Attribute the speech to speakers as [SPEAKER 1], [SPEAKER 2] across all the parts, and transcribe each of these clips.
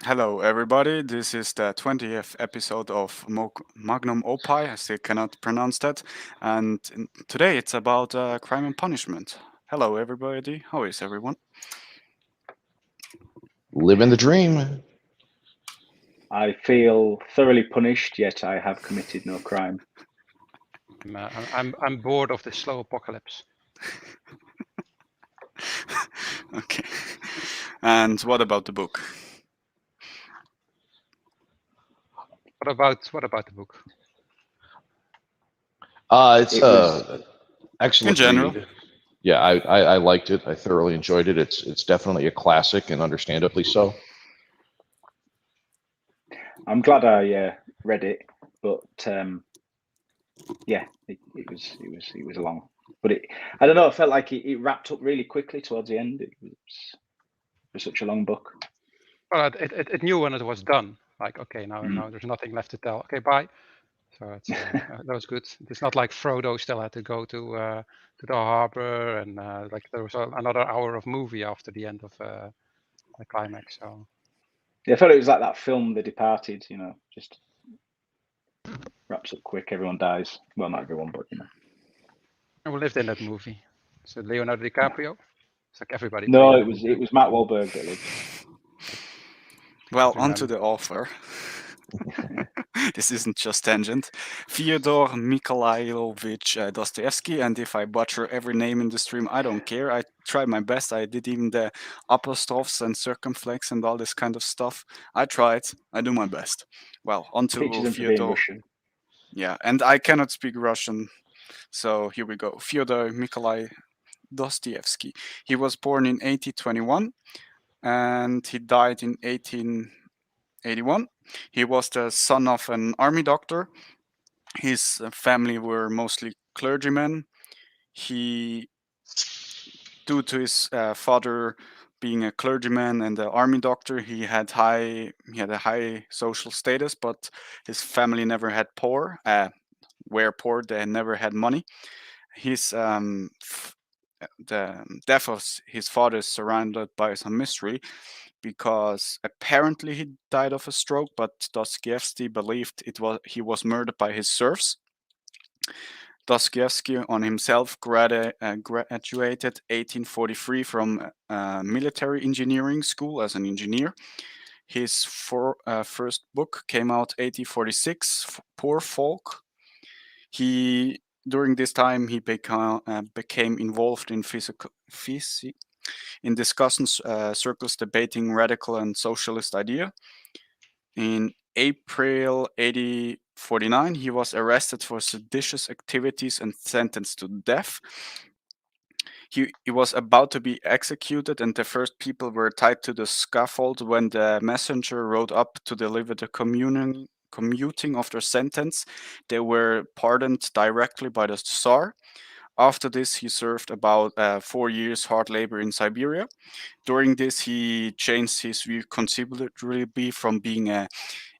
[SPEAKER 1] Hello, everybody. This is the 20th episode of Magnum Opi. I still cannot pronounce that. And today it's about crime and punishment. Hello, everybody. How is everyone?
[SPEAKER 2] Living the dream.
[SPEAKER 3] I feel thoroughly punished, yet I have committed no crime.
[SPEAKER 4] I'm bored of the slow apocalypse.
[SPEAKER 1] Okay. And what about the book?
[SPEAKER 4] What about the book?
[SPEAKER 2] It's
[SPEAKER 3] It was,
[SPEAKER 1] In
[SPEAKER 2] excellent
[SPEAKER 1] general,
[SPEAKER 2] read. Yeah, I liked it. I thoroughly enjoyed it. It's definitely a classic and understandably so.
[SPEAKER 3] I'm glad I read it, but yeah, it was long. But I don't know. I felt like it wrapped up really quickly towards the end. It was such a long book.
[SPEAKER 4] Well, it knew when it was done. Like, okay, now there's nothing left to tell. Okay, bye. So that was good. It's not like Frodo still had to go to the harbor, and like there was another hour of movie after the end of the climax. So
[SPEAKER 3] Yeah, I felt it was like that film, The Departed. Just wraps up quick. Everyone dies. Well, not everyone, but
[SPEAKER 4] and we lived in that movie. So Leonardo DiCaprio. It's like everybody
[SPEAKER 3] No,
[SPEAKER 4] played
[SPEAKER 3] it
[SPEAKER 4] in
[SPEAKER 3] was
[SPEAKER 4] that
[SPEAKER 3] it was Matt Wahlberg that lived.
[SPEAKER 1] well,
[SPEAKER 4] movie.
[SPEAKER 1] onto the author. This isn't just tangent. Fyodor Mikhailovich Dostoevsky, and if I butcher every name in the stream, I don't care. I tried my best. I did even the apostrophes and circumflex and all this kind of stuff. I tried. I do my best. Well, onto
[SPEAKER 3] Teaches him to be in
[SPEAKER 1] Fyodor.
[SPEAKER 3] Russian.
[SPEAKER 1] Yeah, and I cannot speak Russian, so here we go. Fyodor Mikolai Dostoevsky. He was born in 1821 and he died in 1881. He was the son of an army doctor. His family were mostly clergymen. He, due to his father being a clergyman and an army doctor, he had a high social status, but his family never had poor. Were poor, they never had money. His the death of his father is surrounded by some mystery because apparently he died of a stroke, but Dostoevsky believed he was murdered by his serfs. Dostoevsky on himself graduated 1843 from military engineering school as an engineer. His first book came out 1846, Poor Folk. He During this time he became involved in in discussions circles debating radical and socialist idea. In April 1849, he was arrested for seditious activities and sentenced to death. He was about to be executed, and the first people were tied to the scaffold when the messenger rode up to deliver the commuting of their sentence. They were pardoned directly by the Tsar. After this, he served about 4 years hard labor in Siberia. During this, he changed his view considerably from being a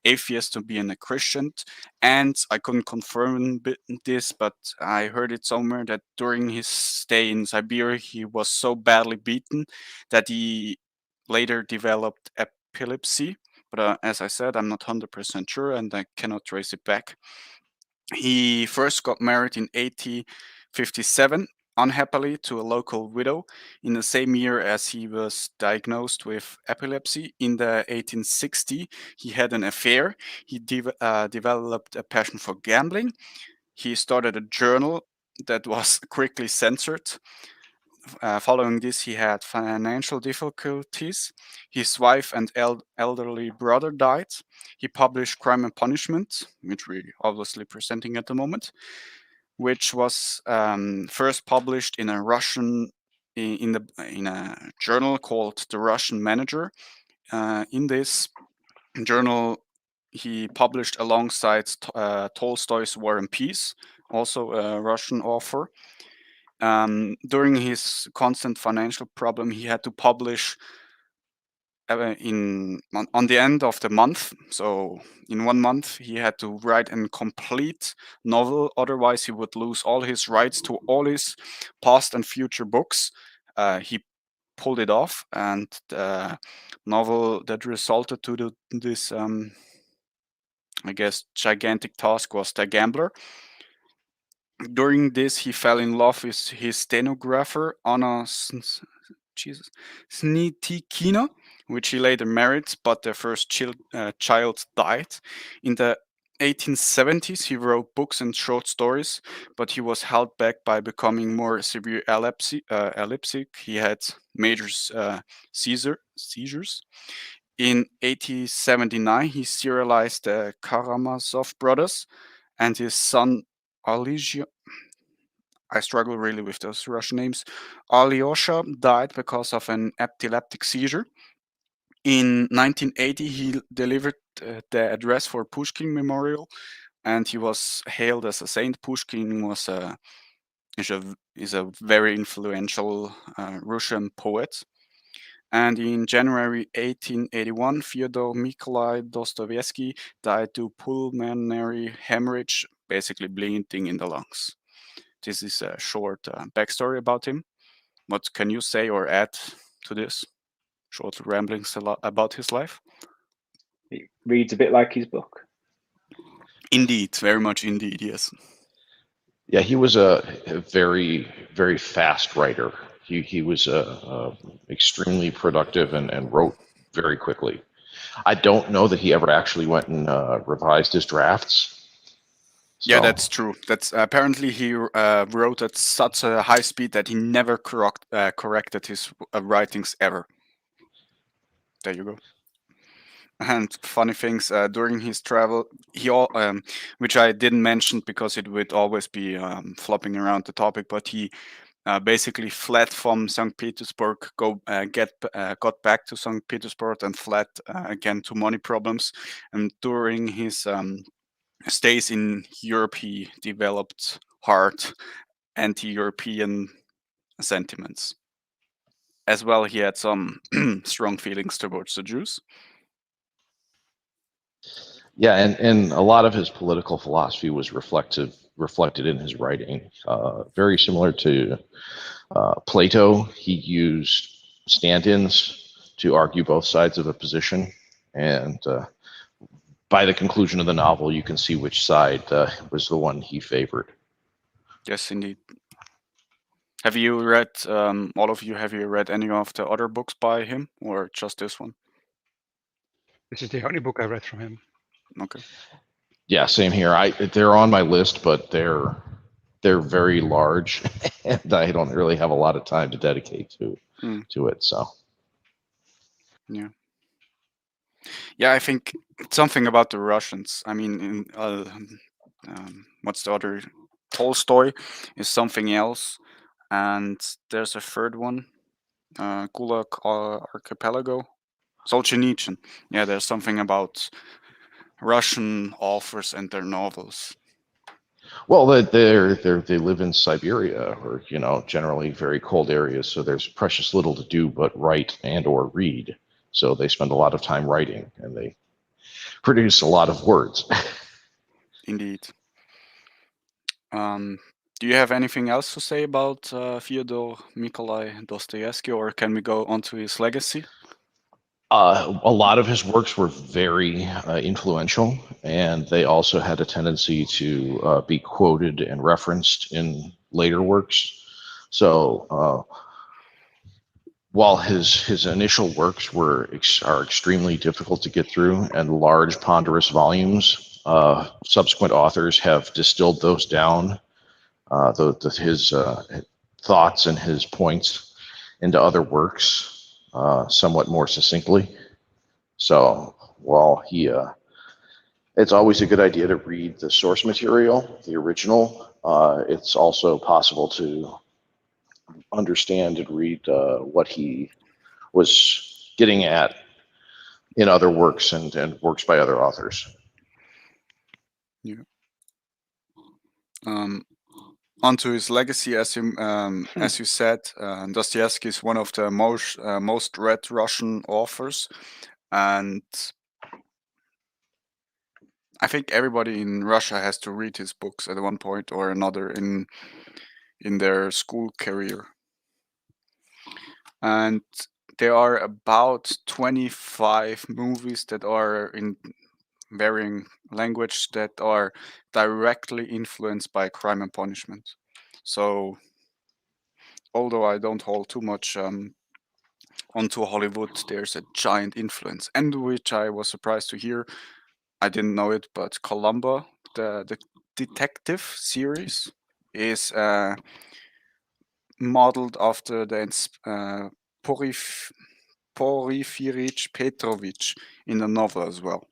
[SPEAKER 1] atheist to being a Christian. And I couldn't confirm this, but I heard it somewhere that during his stay in Siberia, he was so badly beaten that he later developed epilepsy. But as I said, I'm not 100% sure and I cannot trace it back. He first got married in 1857, unhappily, to a local widow in the same year as he was diagnosed with epilepsy. In the 1860, he had an affair. He developed a passion for gambling. He started a journal that was quickly censored. Following this, he had financial difficulties. His wife and elderly brother died. He published Crime and Punishment, which we're obviously presenting at the moment, which was first published in a in a journal called The Russian Manager. In this journal, he published alongside Tolstoy's War and Peace, also a Russian author. During his constant financial problem, he had to publish on the end of the month. So in 1 month, he had to write a complete novel. Otherwise, he would lose all his rights to all his past and future books. He pulled it off, and the novel that resulted to this, I guess, gigantic task was The Gambler. During this, he fell in love with his stenographer, Anna Jesus, Snitikina, which he later married, but their first child died. In the 1870s, he wrote books and short stories, but he was held back by becoming more severe epilepsy. He had major seizures. In 1879, he serialized the Karamazov brothers, and his son Alyosha, I struggle really with those Russian names, Alyosha died because of an epileptic seizure. In 1980, he delivered the address for Pushkin Memorial, and he was hailed as a saint. Pushkin is a very influential Russian poet. And in January 1881, Fyodor Nikolai Dostoevsky died to pulmonary hemorrhage, basically bleeding in the lungs. This is a short backstory about him. What can you say or add to this? Short ramblings about his life?
[SPEAKER 3] It reads a bit like his book.
[SPEAKER 1] Indeed, very much indeed, yes.
[SPEAKER 2] Yeah, he was a very, very fast writer. He was extremely productive and wrote very quickly. I don't know that he ever actually went and revised his drafts.
[SPEAKER 1] Yeah,
[SPEAKER 2] So,
[SPEAKER 1] that's true. That's apparently he wrote at such a high speed that he never corrected his writings ever. There you go. And funny things during his travel, which I didn't mention because it would always be flopping around the topic, but he basically fled from St. Petersburg, got back to St. Petersburg, and fled again to money problems. And during his stays in Europe, he developed hard anti-European sentiments. As well, he had some strong feelings towards the Jews.
[SPEAKER 2] yeah, and a lot of his political philosophy was reflected in his writing. Very similar to Plato, he used stand-ins to argue both sides of a position, and by the conclusion of the novel, you can see which side was the one he favored.
[SPEAKER 1] Yes, indeed. Have you read, all of you, have you read any of the other books by him, or just this one?
[SPEAKER 4] This is the only book I read from him.
[SPEAKER 1] Okay.
[SPEAKER 2] Yeah, same here. They're on my list, but they're very large, and I don't really have a lot of time to dedicate to it. So
[SPEAKER 1] Yeah. Yeah, I think something about the Russians. I mean, what's the other? Tolstoy is something else, and there's a third one, Gulag Archipelago, Solzhenitsyn. Yeah, there's something about Russian authors and their novels.
[SPEAKER 2] well, they live in Siberia, or generally very cold areas, so there's precious little to do but write and or read. So they spend a lot of time writing, and they produce a lot of words.
[SPEAKER 1] Indeed. Do you have anything else to say about Fyodor Nikolai Dostoevsky, or can we go on to his legacy?
[SPEAKER 2] A lot of his works were very influential, and they also had a tendency to be quoted and referenced in later works. So while his initial works are extremely difficult to get through and large, ponderous volumes, subsequent authors have distilled those down, his thoughts and his points into other works somewhat more succinctly. So while it's always a good idea to read the source material, the original, it's also possible to understand and read what he was getting at in other works and works by other authors.
[SPEAKER 1] Yeah. Onto his legacy, as you said, Dostoevsky is one of the most read Russian authors, and I think everybody in Russia has to read his books at one point or another in their school career. and there are about 25 movies that are in varying language that are directly influenced by Crime and Punishment. So, although I don't hold too much onto Hollywood, there's a giant influence, and which I was surprised to hear. I didn't know it, but Columbo, the detective series, is modeled after the Porfirich Petrovich in the novel as well.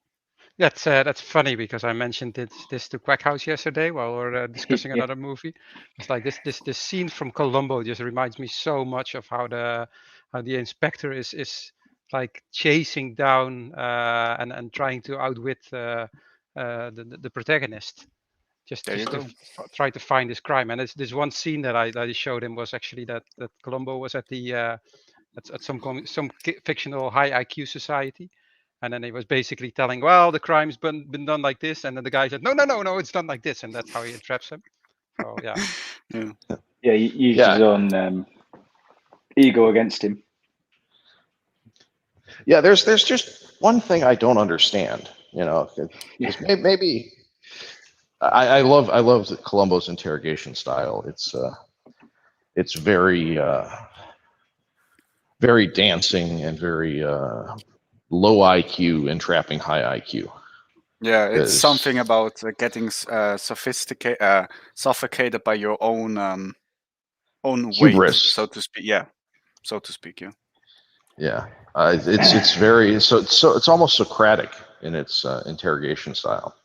[SPEAKER 4] That's funny because I mentioned this to Quackhouse yesterday while we were discussing
[SPEAKER 3] Yeah.
[SPEAKER 4] another movie. It's like this scene from Columbo just reminds me so much of how the inspector is like chasing down and trying to outwit the protagonist just
[SPEAKER 1] There you
[SPEAKER 4] just to
[SPEAKER 1] go.
[SPEAKER 4] try to find this crime. And this one scene that I showed him was actually that Columbo was at the at some fictional high IQ society, and then he was basically telling, well, the crime's been done like this, and then the guy said, no, no, no, no, it's done like this, and that's how he entraps him. So yeah,
[SPEAKER 1] Yeah.
[SPEAKER 3] Yeah, he used his
[SPEAKER 2] Yeah,
[SPEAKER 3] own ego against him.
[SPEAKER 2] yeah. There's just one thing I don't understand.
[SPEAKER 3] Yeah.
[SPEAKER 2] Because maybe I love Columbo's interrogation style. It's very dancing and very low IQ entrapping high IQ.
[SPEAKER 1] Yeah, it's something
[SPEAKER 2] Because
[SPEAKER 1] about getting suffocated by your own weight, so
[SPEAKER 2] hubris.
[SPEAKER 1] to speak. Yeah, so to speak. Yeah.
[SPEAKER 2] Yeah, it's very so it's almost Socratic in its interrogation style.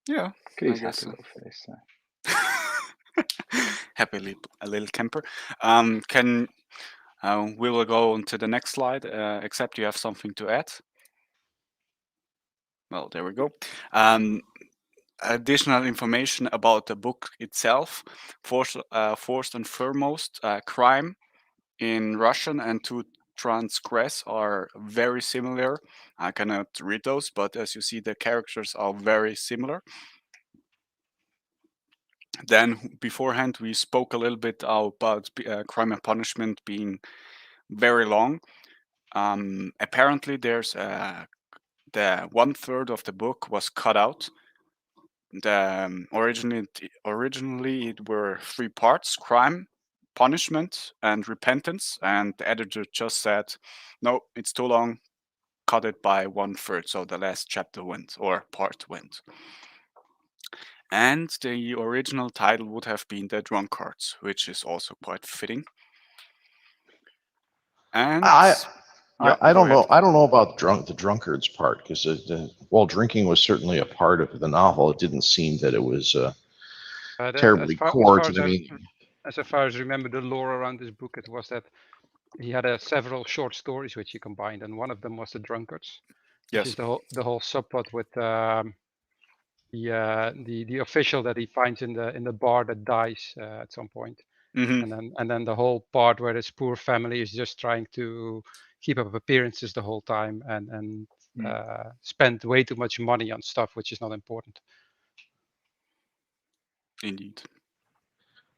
[SPEAKER 1] Yeah,
[SPEAKER 3] Look at
[SPEAKER 1] I
[SPEAKER 3] his
[SPEAKER 1] guess
[SPEAKER 3] happy
[SPEAKER 1] so.
[SPEAKER 3] little face.
[SPEAKER 1] Happily a little camper. Can we will go on to the next slide, except you have something to add. Well, there we go. Additional information about the book itself. First and foremost, crime in Russian and to transgress are very similar. I cannot read those, but as you see, the characters are very similar. Then beforehand, we spoke a little bit about crime and punishment being very long. Apparently, there's the 1/3 of the book was cut out. Originally it were 3 parts: crime, punishment, and repentance. And the editor just said, "No, it's too long. Cut it by 1/3." So the last chapter went, or part went. And the original title would have been The Drunkards, which is also quite fitting. And
[SPEAKER 2] I
[SPEAKER 1] yeah,
[SPEAKER 2] I
[SPEAKER 1] go
[SPEAKER 2] don't
[SPEAKER 1] ahead.
[SPEAKER 2] know. I don't know about the drunkards part because while drinking was certainly a part of the novel, it didn't seem that it was
[SPEAKER 4] as
[SPEAKER 2] terribly
[SPEAKER 4] far as
[SPEAKER 2] core
[SPEAKER 4] far
[SPEAKER 2] to
[SPEAKER 4] as
[SPEAKER 2] the
[SPEAKER 4] I
[SPEAKER 2] meaning.
[SPEAKER 4] as far as I remember the lore around this book, it was that he had several short stories which he combined, and one of them was the drunkards, which is
[SPEAKER 1] Yes.
[SPEAKER 4] the whole subplot with the official that he finds in the bar that dies at some point.
[SPEAKER 1] Hmm.
[SPEAKER 4] And then the whole part where this poor family is just trying to keep up appearances the whole time and spend way too much money on stuff which is not important.
[SPEAKER 1] Indeed.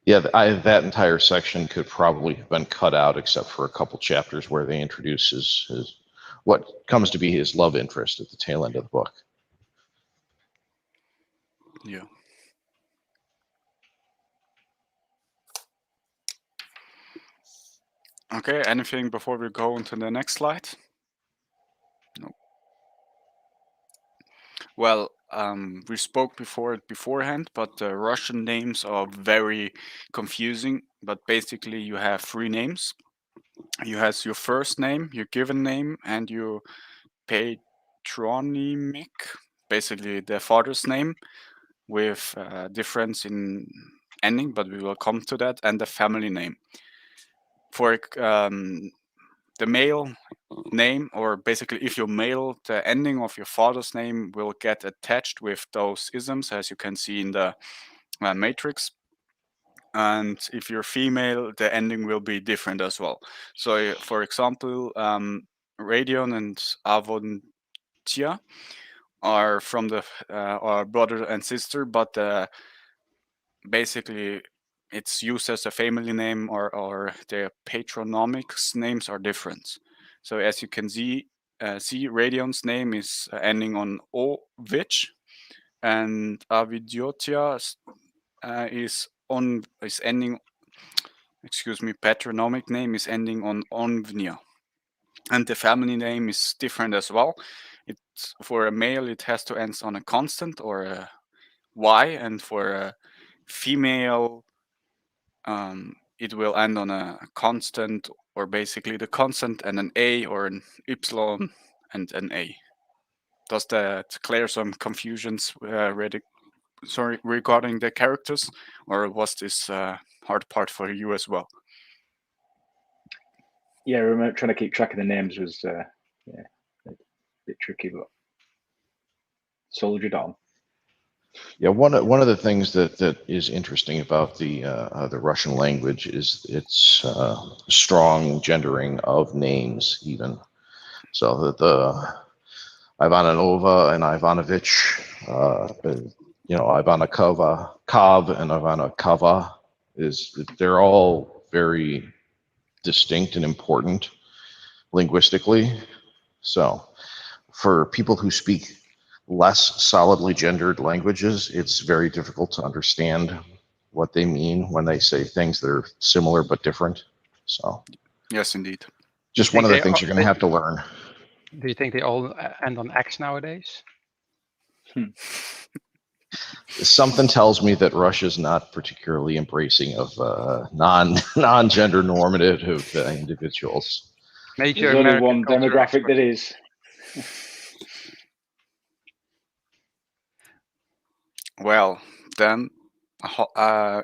[SPEAKER 2] Yeah, that entire section could probably have been cut out, except for a couple chapters where they introduce his what comes to be his love interest at the tail end of the book.
[SPEAKER 1] Yeah. Okay, anything before we go on to the next slide? No. Well, we spoke beforehand, but the Russian names are very confusing. But basically, you have 3 names. You have your first name, your given name, and your patronymic, basically the father's name, with difference in ending, but we will come to that, and the family name. For the male name, or basically if you're male, the ending of your father's name will get attached with those isms, as you can see in the matrix. And if you're female, the ending will be different as well. So, for example, Radion and Avontia are from the are brother and sister, but basically it's used as a family name, or their patronymics names are different. So as you can see, Radion's name is ending on O Vich, and Avidyotia is ending. Excuse me, patronymic name is ending on Onvnia, and the family name is different as well. It's for a male, it has to end on a constant or a Y, and for a female, it will end on a constant, or basically the constant and an A, or an Y and an A. Does that clear some confusions regarding the characters, or was this hard part for you as well?
[SPEAKER 3] Yeah, remember trying to keep track of the names was a bit tricky, but soldiered on.
[SPEAKER 2] Yeah, one of the things that is interesting about the Russian language is its strong gendering of names, even. So that the Ivanova and Ivanovich, Ivanikova, Kov and Ivanikova, they're all very distinct and important linguistically. So for people who speak less solidly gendered languages, it's very difficult to understand what they mean when they say things that are similar but different. So
[SPEAKER 1] Yes, indeed.
[SPEAKER 2] just one of the things you're going to have to learn.
[SPEAKER 4] Do you think they all end on X nowadays?
[SPEAKER 2] Something tells me that Russia's not particularly embracing of non-gender normative individuals.
[SPEAKER 3] There's only one demographic that is.
[SPEAKER 1] Well, then,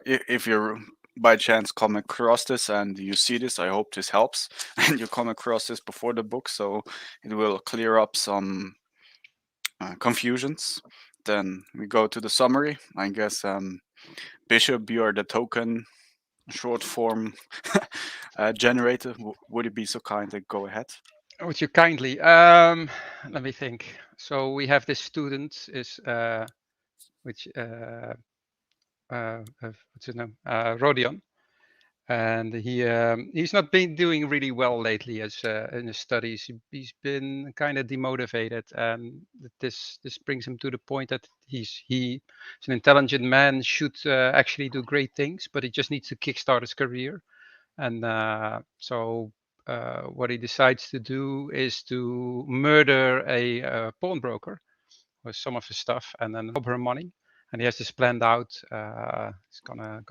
[SPEAKER 1] if you're by chance come across this and you see this, I hope this helps, and you come across this before the book, so it will clear up some confusions. Then we go to the summary. I guess, Bishop, you are the token short form generator. Would you be so kind to go ahead?
[SPEAKER 4] Would you kindly? Let me think. So we have this student is what's his name? Rodion, and he's not been doing really well lately as in his studies. He's been kind of demotivated, and this brings him to the point that he's an intelligent man, should actually do great things, but he just needs to kickstart his career. And so what he decides to do is to murder a pawnbroker with some of his stuff, and then rob her money. And he has this planned out. He's gonna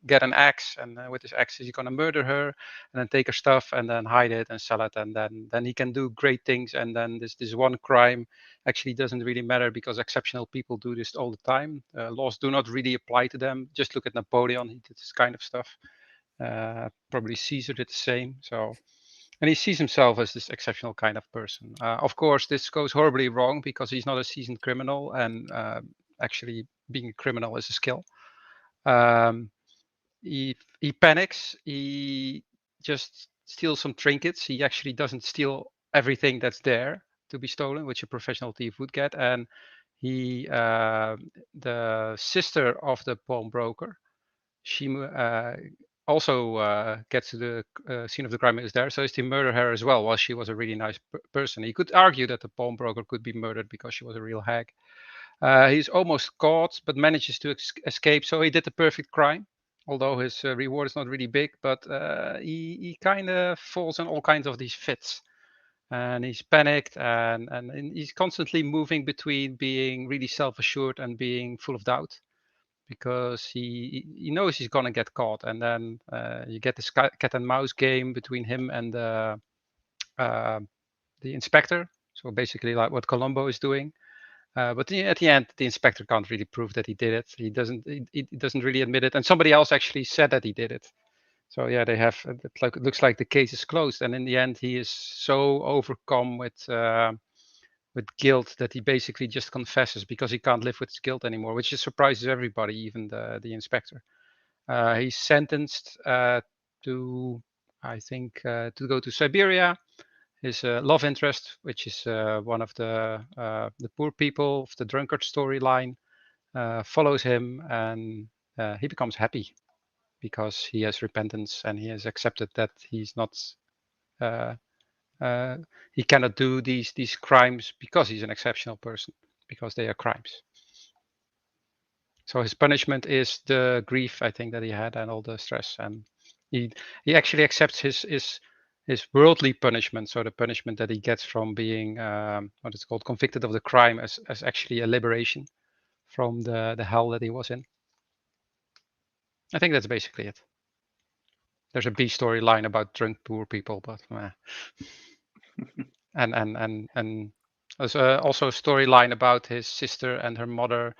[SPEAKER 4] get an axe, and with his axe, he's gonna murder her, and then take her stuff, and then hide it and sell it, and then he can do great things. And then this one crime actually doesn't really matter, because exceptional people do this all the time. Laws do not really apply to them. Just look at Napoleon; he did this kind of stuff. Probably Caesar did the same. So. And he sees himself as this exceptional kind of person. Of course, this goes horribly wrong, because he's not a seasoned criminal, and actually being a criminal is a skill. He panics. He just steals some trinkets. He actually doesn't steal everything that's there to be stolen, which a professional thief would get. And the sister of the pawnbroker, she also gets to the scene of the crime, is there. So is to murder her as well, while she was a really nice person. He could argue that the pawnbroker could be murdered because she was a real hag. He's almost caught, but manages to escape. So he did the perfect crime, although his reward is not really big. But he kind of falls in all kinds of these fits. And he's panicked, and he's constantly moving between being really self-assured and being full of doubt, because he knows he's gonna get caught. And then you get this cat and mouse game between him and the inspector. So basically, like what Columbo is doing. But at the end, the inspector can't really prove that he did it. He doesn't really admit it, and somebody else actually said that he did it. So yeah, they have. It looks like the case is closed, and in the end, he is so overcome with guilt that he basically just confesses, because he can't live with his guilt anymore, which just surprises everybody, even the inspector. He's sentenced to, I think, to go to Siberia. His love interest, which is one of the poor people of the drunkard storyline, follows him, and he becomes happy. because he has repentance and he has accepted that he's not. He cannot do these crimes because he's an exceptional person, because they are crimes. So his punishment is the grief, I think, that he had and all the stress, and he actually accepts his worldly punishment, so the punishment that he gets from being what is called convicted of the crime as actually a liberation from the hell that he was in. I think that's basically it. There's a B storyline about drunk poor people, but and there's also a storyline about his sister and her mother,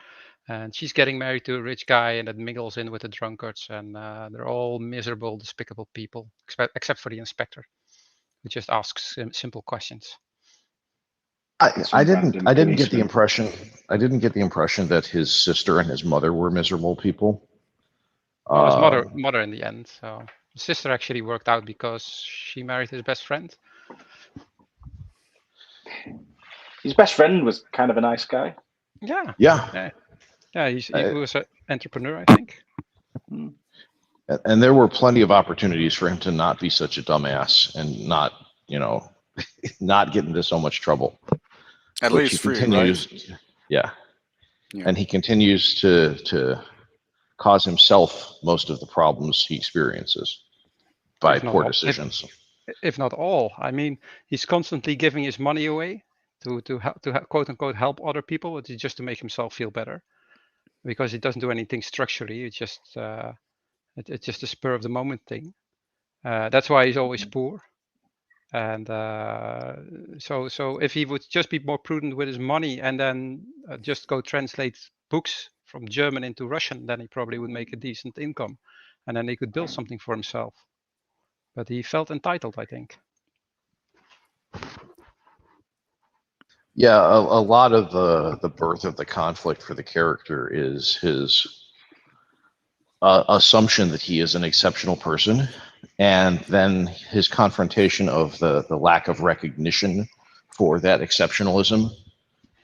[SPEAKER 4] and she's getting married to a rich guy, and that mingles in with the drunkards, and they're all miserable, despicable people, except for the inspector, who just asks simple questions.
[SPEAKER 2] I didn't get the impression that his sister and his mother were miserable people.
[SPEAKER 4] Well, his mother in the end. So his sister actually worked out because she married his best friend.
[SPEAKER 3] His best friend was kind of a nice guy.
[SPEAKER 4] Yeah.
[SPEAKER 2] Yeah.
[SPEAKER 4] He was an entrepreneur, I think.
[SPEAKER 2] And there were plenty of opportunities for him to not be such a dumbass and not, not get into so much trouble.
[SPEAKER 1] At least free, right?
[SPEAKER 2] Yeah. And he continues to cause himself most of the problems he experiences by poor decisions.
[SPEAKER 4] If not all. I mean, he's constantly giving his money away to quote unquote help other people, but it's just to make himself feel better, because he doesn't do anything structurally. It's just it's just a spur of the moment thing. That's why he's always poor. And so if he would just be more prudent with his money and then just go translate books from German into Russian, then he probably would make a decent income, and then he could build something for himself. But he felt entitled, I think.
[SPEAKER 2] Yeah, a lot of the birth of the conflict for the character is his assumption that he is an exceptional person, and then his confrontation of the lack of recognition for that exceptionalism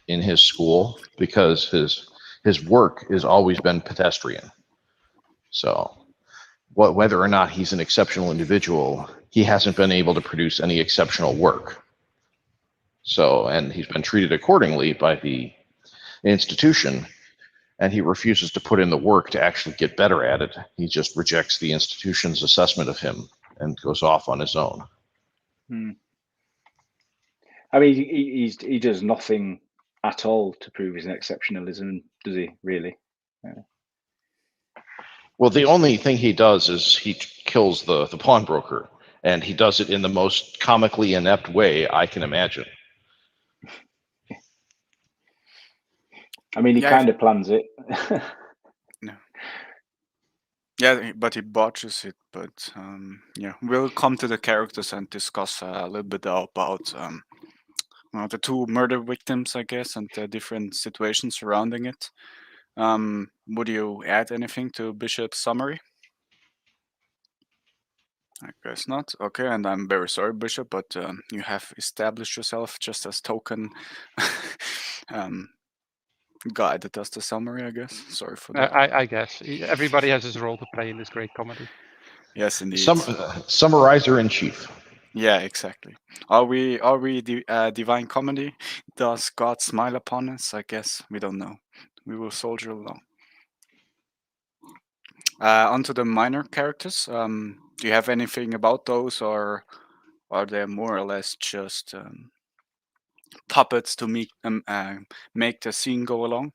[SPEAKER 2] in his school, because his work has always been pedestrian. So whether or not he's an exceptional individual, he hasn't been able to produce any exceptional work. So, and he's been treated accordingly by the institution, and he refuses to put in the work to actually get better at it. He just rejects the institution's assessment of him and goes off on his own.
[SPEAKER 3] I mean, he does nothing at all to prove his exceptionalism, does he, really?
[SPEAKER 2] Well, the only thing he does is he kills the pawnbroker, and he does it in the most comically inept way I can imagine.
[SPEAKER 3] I mean, he kind of plans it.
[SPEAKER 1] No. Yeah, but he botches it. But yeah, we'll come to the characters and discuss a little bit about the two murder victims, I guess, and the different situations surrounding it. Would you add anything to Bishop's summary? I guess not. Okay, and I'm very sorry, Bishop, but you have established yourself just as token guy that does the summary, I guess. Sorry for that.
[SPEAKER 4] I guess everybody has his role to play in this great comedy.
[SPEAKER 1] Yes, indeed.
[SPEAKER 2] Summarizer in chief.
[SPEAKER 1] Yeah, exactly. Are we divine comedy? Does God smile upon us? I guess we don't know. We will soldier along. Onto the minor characters. Do you have anything about those, or are they more or less just puppets to make the scene go along?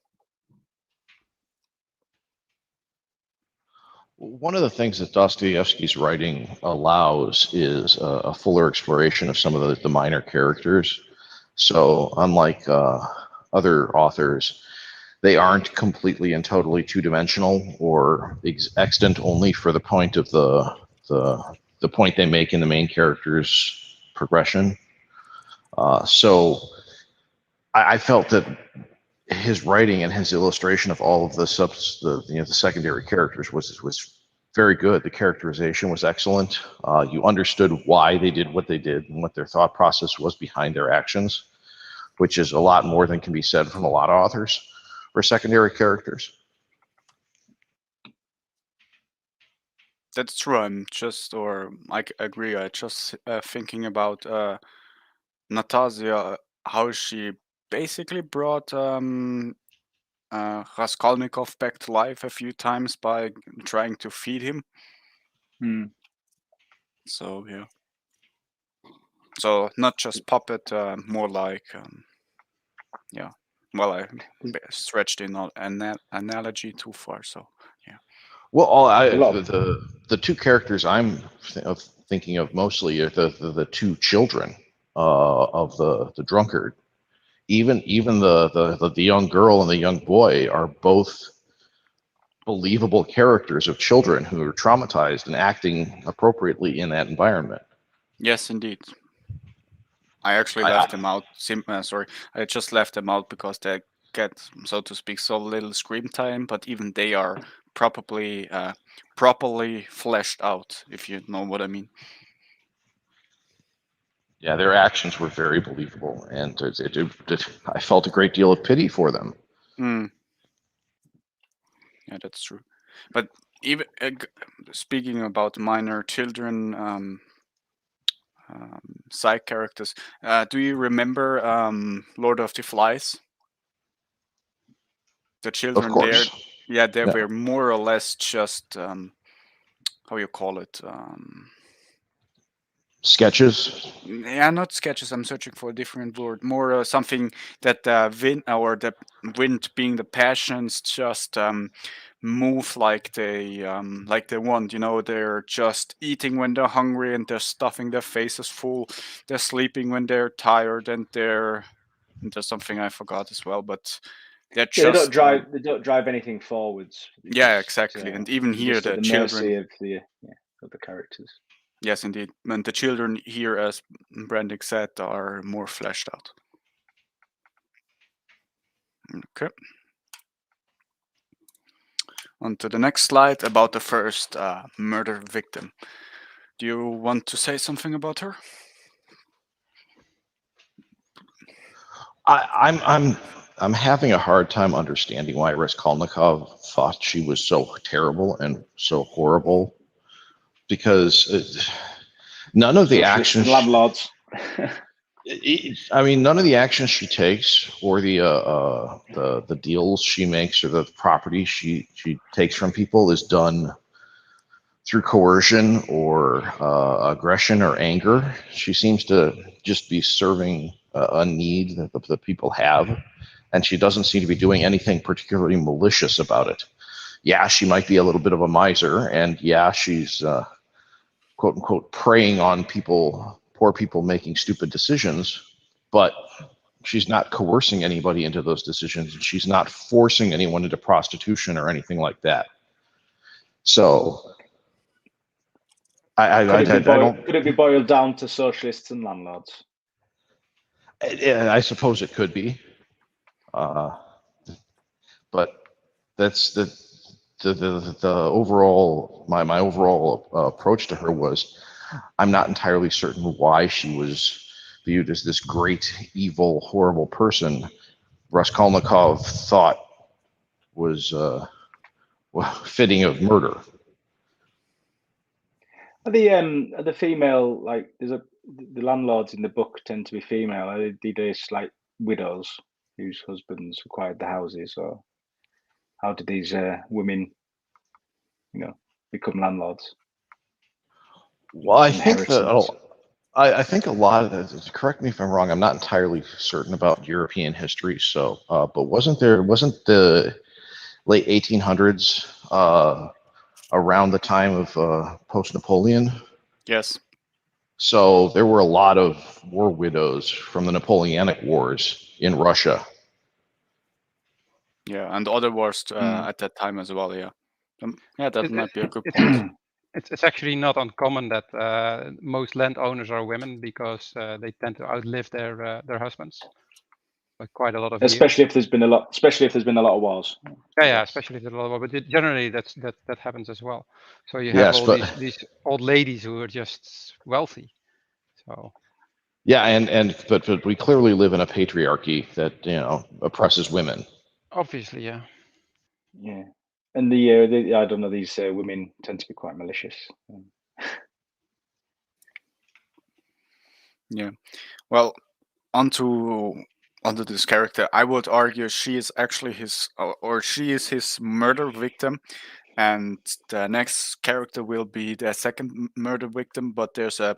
[SPEAKER 2] One of the things that Dostoevsky's writing allows is a fuller exploration of some of the minor characters. So unlike other authors, they aren't completely and totally two-dimensional or extant only for the point of the point they make in the main character's progression. So I felt that his writing and his illustration of all of the secondary characters was very good. The characterization was excellent. You understood why they did what they did and what their thought process was behind their actions, which is a lot more than can be said from a lot of authors for secondary characters.
[SPEAKER 1] That's true. I agree. I just thinking about Natasha, how she basically brought Raskolnikov back to life a few times by trying to feed him.
[SPEAKER 3] Hmm.
[SPEAKER 1] So yeah. So not just puppet, more like yeah. Well, I stretched an analogy too far. So yeah.
[SPEAKER 2] Well,
[SPEAKER 3] There's a lot of
[SPEAKER 2] the two characters I'm thinking of mostly are the two children of the drunkard. Even the young girl and the young boy are both believable characters of children who are traumatized and acting appropriately in that environment.
[SPEAKER 1] Yes, indeed. I actually left them out. Sorry, I just left them out because they get, so to speak, so little screen time. But even they are properly fleshed out, if you know what I mean.
[SPEAKER 2] Yeah, their actions were very believable, and I felt a great deal of pity for them.
[SPEAKER 1] Mm. Yeah, that's true. But even speaking about minor children, side characters, do you remember Lord of the Flies? The
[SPEAKER 2] Of
[SPEAKER 1] children there,
[SPEAKER 2] course.
[SPEAKER 1] yeah, they
[SPEAKER 2] Yeah.
[SPEAKER 1] were more or less just how you call it.
[SPEAKER 2] Sketches.
[SPEAKER 1] Yeah, not sketches. I'm searching for a different word. More something that the wind being the passions just move like they want. You know, they're just eating when they're hungry and they're stuffing their faces full. They're sleeping when they're tired and there's something I forgot as well. But they're
[SPEAKER 3] yeah. They don't
[SPEAKER 1] just
[SPEAKER 3] drive. They don't drive anything forwards.
[SPEAKER 1] yeah, exactly. And even
[SPEAKER 3] They're
[SPEAKER 1] here
[SPEAKER 3] just at
[SPEAKER 1] the
[SPEAKER 3] the
[SPEAKER 1] children.
[SPEAKER 3] mercy of the characters.
[SPEAKER 1] Yes, indeed. And the children here, as Brandon said, are more fleshed out. Okay. On to the next slide about the first murder victim. Do you want to say something about her?
[SPEAKER 2] I'm having a hard time understanding why Raskolnikov thought she was so terrible and so horrible, because none of the
[SPEAKER 3] Socialists and
[SPEAKER 2] actions.
[SPEAKER 3] landlords.
[SPEAKER 2] I mean, none of the actions she takes, or the deals she makes, or the property she takes from people, is done through coercion or aggression or anger. She seems to just be serving a need that the people have, and she doesn't seem to be doing anything particularly malicious about it. Yeah, she might be a little bit of a miser, and yeah, she's quote unquote preying on people, poor people making stupid decisions, but she's not coercing anybody into those decisions. She's not forcing anyone into prostitution or anything like that. So I don't.
[SPEAKER 3] Could it be boiled down to socialists and landlords?
[SPEAKER 2] I suppose it could be, but that's the overall my overall approach to her was, I'm not entirely certain why she was viewed as this great, evil, horrible person Raskolnikov thought was fitting of murder.
[SPEAKER 3] Are the female, like the landlords in the book tend to be female? Are they just like widows whose husbands acquired the houses, or how did these women, become landlords?
[SPEAKER 2] Well, I think
[SPEAKER 3] Inheritance.
[SPEAKER 2] I think a lot of that. Correct me if I'm wrong. I'm not entirely certain about European history. So, but wasn't the late 1800s around the time of post-Napoleon?
[SPEAKER 1] Yes.
[SPEAKER 2] So there were a lot of war widows from the Napoleonic Wars in Russia.
[SPEAKER 1] Yeah, and other wars at that time as well. Yeah. Yeah, that might be a good point.
[SPEAKER 4] It's actually not uncommon that most landowners are women because they tend to outlive their husbands by quite a lot of years.
[SPEAKER 3] Especially if there's been a lot of wars.
[SPEAKER 4] Yeah, especially if there's a lot of wars. But generally, that happens as well. So you have these old ladies who are just wealthy. So.
[SPEAKER 2] Yeah, but we clearly live in a patriarchy that oppresses women.
[SPEAKER 4] Obviously, yeah.
[SPEAKER 3] Yeah. And I don't know, these women tend to be quite malicious.
[SPEAKER 1] Yeah. Well, onto this character, I would argue she is actually she is his murder victim, and the next character will be the second murder victim. But there's a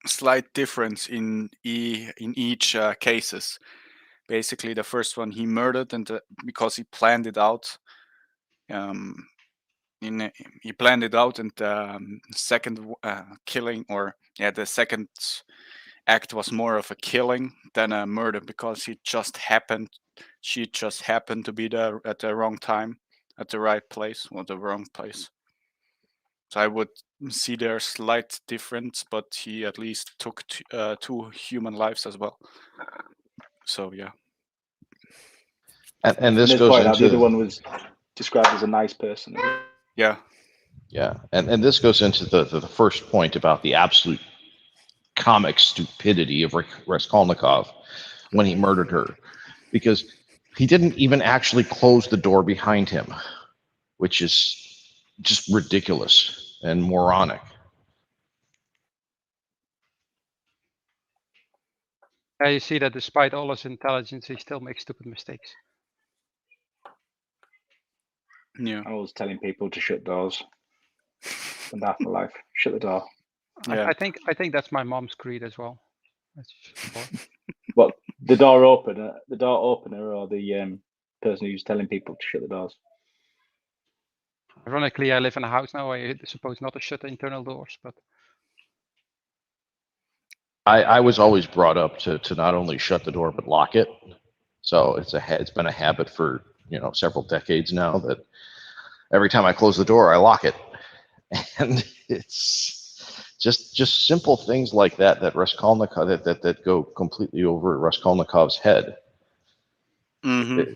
[SPEAKER 1] slight difference in each cases. Basically, the first one he murdered, and because he planned it out. Um, he planned it out, and the second killing, or yeah, the second act was more of a killing than a murder, because she just happened to be there at the wrong time, at the right place, or the wrong place. So I would see their slight difference, but he at least took two human lives as well. So yeah.
[SPEAKER 2] And this
[SPEAKER 3] let's
[SPEAKER 2] goes
[SPEAKER 3] point out the other
[SPEAKER 2] into
[SPEAKER 3] one was described as a nice person.
[SPEAKER 1] Yeah.
[SPEAKER 2] yeah, and this goes into the first point about the absolute comic stupidity of Raskolnikov when he murdered her, because he didn't even actually close the door behind him, which is just ridiculous and moronic.
[SPEAKER 4] You see that despite all his intelligence, he still makes stupid mistakes.
[SPEAKER 1] Yeah.
[SPEAKER 3] I was telling people to shut doors. And after life, shut the door.
[SPEAKER 1] Yeah.
[SPEAKER 4] I think that's my mom's creed as well.
[SPEAKER 3] What, the door opener, or the person who's telling people to shut the doors?
[SPEAKER 4] Ironically, I live in a house now. I suppose not to shut the internal doors, but
[SPEAKER 2] I was always brought up to not only shut the door but lock it. So it's been a habit for several decades now that every time I close the door, I lock it, and it's just simple things like that Raskolnikov that go completely over Raskolnikov's head.
[SPEAKER 1] Mm-hmm.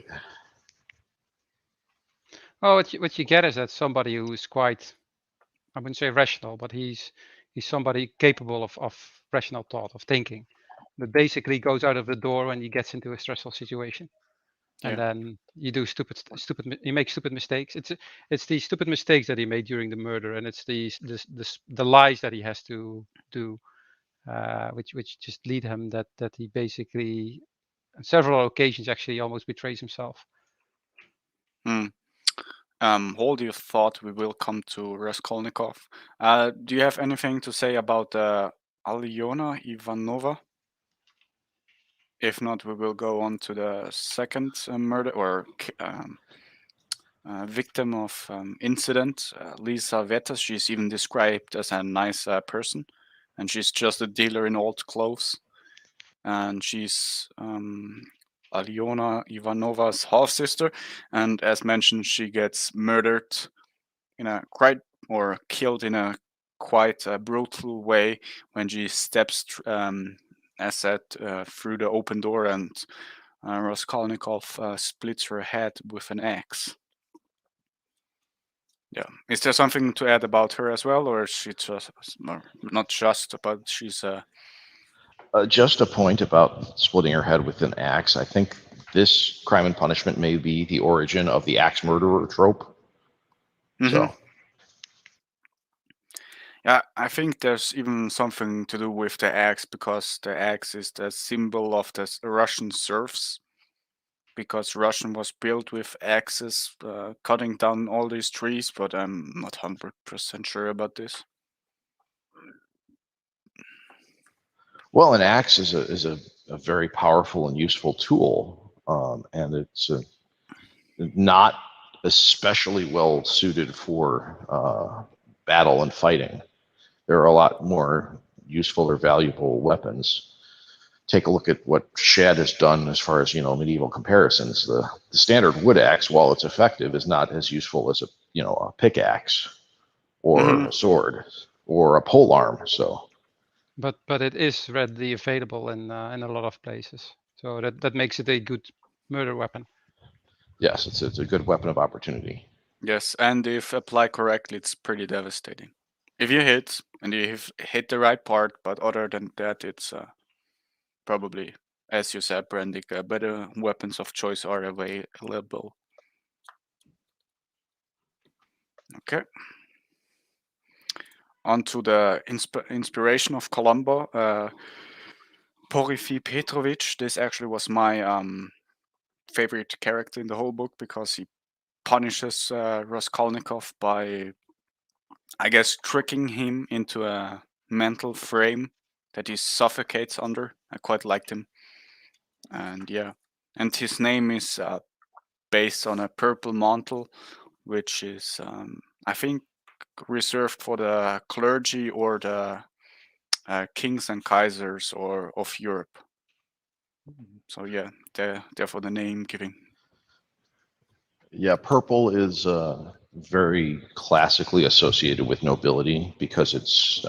[SPEAKER 4] what you get is that somebody who's quite, I wouldn't say rational, but he's somebody capable of rational thought, of thinking, but basically goes out of the door when he gets into a stressful situation. And then you do you make stupid mistakes. It's these stupid mistakes that he made during the murder, and it's the lies that he has to do, which just lead him that he basically on several occasions actually almost betrays himself.
[SPEAKER 1] Hold your thought. We will come to Raskolnikov. Do you have anything to say about Alyona Ivanova? If not, we will go on to the second murder or victim of incident, Lisa Vettas. She's even described as a nice person, and she's just a dealer in old clothes. And she's Alyona Ivanova's half sister, and as mentioned, she gets murdered killed in a quite brutal way when she steps, as said, through the open door, and Raskolnikov splits her head with an axe. Yeah. Is there something to add about her as well, or is she just, not just, but she's
[SPEAKER 2] Just a point about splitting her head with an axe. I think this Crime and Punishment may be the origin of the axe murderer trope. So
[SPEAKER 1] yeah, I think there's even something to do with the axe, because the axe is the symbol of the Russian serfs. Because Russian was built with axes, cutting down all these trees, but I'm not 100% sure about this.
[SPEAKER 2] well, an axe is a very powerful and useful tool, and it's not especially well suited for battle and fighting. There are a lot more useful or valuable weapons. Take a look at what Shad has done as far as medieval comparisons. The standard wood axe, while it's effective, is not as useful as a pickaxe or a sword or a polearm. So,
[SPEAKER 4] but it is readily available in a lot of places, so that makes it a good murder weapon.
[SPEAKER 2] yes, it's a good weapon of opportunity.
[SPEAKER 1] Yes, and if applied correctly, it's pretty devastating. If you hit, and you hit the right part, but other than that, it's probably, as you said, Brandik, better weapons of choice are available. Okay. On to the inspiration of Columbo. Porfiry Petrovich. This actually was my favorite character in the whole book because he punishes Raskolnikov by, I guess, tricking him into a mental frame that he suffocates under. I quite liked him. And yeah. And his name is based on a purple mantle, which is, I think, reserved for the clergy or the kings and kaisers or of Europe. So yeah, therefore the name giving.
[SPEAKER 2] Yeah, purple is very classically associated with nobility because it's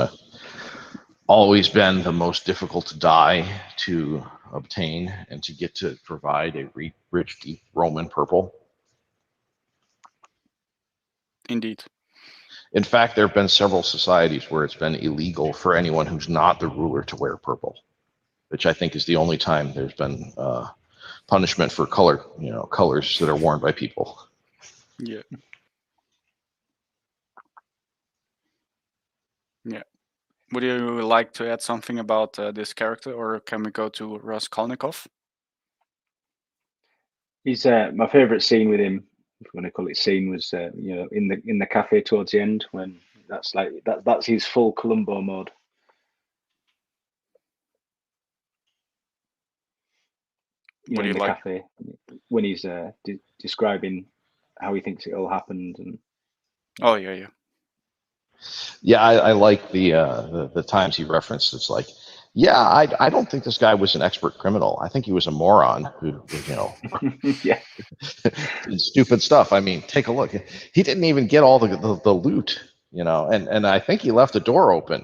[SPEAKER 2] always been the most difficult dye to obtain and to get to provide a rich, deep Roman purple.
[SPEAKER 1] Indeed.
[SPEAKER 2] In fact, there have been several societies where it's been illegal for anyone who's not the ruler to wear purple, which I think is the only time there's been punishment for colors that are worn by people.
[SPEAKER 1] Yeah. Yeah. Would you like to add something about this character, or can we go to Raskolnikov?
[SPEAKER 3] He's my favourite scene with him, if you want to call it scene, was in the cafe towards the end when that's his full Columbo mode.
[SPEAKER 1] What do
[SPEAKER 3] In
[SPEAKER 1] you
[SPEAKER 3] the
[SPEAKER 1] like?
[SPEAKER 3] cafe when he's describing how he thinks it all happened, and
[SPEAKER 1] Oh yeah.
[SPEAKER 2] Yeah, I like the times he referenced. It's like, yeah, I don't think this guy was an expert criminal. I think he was a moron who
[SPEAKER 3] yeah,
[SPEAKER 2] did stupid stuff. I mean, take a look. He didn't even get all the loot, and I think he left the door open,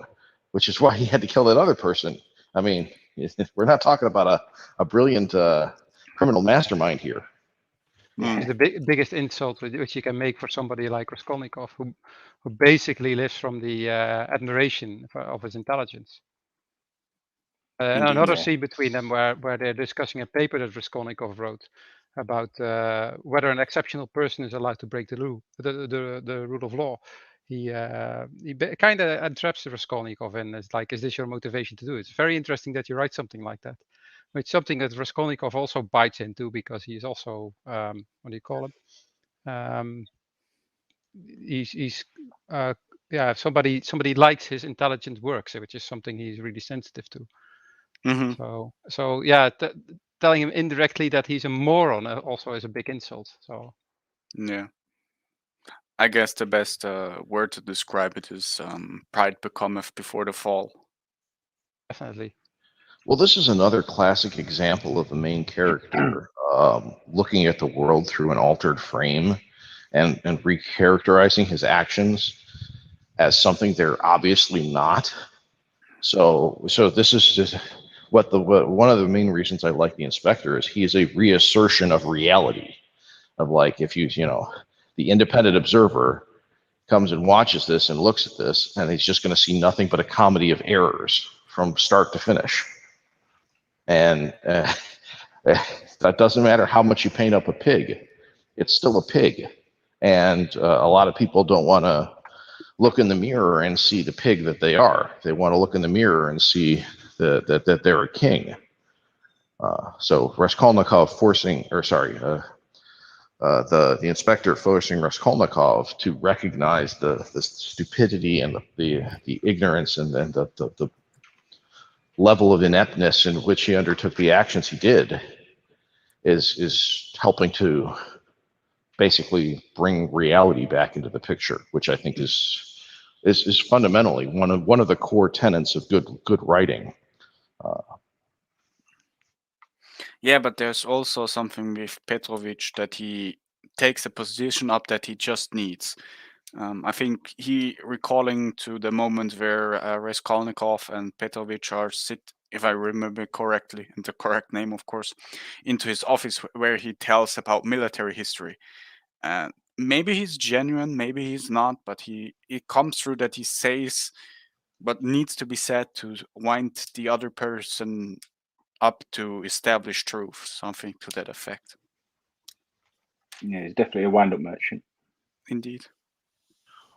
[SPEAKER 2] which is why he had to kill that other person. I mean, we're not talking about a brilliant criminal mastermind here.
[SPEAKER 4] It's the biggest insult which you can make for somebody like Raskolnikov, who basically lives from the admiration of his intelligence. Another scene between them where they're discussing a paper that Raskolnikov wrote about whether an exceptional person is allowed to break the rule of law. He kind of entraps Raskolnikov and is like, "Is this your motivation to do it?" It's very interesting that you write something like that. It's something that Raskolnikov also bites into because he's also what do you call him? He's somebody likes his intelligent work, which is something he's really sensitive to.
[SPEAKER 1] Mm-hmm.
[SPEAKER 4] So yeah, telling him indirectly that he's a moron also is a big insult. So
[SPEAKER 1] yeah, I guess the best word to describe it is pride becometh before the fall.
[SPEAKER 4] definitely.
[SPEAKER 2] Well, this is another classic example of the main character looking at the world through an altered frame and recharacterizing his actions as something they're obviously not. So this is just what one of the main reasons I like the Inspector is he is a reassertion of reality. Of like, if the independent observer comes and watches this and looks at this, and he's just going to see nothing but a comedy of errors from start to finish. And that doesn't matter how much you paint up a pig, it's still a pig. And a lot of people don't want to look in the mirror and see the pig that they are. They want to look in the mirror and see that they're a king. So Raskolnikov the Inspector forcing Raskolnikov to recognize the stupidity and the ignorance and the level of ineptness in which he undertook the actions he did is helping to basically bring reality back into the picture, which I think is fundamentally one of the core tenets of good writing.
[SPEAKER 1] Yeah, but there's also something with Petrovich that he takes a position up that he just needs. I think he recalling to the moment where Raskolnikov and Petrovich are if I remember correctly, and the correct name, of course, into his office where he tells about military history. And maybe he's genuine, maybe he's not, but it comes through that he says what needs to be said to wind the other person up to establish truth, something to that effect.
[SPEAKER 3] Yeah, he's definitely a wind-up merchant.
[SPEAKER 1] Indeed.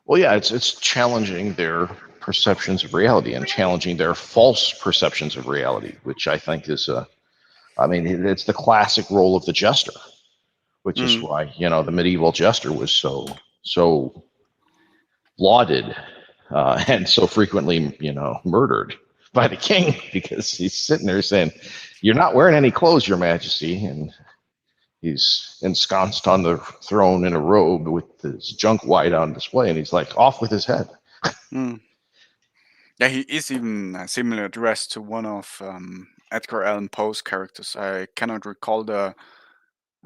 [SPEAKER 2] Well, yeah, it's challenging their perceptions of reality and challenging their false perceptions of reality, which I think is I mean, it's the classic role of the jester, which is
[SPEAKER 1] Mm.
[SPEAKER 2] why the medieval jester was so lauded and so frequently murdered by the king, because he's sitting there saying, "You're not wearing any clothes, Your Majesty," and he's ensconced on the throne in a robe with his junk wide on display, and he's like, off with his head.
[SPEAKER 1] Mm. Yeah, he is even similar dressed to one of Edgar Allan Poe's characters. I cannot recall the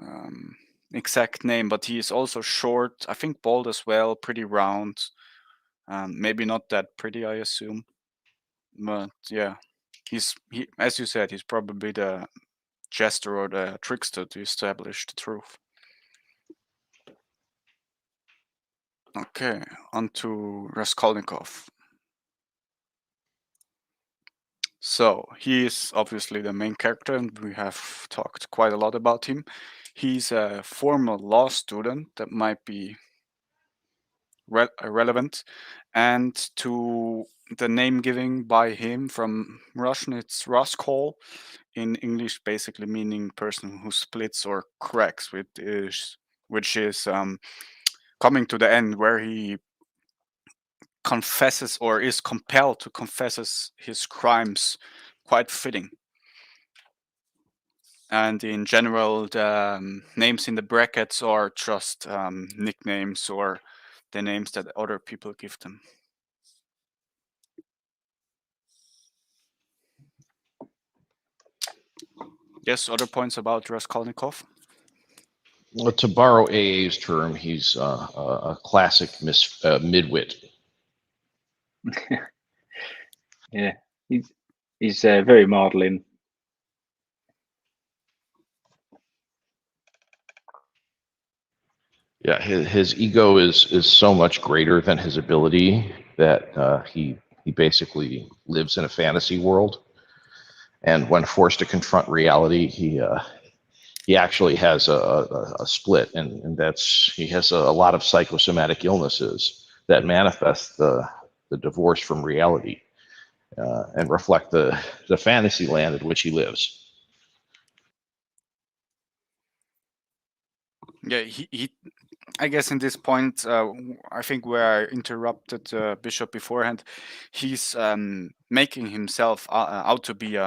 [SPEAKER 1] um, exact name, but he is also short. I think bald as well, pretty round. Maybe not that pretty, I assume. But yeah, he, as you said, he's probably the jester or the trickster to establish the truth. Okay, on to Raskolnikov. So he is obviously the main character, and we have talked quite a lot about him. He's a former law student that might be relevant, and to the name giving by him from Russian, it's Raskol. In English, basically meaning person who splits or cracks, which is coming to the end where he confesses or is compelled to confess his crimes. Quite fitting. And in general, the names in the brackets are just nicknames or the names that other people give them. Yes, other points about Raskolnikov?
[SPEAKER 2] Well, to borrow AA's term, he's a classic midwit.
[SPEAKER 3] Yeah, he's very maudlin.
[SPEAKER 2] Yeah, his ego is so much greater than his ability that he basically lives in a fantasy world, and when forced to confront reality, he actually has a split, and that's he has a lot of psychosomatic illnesses that manifest the divorce from reality and reflect the fantasy land in which he lives.
[SPEAKER 1] Yeah, he I guess in this point, I think where I interrupted Bishop beforehand, he's making himself out to be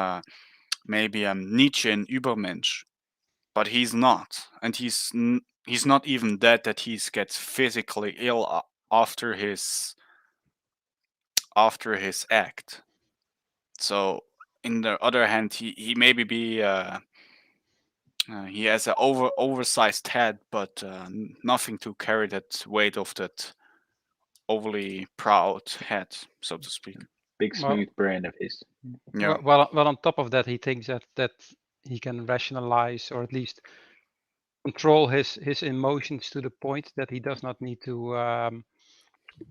[SPEAKER 1] maybe a Nietzschean Übermensch, but he's not, and he's not even that he gets physically ill after his act. So, in the other hand, he maybe be he has an oversized head, but nothing to carry that weight of that overly proud head, so to speak.
[SPEAKER 3] Big
[SPEAKER 4] Well,
[SPEAKER 3] smooth brain of his.
[SPEAKER 1] Yeah.
[SPEAKER 4] well, on top of that, he thinks that he can rationalize or at least control his emotions to the point that he does not need to what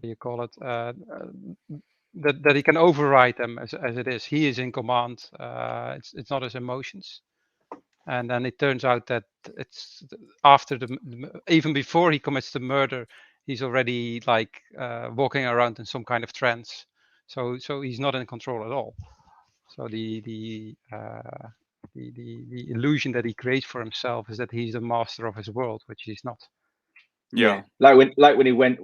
[SPEAKER 4] do you call it that he can override them as it is. He is in command. It's not his emotions. And then it turns out that it's after even before he commits the murder, he's already like walking around in some kind of trance. So he's not in control at all. So the illusion that he creates for himself is that he's the master of his world, which he's not.
[SPEAKER 1] Yeah.
[SPEAKER 3] Like when he went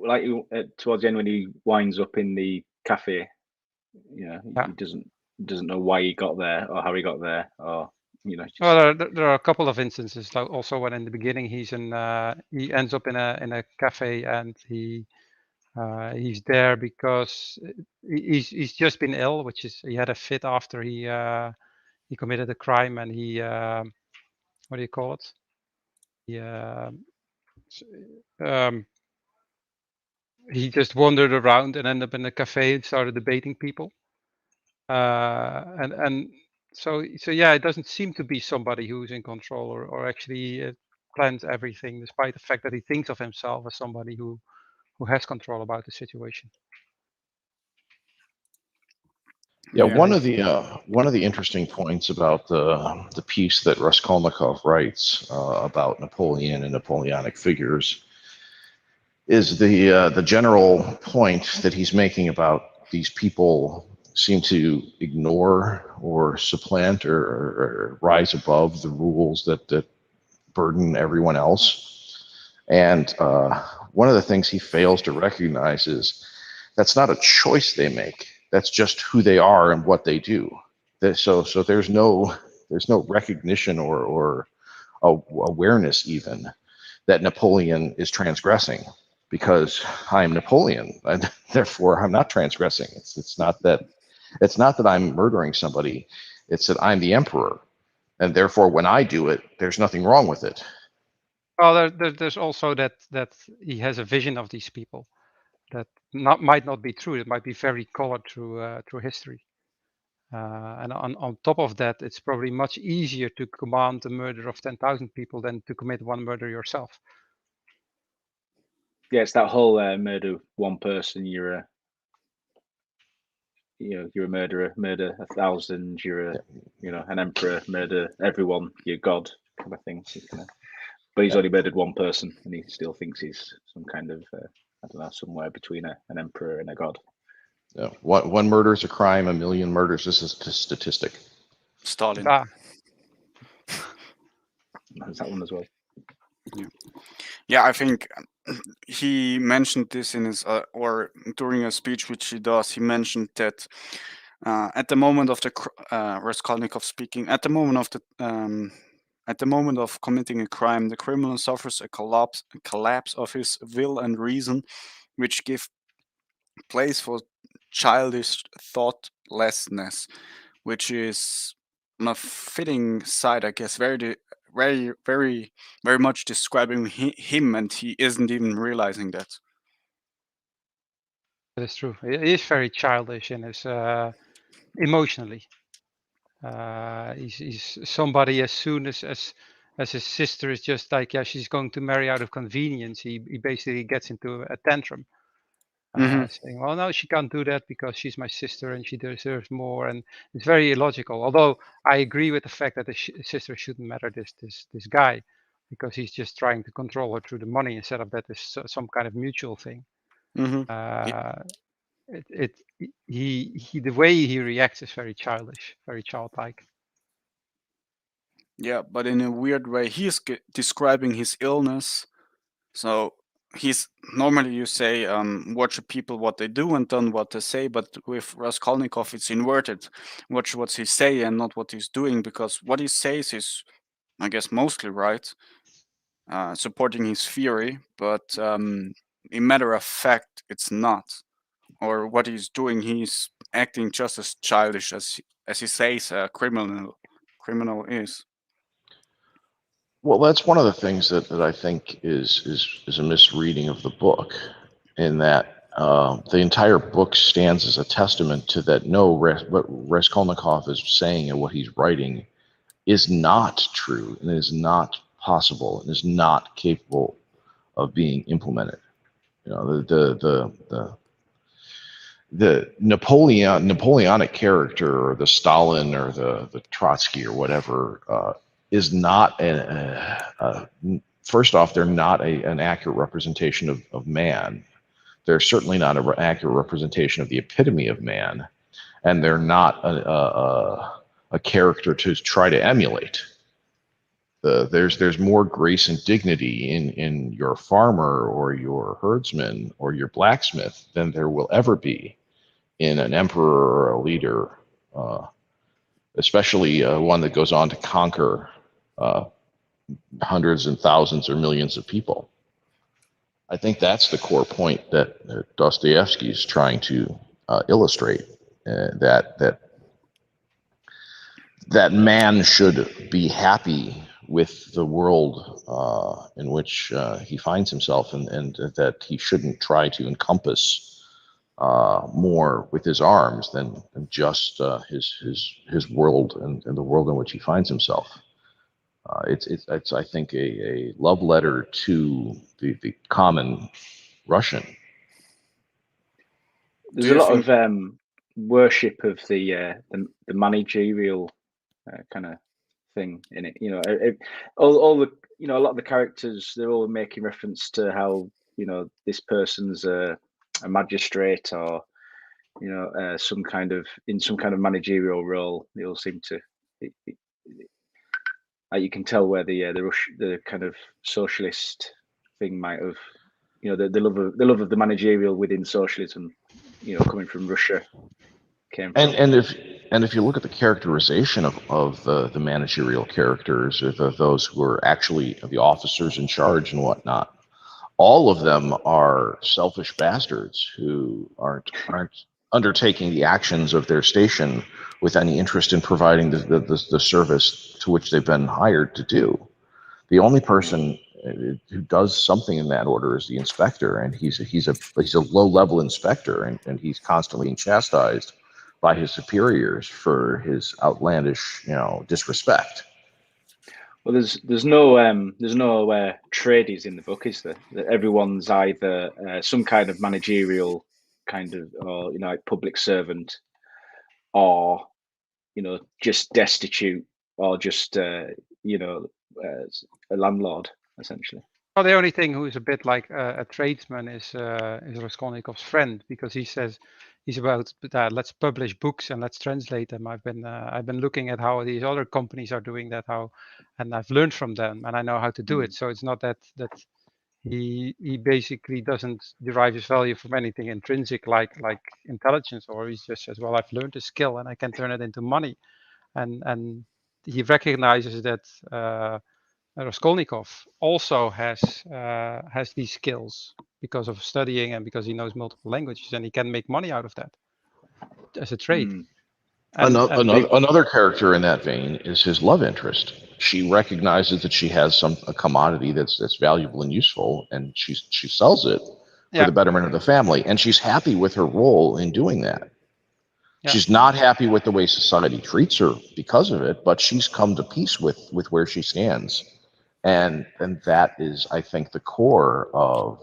[SPEAKER 3] towards the end when he winds up in the cafe.
[SPEAKER 4] Yeah.
[SPEAKER 3] He doesn't know why he got there or how he got there, or just...
[SPEAKER 4] Well, there are a couple of instances. Like also when in the beginning he ends up in a cafe and he's there because he's just been ill, which is he had a fit after he committed a crime, and he what do you call it? He just wandered around and ended up in a cafe and started debating people. And so yeah, it doesn't seem to be somebody who's in control or actually plans everything, despite the fact that he thinks of himself as somebody who has control about the situation.
[SPEAKER 2] Yeah, one of the interesting points about the piece that Raskolnikov writes about Napoleon and Napoleonic figures is the general point that he's making about these people seem to ignore or supplant or rise above the rules that burden everyone else. And one of the things he fails to recognize is that's not a choice they make. That's just who they are and what they do. So there's no recognition or awareness even that Napoleon is transgressing, because I'm Napoleon and therefore I'm not transgressing. It's not that I'm murdering somebody. It's that I'm the emperor, and therefore when I do it, there's nothing wrong with it.
[SPEAKER 4] Well, there's also that he has a vision of these people that might not be true. It might be very colored through history. And on top of that, it's probably much easier to command the murder of 10,000 people than to commit one murder yourself.
[SPEAKER 3] Yeah, it's that whole murder one person, you're a murderer, murder 1,000, you're an emperor, murder everyone, you're God kind of thing. But he's only murdered one person, and he still thinks he's some kind of I don't know, somewhere between an emperor and a god.
[SPEAKER 2] Yeah. One murder is a crime, a million murders is a statistic.
[SPEAKER 1] Stalin.
[SPEAKER 3] There's that one as well.
[SPEAKER 1] Yeah, I think he mentioned this in his or during a speech which he does. He mentioned that at the moment of the Raskolnikov speaking, at the moment of committing a crime, the criminal suffers a collapse of his will and reason, which give place for childish thoughtlessness, which is on a fitting side, I guess, very, very much describing him, and he isn't even realizing that.
[SPEAKER 4] That is true. He is very childish and is emotionally. He's somebody as soon as his sister is just like, yeah, she's going to marry out of convenience. He basically gets into a tantrum, saying, well, no, she can't do that because she's my sister and she deserves more. And it's very illogical. Although I agree with the fact that the sister shouldn't matter this guy, because he's just trying to control her through the money instead of that is some kind of mutual thing. The way he reacts is very childish, very childlike.
[SPEAKER 1] Yeah, but in a weird way, he's describing his illness. So he's normally, you say, watch people what they do and done what they say, but with Raskolnikov it's inverted. Watch what he say and not what he's doing, because what he says is, I guess, mostly right, supporting his theory, but in matter of fact, it's not. Or what he's doing, he's acting just as childish as he says a criminal is.
[SPEAKER 2] Well, that's one of the things that I think is a misreading of the book, in that the entire book stands as a testament to that. No, what Raskolnikov is saying and what he's writing is not true and is not possible and is not capable of being implemented. The Napoleonic character, or the Stalin or the Trotsky or whatever, is not first off, they're not an accurate representation of man. They're certainly not an accurate representation of the epitome of man, and they're not a character to try to emulate. There's more grace and dignity in your farmer or your herdsman or your blacksmith than there will ever be in an emperor or a leader, especially one that goes on to conquer hundreds and thousands or millions of people. I think that's the core point that Dostoevsky is trying to illustrate, that man should be happy with the world in which he finds himself, and that he shouldn't try to encompass more with his arms than just his world and the world in which he finds himself. It's I think a love letter to the common Russian.
[SPEAKER 3] There's a lot of worship of the managerial kind of thing in it. All the a lot of the characters, they're all making reference to how this person's a magistrate, or some kind of managerial role. They'll seem to. You can tell where the kind of socialist thing might have, the love of the managerial within socialism, coming from Russia, came from.
[SPEAKER 2] And if you look at the characterization of the managerial characters, or those who are actually the officers in charge and whatnot, all of them are selfish bastards who aren't undertaking the actions of their station with any interest in providing the service to which they've been hired to do. The only person who does something in that order is the inspector, and he's a low-level inspector, and he's constantly being chastised by his superiors for his outlandish, disrespect.
[SPEAKER 3] Well, there's no tradies in the book, is there? That everyone's either some kind of managerial kind of, or like public servant, or just destitute, or just a landlord, essentially.
[SPEAKER 4] Well, the only thing who is a bit like a tradesman is Raskolnikov's friend, because he says he's about let's publish books and let's translate them. I've been looking at how these other companies are doing that, and I've learned from them, and I know how to do it. So it's not that he basically doesn't derive his value from anything intrinsic like intelligence, or he just says, well, I've learned a skill and I can turn it into money, and he recognizes that. Raskolnikov also has these skills because of studying and because he knows multiple languages, and he can make money out of that as a trade.
[SPEAKER 2] Another character in that vein is his love interest. She recognizes that she has a commodity that's valuable and useful, and she sells it for the betterment of the family, and she's happy with her role in doing that. Yeah. She's not happy with the way society treats her because of it, but she's come to peace with where she stands. And that is, I think, the core of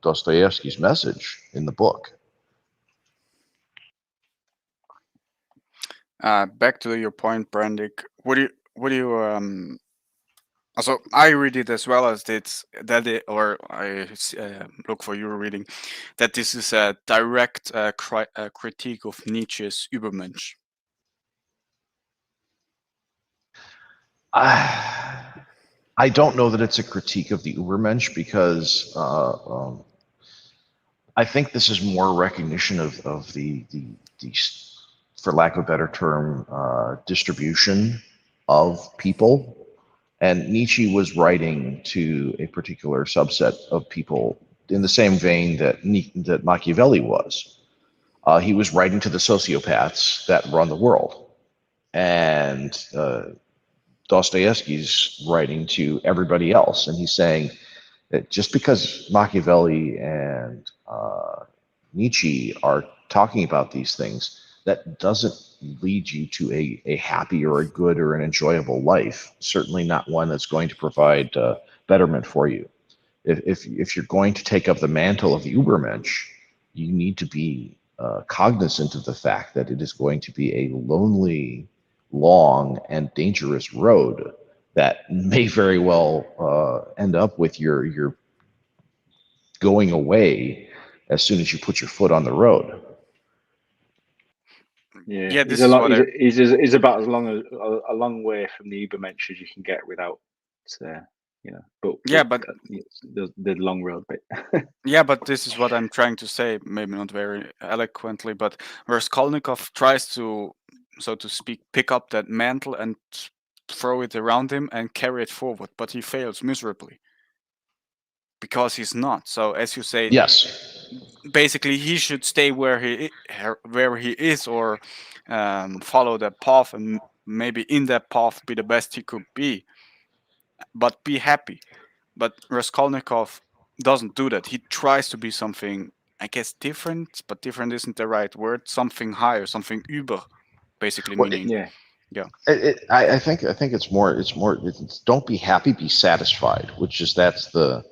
[SPEAKER 2] Dostoevsky's message in the book.
[SPEAKER 1] Back to your point, Brandik. Would you also, I read it as well as I look for your reading, that this is a direct critique of Nietzsche's Übermensch.
[SPEAKER 2] I don't know that it's a critique of the Übermensch, because I think this is more recognition of the for lack of a better term, distribution of people. And Nietzsche was writing to a particular subset of people in the same vein that Machiavelli was. He was writing to the sociopaths that run the world. And Dostoevsky's writing to everybody else, and he's saying that just because Machiavelli and Nietzsche are talking about these things, that doesn't lead you to a happy or a good or an enjoyable life. Certainly not one that's going to provide betterment for you. If you're going to take up the mantle of the Übermensch, you need to be cognizant of the fact that it is going to be a lonely, long, and dangerous road that may very well end up with your going away as soon as you put your foot on the road.
[SPEAKER 3] Yeah, this is he's about a long way from the Übermensch as you can get without, but the long road bit.
[SPEAKER 1] Yeah, but this is what I'm trying to say, maybe not very eloquently, but Raskolnikov tries to, so to speak, pick up that mantle and throw it around him and carry it forward, but he fails miserably because he's not. So, as you say,
[SPEAKER 2] yes,
[SPEAKER 1] basically he should stay where he is, or follow that path, and maybe in that path be the best he could be, but be happy. But Raskolnikov doesn't do that. He tries to be something, I guess, different, but different isn't the right word. Something higher, something über, basically meaning. Yeah.
[SPEAKER 2] I think it's more. Don't be happy, be satisfied. That's the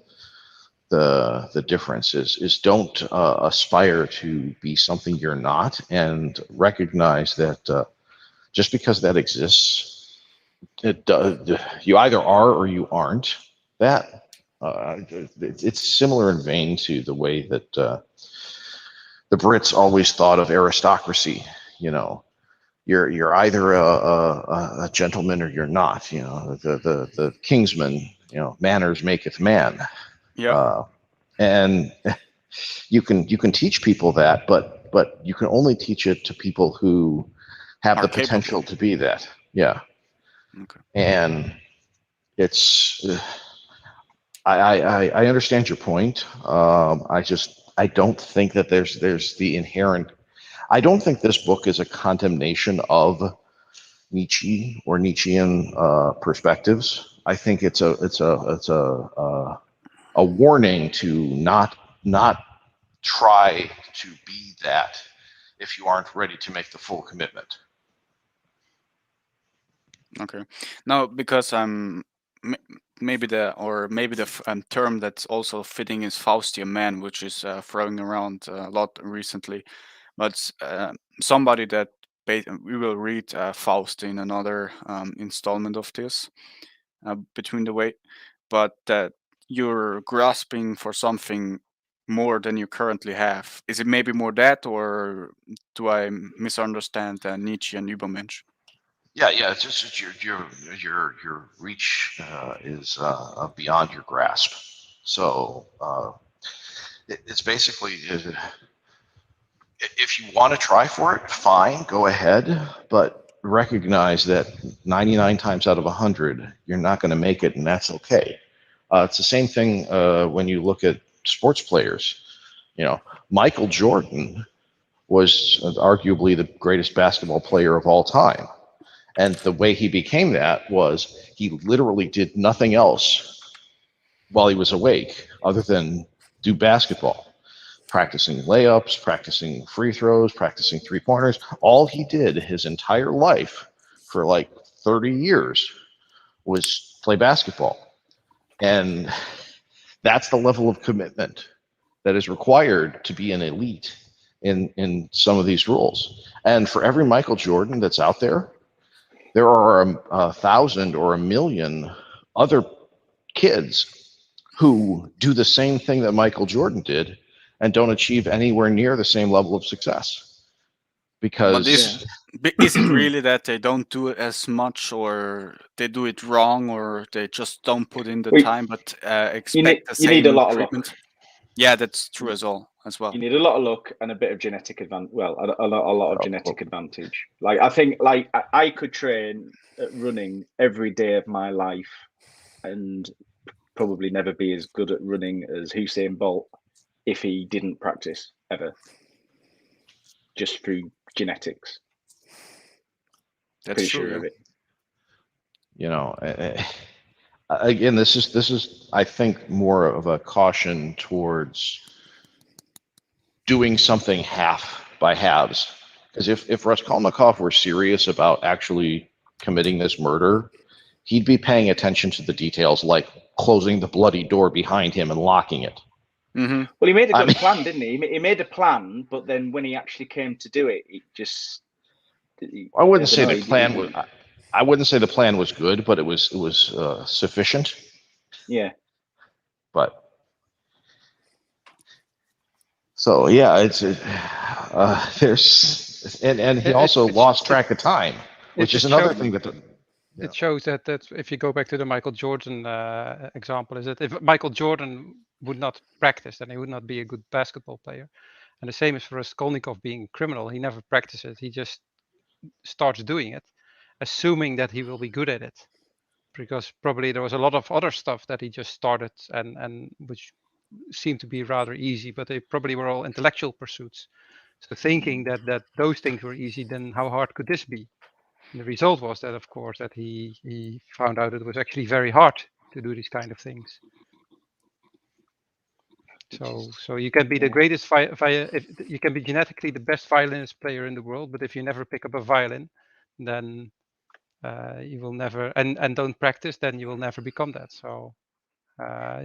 [SPEAKER 2] difference. Is don't aspire to be something you're not, and recognize that just because that exists, you either are or you aren't that. It's similar in vein to the way that the Brits always thought of aristocracy. You know, you're either a gentleman or you're not. You know, the Kingsman. You know, manners maketh man.
[SPEAKER 1] Yeah.
[SPEAKER 2] And you can teach people that, but you can only teach it to people who have
[SPEAKER 1] Are
[SPEAKER 2] the
[SPEAKER 1] capable.
[SPEAKER 2] potential to be that. Yeah.
[SPEAKER 1] Okay.
[SPEAKER 2] And it's I understand your point. I don't think that there's the inherent. I don't think this book is a condemnation of Nietzsche or Nietzschean perspectives. I think it's a warning to not try to be that if you aren't ready to make the full commitment.
[SPEAKER 1] Okay. Now, because maybe the term that's also fitting is Faustian man, which is throwing around a lot recently. But somebody that we will read Faust in another installment of this between the way, but that you're grasping for something more than you currently have. Is it maybe more that, or do I misunderstand Nietzsche and Übermensch?
[SPEAKER 2] Yeah. It's just your reach is beyond your grasp. So it's basically if you want to try for it, fine, go ahead, but recognize that 99 times out of 100 you're not going to make it, and that's okay. It's the same thing when you look at sports players. You know, Michael Jordan was arguably the greatest basketball player of all time. And the way he became that was he literally did nothing else while he was awake other than do basketball, practicing layups, practicing free throws, practicing three-pointers. All he did his entire life for like 30 years was play basketball. And that's the level of commitment that is required to be an elite in some of these rules. And for every Michael Jordan that's out there are 1,000 or 1,000,000 other kids who do the same thing that Michael Jordan did and don't achieve anywhere near the same level of success. Because
[SPEAKER 1] is it really that they don't do it as much, or they do it wrong, or they just don't put in the time but expect the same
[SPEAKER 3] need a lot
[SPEAKER 1] treatment?
[SPEAKER 3] of luck.
[SPEAKER 1] Yeah, that's true as well.
[SPEAKER 3] You need a lot of luck and a bit of genetic advantage. Well, a lot of genetic advantage. Like I think, like I could train at running every day of my life, and probably never be as good at running as Usain Bolt if he didn't practice ever, just through genetics.
[SPEAKER 1] That's
[SPEAKER 3] pretty
[SPEAKER 1] true,
[SPEAKER 3] sure
[SPEAKER 1] yeah.
[SPEAKER 3] of it.
[SPEAKER 2] You know, again, this is I think more of a caution towards doing something half by halves. Because if Raskolnikov were serious about actually committing this murder, he'd be paying attention to the details, like closing the bloody door behind him and locking it.
[SPEAKER 1] Mm-hmm.
[SPEAKER 3] Well, he made a good plan, didn't he? He made a plan, but then when he actually came to do it, it just.
[SPEAKER 2] I wouldn't say the plan was. I wouldn't say the plan was good, but it was sufficient.
[SPEAKER 3] Yeah.
[SPEAKER 2] But so yeah, it's there's and he also lost track of time, which is another thing that.
[SPEAKER 4] It shows that if you go back to the Michael Jordan example, is that if Michael Jordan would not practice, then he would not be a good basketball player. And the same is for Raskolnikov being a criminal. He never practices. He just starts doing it, assuming that he will be good at it. Because probably there was a lot of other stuff that he just started and which seemed to be rather easy, but they probably were all intellectual pursuits. So thinking that those things were easy, then how hard could this be? And the result was that, of course, that he found out it was actually very hard to do these kind of things. So you can be the greatest you can be genetically the best violinist player in the world, but if you never pick up a violin, then you will never and don't practice, then you will never become that. So
[SPEAKER 3] I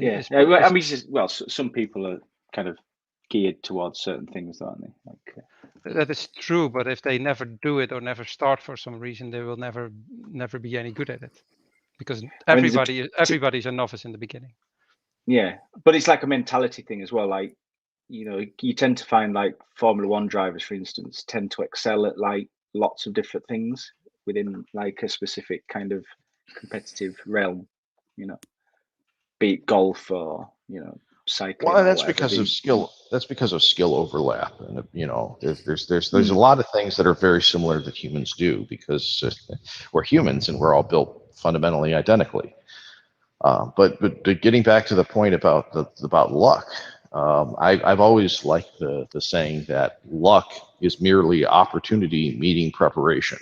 [SPEAKER 3] mean, some people are kind of geared towards certain things, aren't they? Like,
[SPEAKER 4] that is true, but if they never do it or never start for some reason, they will never be any good at it, because everybody's a novice in the beginning.
[SPEAKER 3] Yeah, but it's like a mentality thing as well. Like, you tend to find like Formula One drivers, for instance, tend to excel at like lots of different things within like a specific kind of competitive realm. Be it golf or cycling
[SPEAKER 2] Well,
[SPEAKER 3] or
[SPEAKER 2] that's
[SPEAKER 3] whatever.
[SPEAKER 2] because of skill. That's because of skill overlap, and there's a
[SPEAKER 3] Mm.
[SPEAKER 2] lot of things that are very similar that humans do because we're humans and we're all built fundamentally identically. But getting back to the point about luck, I've always liked the saying that luck is merely opportunity meeting preparation.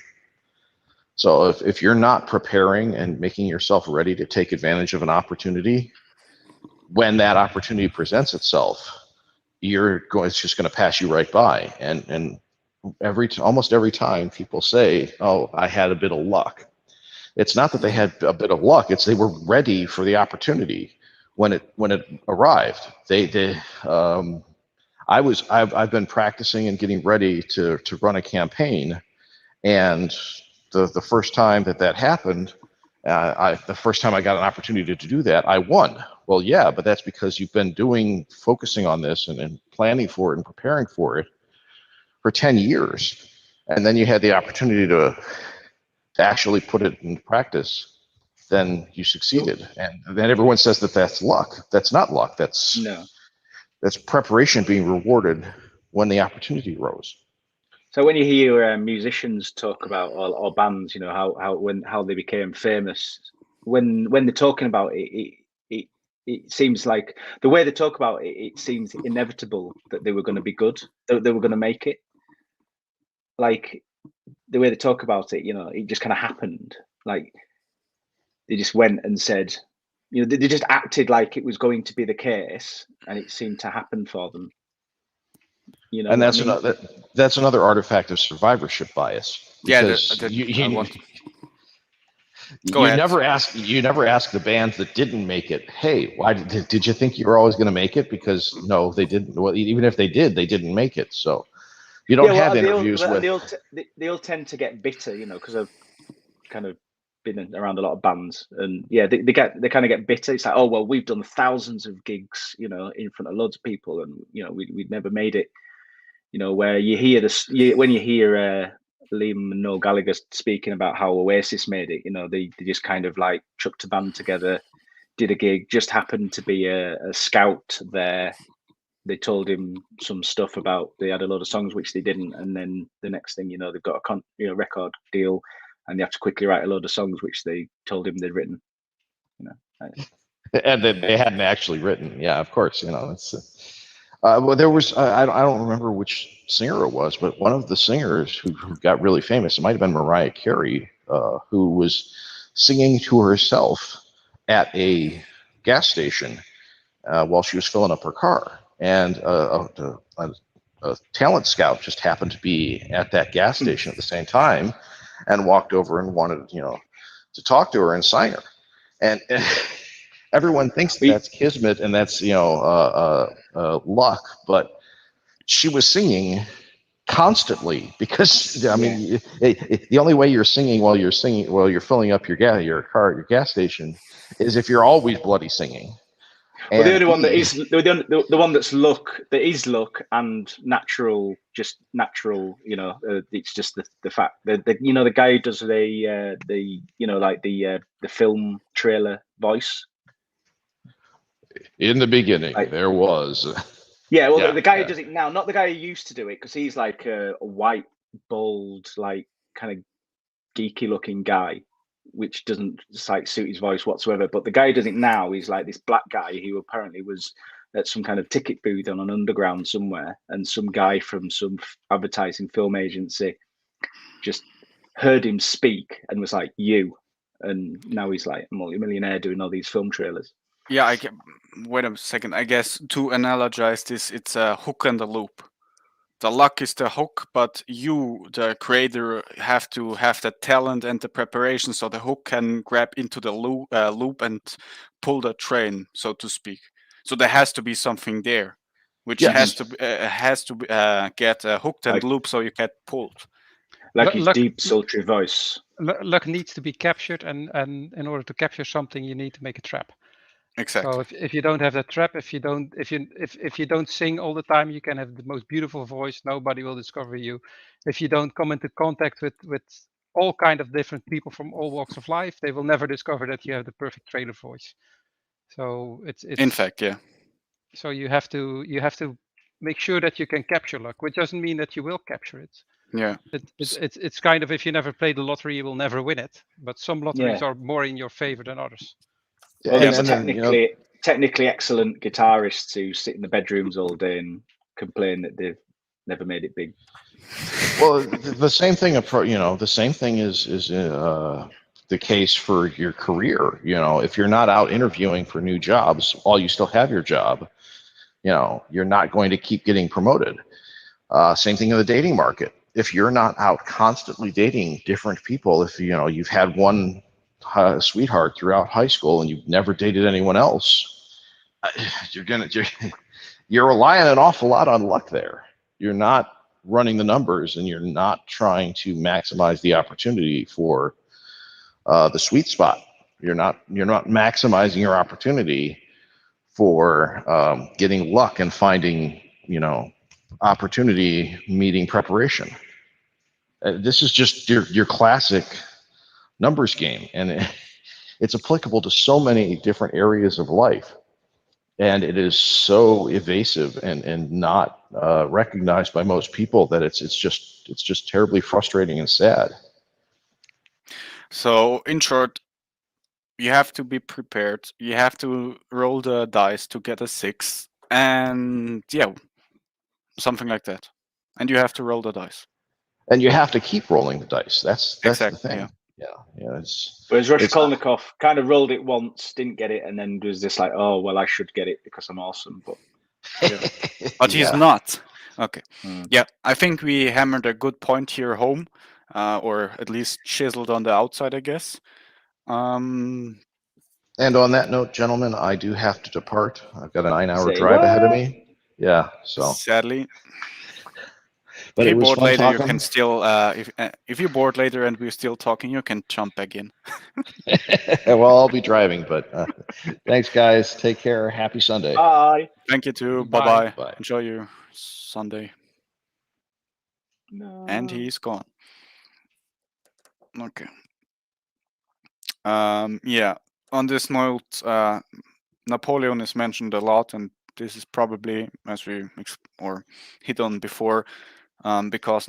[SPEAKER 2] So if you're not preparing and making yourself ready to take advantage of an opportunity, when that opportunity presents itself, it's just going to pass you right by. And almost every time people say, "Oh, I had a bit of luck." It's not that they had a bit of luck; it's they were ready for the opportunity when it arrived. I've been practicing and getting ready to run a campaign, and the first time that happened, the first time I got an opportunity to do that, I won. Well, yeah, but that's because you've been focusing on this and planning for it and preparing for it for 10 years. And then you had the opportunity to actually put it into practice, then you succeeded. And then everyone says that's luck. That's not luck. That's preparation being rewarded when the opportunity arose.
[SPEAKER 3] So when you hear musicians talk about or bands, how they became famous, when they're talking about it seems like the way they talk about it, it seems inevitable that they were going to be good, that they were going to make it. Like the way they talk about it, it just kind of happened. Like they just went and said, they just acted like it was going to be the case, and it seemed to happen for them.
[SPEAKER 2] And that's another artifact of survivorship bias. Because
[SPEAKER 1] Go ahead.
[SPEAKER 2] never ask the bands that didn't make it, hey, why did you think you were always going to make it? Because no, they didn't. Well, even if they did, they didn't make it. So you don't have interviews with.
[SPEAKER 3] They all tend to get bitter, because I've kind of been around a lot of bands, and they kind of get bitter. It's like, oh well, we've done thousands of gigs, in front of loads of people, and we'd never made it. Where you hear when you hear Liam and Noel Gallagher speaking about how Oasis made it, they just kind of like chucked a band together, did a gig, just happened to be a scout there. They told him some stuff about they had a lot of songs which they didn't, and then the next thing they've got a record deal, and they have to quickly write a load of songs which they told him they'd written.
[SPEAKER 2] And they hadn't actually written. Yeah, of course. It's. Well, there was I don't remember which singer it was, but one of the singers who got really famous, it might have been Mariah Carey, who was singing to herself at a gas station while she was filling up her car, and a talent scout just happened to be at that gas station at the same time, and walked over and wanted to talk to her and sign her, and everyone thinks that's kismet and that's luck, but she was singing constantly because the only way you're singing while you're filling up your car at your gas station is if you're always bloody singing.
[SPEAKER 3] Well, the only one that is the one that's luck, that is luck and natural, just natural. It's just the fact that the guy who does the film trailer voice.
[SPEAKER 2] In the beginning, there was.
[SPEAKER 3] The guy who does it now, not the guy who used to do it, because he's like a white, bald, like kind of geeky-looking guy, which doesn't like suit his voice whatsoever. But the guy who does it now is like this black guy who apparently was at some kind of ticket booth on an underground somewhere, and some guy from some advertising film agency just heard him speak and was like, "You," and now he's like a multi-millionaire doing all these film trailers.
[SPEAKER 1] Yeah, wait a second. I guess to analogize this, it's a hook and a loop. The luck is the hook, but you, the creator, have to have the talent and the preparation so the hook can grab into the loop and pull the train, so to speak. So there has to be something there, which has to get hooked and loop so you get pulled.
[SPEAKER 3] Like his deep, sultry voice.
[SPEAKER 4] Luck needs to be captured, and in order to capture something, you need to make a trap.
[SPEAKER 1] Exactly.
[SPEAKER 4] So if you don't have that trap, if you don't sing all the time, you can have the most beautiful voice. Nobody will discover you. If you don't come into contact with all kind of different people from all walks of life, they will never discover that you have the perfect trailer voice. So it's
[SPEAKER 1] In fact, yeah.
[SPEAKER 4] so you have to make sure that you can capture luck, which doesn't mean that you will capture it.
[SPEAKER 1] Yeah.
[SPEAKER 4] It's kind of, if you never play the lottery, you will never win it. But some lotteries
[SPEAKER 3] Yeah.
[SPEAKER 4] are more in your favor than others.
[SPEAKER 3] Well,
[SPEAKER 2] And,
[SPEAKER 3] there's
[SPEAKER 2] and then,
[SPEAKER 3] technically excellent guitarists who sit in the bedrooms all day and complain that they've never made it big.
[SPEAKER 2] well, the same thing, the same thing is the case for your career. If you're not out interviewing for new jobs while you still have your job, you're not going to keep getting promoted. Same thing in the dating market. If you're not out constantly dating different people, if you've had one sweetheart throughout high school and you've never dated anyone else, you're relying an awful lot on luck there. You're not running the numbers, and you're not trying to maximize the opportunity for the sweet spot. You're not maximizing your opportunity for getting luck and finding opportunity meeting preparation. This is just your classic numbers game, and it's applicable to so many different areas of life. And it is so evasive and not recognized by most people that it's just terribly frustrating and sad.
[SPEAKER 1] So, in short, you have to be prepared. You have to roll the dice to get a 6, and yeah, something like that. And you have to roll the dice.
[SPEAKER 2] And you have to keep rolling the dice. That's
[SPEAKER 1] Exactly,
[SPEAKER 2] the thing.
[SPEAKER 1] yeah.
[SPEAKER 2] Yeah.
[SPEAKER 3] Whereas
[SPEAKER 2] It's-
[SPEAKER 3] Raskolnikov kind of rolled it once, didn't get it, and then was this like, oh well, I should get it because I'm awesome. But
[SPEAKER 1] But he's
[SPEAKER 2] Yeah.
[SPEAKER 1] not. Okay.
[SPEAKER 3] Mm.
[SPEAKER 1] Yeah, I think we hammered a good point here home, or at least chiseled on the outside, I guess.
[SPEAKER 2] And on that note, gentlemen, I do have to depart. I've got a 9-hour
[SPEAKER 3] Say
[SPEAKER 2] drive ahead of
[SPEAKER 3] what?
[SPEAKER 2] me. Yeah. So,
[SPEAKER 1] Sadly,
[SPEAKER 2] but
[SPEAKER 1] if
[SPEAKER 2] it
[SPEAKER 1] you're
[SPEAKER 2] was
[SPEAKER 1] bored
[SPEAKER 2] fun
[SPEAKER 1] later, you
[SPEAKER 2] talking.
[SPEAKER 1] can still, if you're bored later and we're still talking, you can jump back in.
[SPEAKER 2] Well, I'll be driving, but thanks, guys. Take care. Happy Sunday.
[SPEAKER 3] Bye.
[SPEAKER 1] Thank you too.
[SPEAKER 4] Bye.
[SPEAKER 1] Bye bye.
[SPEAKER 2] Bye.
[SPEAKER 1] Enjoy your Sunday.
[SPEAKER 3] No.
[SPEAKER 1] And he's gone. Okay. Yeah. On this note, Napoleon is mentioned a lot, and this is probably, as we hit on before, because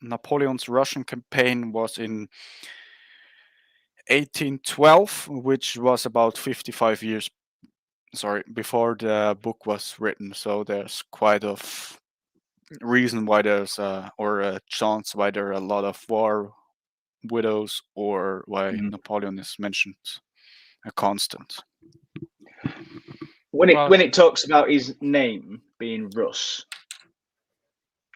[SPEAKER 1] Napoleon's Russian campaign was in 1812, which was about 55 years, before the book was written. So there's quite of reason why there's or a chance why there are a lot of war widows, or why Napoleon is mentioned a constant.
[SPEAKER 3] When it talks about his name being Russ,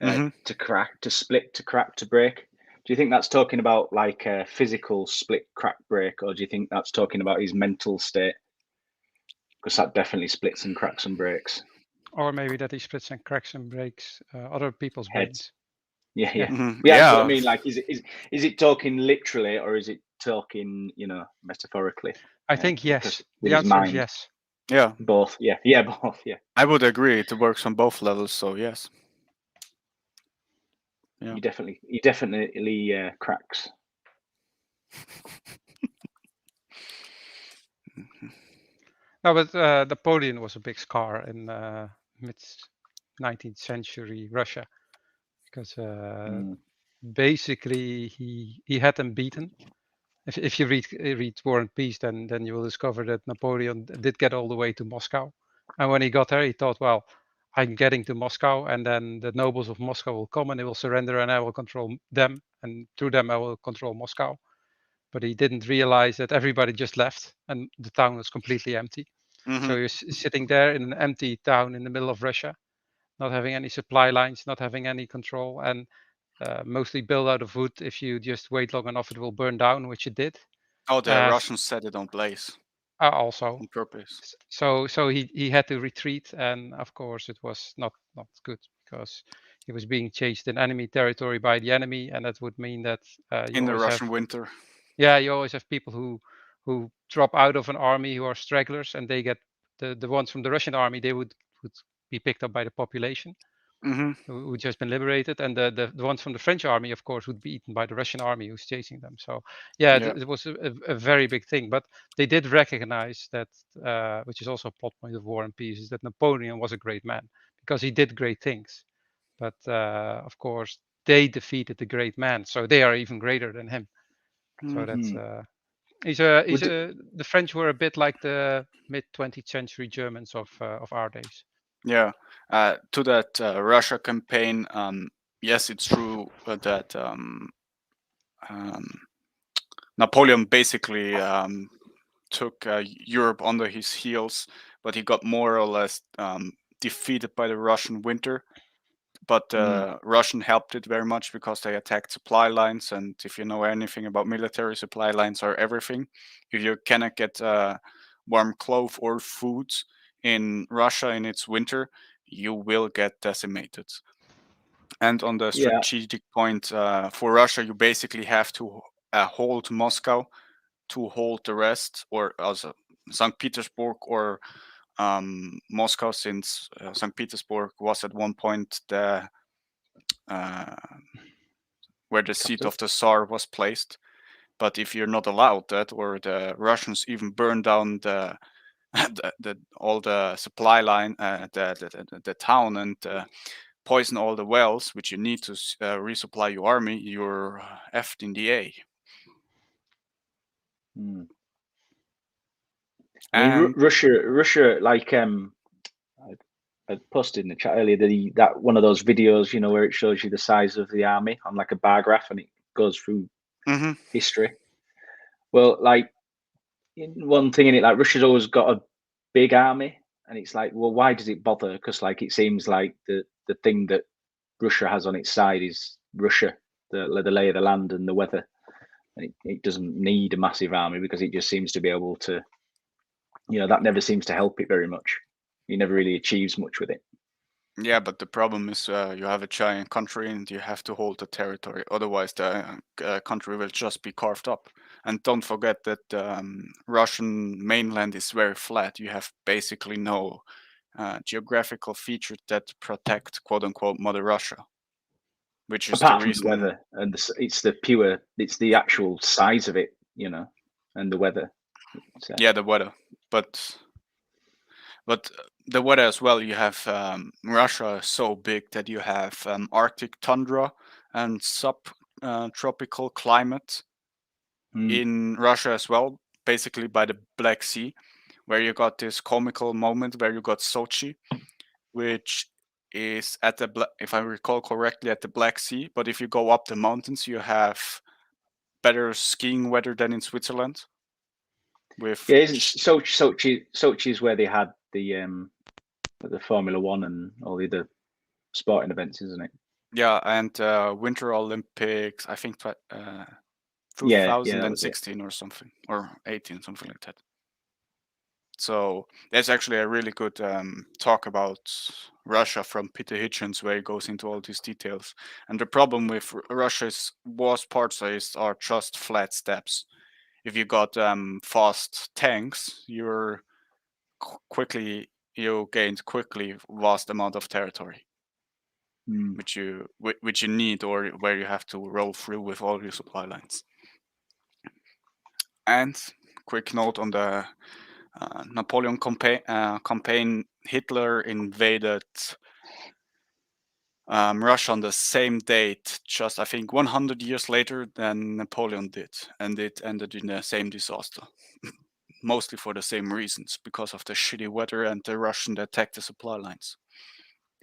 [SPEAKER 3] to crack, to split, to crack, to break, do you think that's talking about like a physical split, crack, break, or do you think that's talking about his mental state? Because that definitely splits and cracks and breaks.
[SPEAKER 4] Or maybe that he splits and cracks and breaks other people's brains.
[SPEAKER 3] Yeah.
[SPEAKER 1] Mhm.
[SPEAKER 3] Yeah, that's
[SPEAKER 1] Yeah.
[SPEAKER 3] what I mean. Like, is it talking literally, or is it talking, metaphorically?
[SPEAKER 4] I think yes.
[SPEAKER 3] Because
[SPEAKER 4] The
[SPEAKER 3] with his
[SPEAKER 4] answer is
[SPEAKER 3] mind.
[SPEAKER 4] yes.
[SPEAKER 1] Yeah,
[SPEAKER 3] Both. Yeah, both. Yeah.
[SPEAKER 1] I would agree. It works on both levels. So yes. Yeah.
[SPEAKER 3] He definitely cracks.
[SPEAKER 4] No, but Napoleon was a big scar in mid 19th century Russia, because basically he had them beaten. If you read War and Peace, then you will discover that Napoleon did get all the way to Moscow, and when he got there, he thought, well, I'm getting to Moscow, and then the nobles of Moscow will come and they will surrender, and I will control them, and through them I will control Moscow. But he didn't realize that everybody just left, and the town was completely empty. So you're sitting there in an empty town in the middle of Russia, not having any supply lines, not having any control, and mostly built out of wood. If you just wait long enough, it will burn down, which it did.
[SPEAKER 1] Oh, the Russians set it on blaze
[SPEAKER 4] Also,
[SPEAKER 1] on purpose.
[SPEAKER 4] So he had to retreat, and of course it was not good, because he was being chased in enemy territory by the enemy, and that would mean that
[SPEAKER 1] In the Russian winter.
[SPEAKER 4] Yeah, you always have people who who drop out of an army who are stragglers, and they get the ones from the Russian army. They would be picked up by the population who just been liberated, and the ones from the French army, of course, would be eaten by the Russian army who's chasing them. So yeah, it was a very big thing. But they did recognize that, which is also a plot point of War and Peace, is that Napoleon was a great man because he did great things. But of course, they defeated the great man, so they are even greater than him. So that's the French were a bit like the mid 20th century Germans of our days.
[SPEAKER 1] Yeah. To that Russia campaign, yes, it's true that Napoleon basically took Europe under his heels, but he got more or less defeated by the Russian winter. But Russian helped it very much because they attacked supply lines, and if you know anything about military, supply lines are everything. If you cannot get warm clothes or food in Russia in its winter, you will get decimated. And on the strategic point for Russia, you basically have to hold Moscow to hold the rest, or also St. Petersburg or Moscow, since St. Petersburg was at one point the where the seat of the Tsar was placed. But if you're not allowed that, or the Russians even burn down all the supply line, the town, and poison all the wells, which you need to resupply your army, you're effed in the A.
[SPEAKER 3] I mean, Russia, like I posted in the chat earlier that one of those videos, you know, where it shows you the size of the army on like a bar graph, and it goes through history. Well, like one thing in it, like Russia's always got a big army, and it's like, well, why does it bother? Because like it seems like the thing that Russia has on its side is Russia, the lay of the land and the weather, and it doesn't need a massive army because it just seems to be able to, you know, that never seems to help it very much. He never really achieves much with it.
[SPEAKER 1] Yeah, but the problem is you have a giant country and you have to hold the territory. Otherwise, the country will just be carved up. And don't forget that Russian mainland is very flat. You have basically no geographical features that protect "quote unquote" Mother Russia, which is
[SPEAKER 3] apart
[SPEAKER 1] the
[SPEAKER 3] from
[SPEAKER 1] reason.
[SPEAKER 3] the weather and it's the actual size of it, you know, and the weather.
[SPEAKER 1] Yeah, the weather, but the weather as well. You have Russia is so big that you have Arctic tundra and subtropical climate in Russia as well, basically by the Black Sea, where you got this comical moment where you got Sochi, which is at if I recall correctly, at the Black Sea. But if you go up the mountains, you have better skiing weather than in Switzerland.
[SPEAKER 3] Isn't Sochi is where they had the Formula One and all the other sporting events, isn't it?
[SPEAKER 1] Yeah, and Winter Olympics, I think 2016 or something, or 18, something like that. So that's actually a really good talk about Russia from Peter Hitchens, where he goes into all these details. And the problem with Russia's worst parts are just flat steps. If you got fast tanks, you gained quickly vast amount of territory, which you need, or where you have to roll through with all your supply lines. And quick note on the Napoleon campaign: Hitler invaded Russia on the same date, just I think 100 years later than Napoleon did, and it ended in the same disaster. Mostly for the same reasons, because of the shitty weather and the Russian that attacked the supply lines